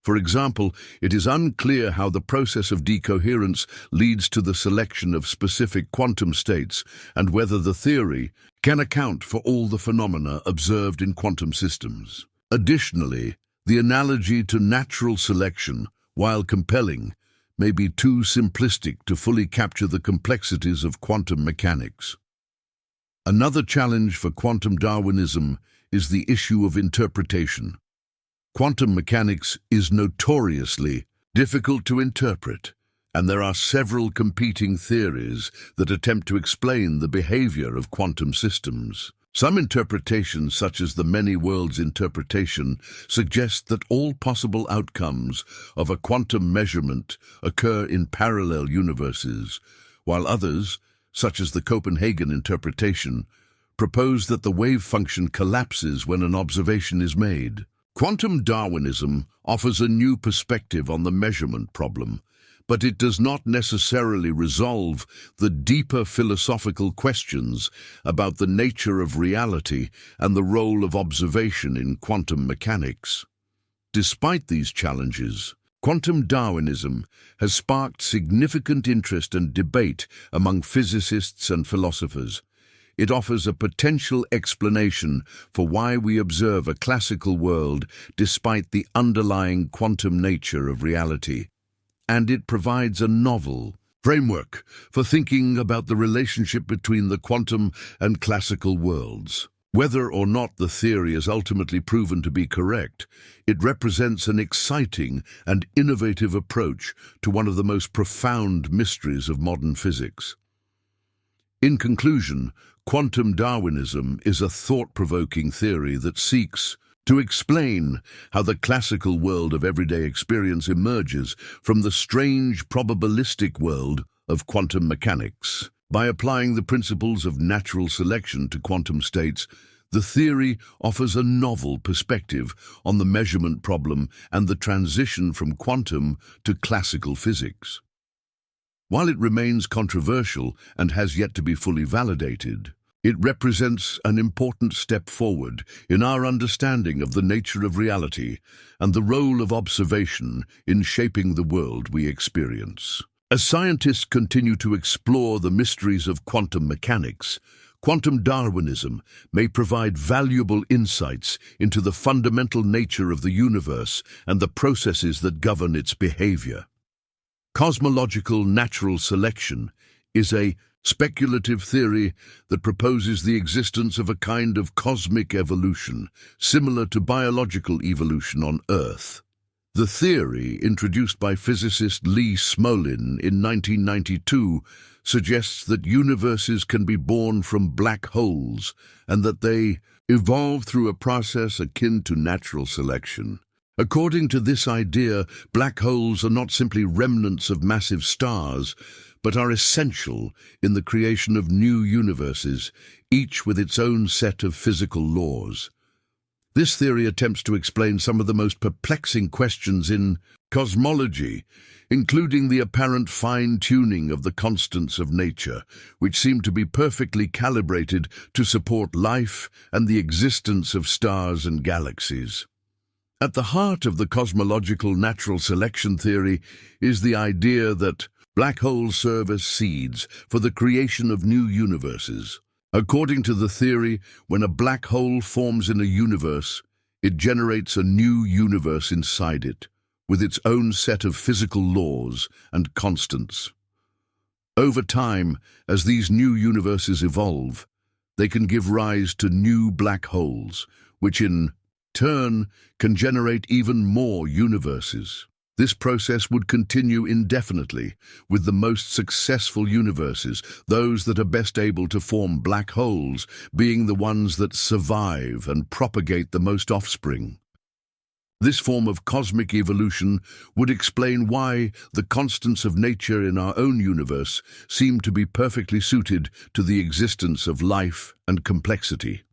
For example, it is unclear how the process of decoherence leads to the selection of specific quantum states, and whether the theory can account for all the phenomena observed in quantum systems. Additionally, the analogy to natural selection, while compelling, may be too simplistic to fully capture the complexities of quantum mechanics. Another challenge for quantum Darwinism is the issue of interpretation. Quantum mechanics is notoriously difficult to interpret, and there are several competing theories that attempt to explain the behavior of quantum systems. Some interpretations, such as the many worlds interpretation, suggest that all possible outcomes of a quantum measurement occur in parallel universes, while others, such as the Copenhagen interpretation, propose that the wave function collapses when an observation is made. Quantum Darwinism offers a new perspective on the measurement problem, but it does not necessarily resolve the deeper philosophical questions about the nature of reality and the role of observation in quantum mechanics. Despite these challenges, quantum Darwinism has sparked significant interest and debate among physicists and philosophers. It offers a potential explanation for why we observe a classical world despite the underlying quantum nature of reality. And it provides a novel framework for thinking about the relationship between the quantum and classical worlds. Whether or not the theory is ultimately proven to be correct, it represents an exciting and innovative approach to one of the most profound mysteries of modern physics. In conclusion, quantum Darwinism is a thought-provoking theory that seeks to explain how the classical world of everyday experience emerges from the strange probabilistic world of quantum mechanics. By applying the principles of natural selection to quantum states, the theory offers a novel perspective on the measurement problem and the transition from quantum to classical physics. While it remains controversial and has yet to be fully validated, it represents an important step forward in our understanding of the nature of reality and the role of observation in shaping the world we experience. As scientists continue to explore the mysteries of quantum mechanics, quantum Darwinism may provide valuable insights into the fundamental nature of the universe and the processes that govern its behavior. Cosmological natural selection is a speculative theory that proposes the existence of a kind of cosmic evolution, similar to biological evolution on Earth. The theory, introduced by physicist Lee Smolin in 1992, suggests that universes can be born from black holes and that they evolve through a process akin to natural selection. According to this idea, black holes are not simply remnants of massive stars, but are essential in the creation of new universes, each with its own set of physical laws. This theory attempts to explain some of the most perplexing questions in cosmology, including the apparent fine-tuning of the constants of nature, which seem to be perfectly calibrated to support life and the existence of stars and galaxies. At the heart of the cosmological natural selection theory is the idea that Black holes serve as seeds for the creation of new universes. According to the theory, when a black hole forms in a universe, it generates a new universe inside it, with its own set of physical laws and constants. Over time, as these new universes evolve, they can give rise to new black holes, which in turn can generate even more universes. This process would continue indefinitely, with the most successful universes, those that are best able to form black holes, being the ones that survive and propagate the most offspring. This form of cosmic evolution would explain why the constants of nature in our own universe seem to be perfectly suited to the existence of life and complexity.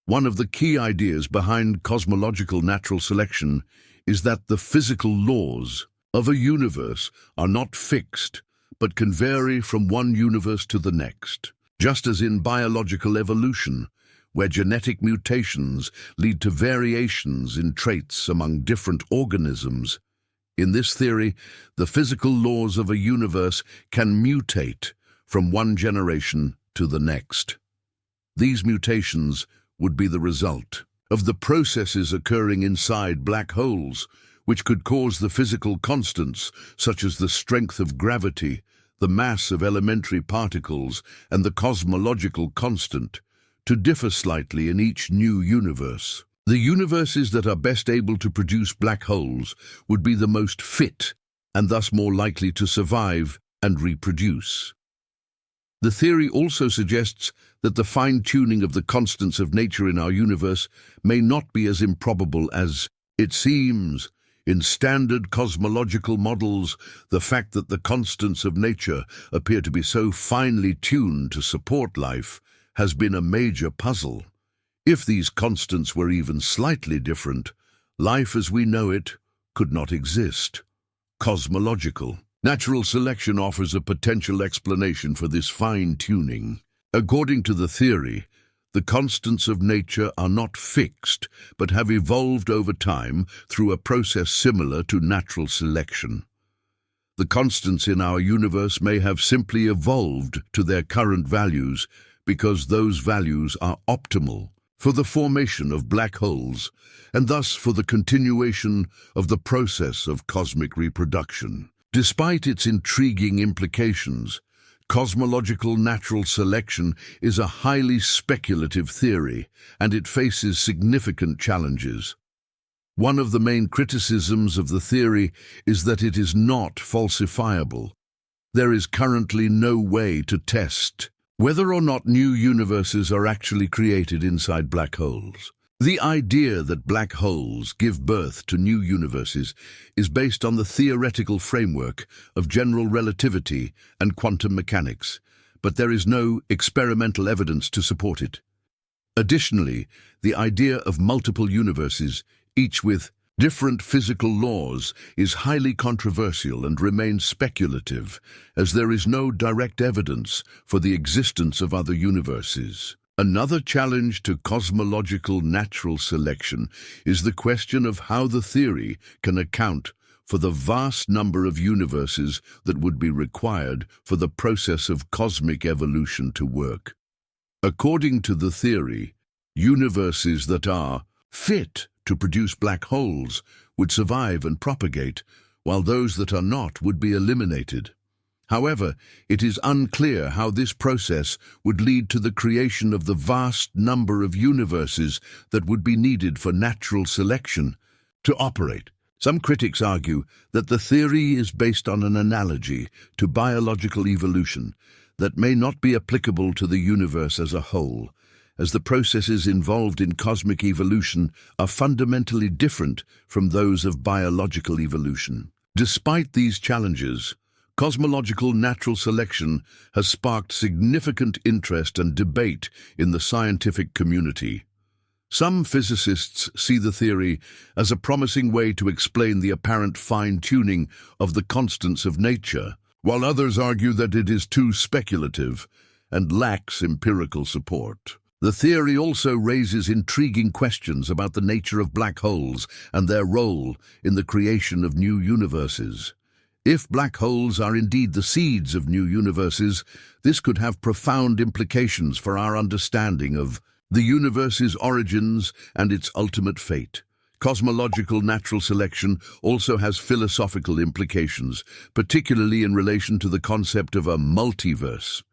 One of the key ideas behind cosmological natural selection is that the physical laws of a universe are not fixed, but can vary from one universe to the next. Just as in biological evolution, where genetic mutations lead to variations in traits among different organisms, in this theory, the physical laws of a universe can mutate from one generation to the next. These mutations would be the result of the processes occurring inside black holes, which could cause the physical constants, such as the strength of gravity, the mass of elementary particles, and the cosmological constant, to differ slightly in each new universe. The universes that are best able to produce black holes would be the most fit, and thus more likely to survive and reproduce. The theory also suggests that the fine-tuning of the constants of nature in our universe may not be as improbable as it seems. In standard cosmological models, the fact that the constants of nature appear to be so finely tuned to support life has been a major puzzle. If these constants were even slightly different, life as we know it could not exist. Cosmological natural selection offers a potential explanation for this fine-tuning. According to the theory, the constants of nature are not fixed, but have evolved over time through a process similar to natural selection. The constants in our universe may have simply evolved to their current values because those values are optimal for the formation of black holes, and thus for the continuation of the process of cosmic reproduction. Despite its intriguing implications, cosmological natural selection is a highly speculative theory, and it faces significant challenges. One of the main criticisms of the theory is that it is not falsifiable. There is currently no way to test whether or not new universes are actually created inside black holes. The idea that black holes give birth to new universes is based on the theoretical framework of general relativity and quantum mechanics, but there is no experimental evidence to support it. Additionally, the idea of multiple universes, each with different physical laws, is highly controversial and remains speculative, as there is no direct evidence for the existence of other universes. Another challenge to cosmological natural selection is the question of how the theory can account for the vast number of universes that would be required for the process of cosmic evolution to work. According to the theory, universes that are fit to produce black holes would survive and propagate, while those that are not would be eliminated. However, it is unclear how this process would lead to the creation of the vast number of universes that would be needed for natural selection to operate. Some critics argue that the theory is based on an analogy to biological evolution that may not be applicable to the universe as a whole, as the processes involved in cosmic evolution are fundamentally different from those of biological evolution. Despite these challenges, cosmological natural selection has sparked significant interest and debate in the scientific community. Some physicists see the theory as a promising way to explain the apparent fine-tuning of the constants of nature, while others argue that it is too speculative and lacks empirical support. The theory also raises intriguing questions about the nature of black holes and their role in the creation of new universes. If black holes are indeed the seeds of new universes, this could have profound implications for our understanding of the universe's origins and its ultimate fate. Cosmological natural selection also has philosophical implications, particularly in relation to the concept of a multiverse.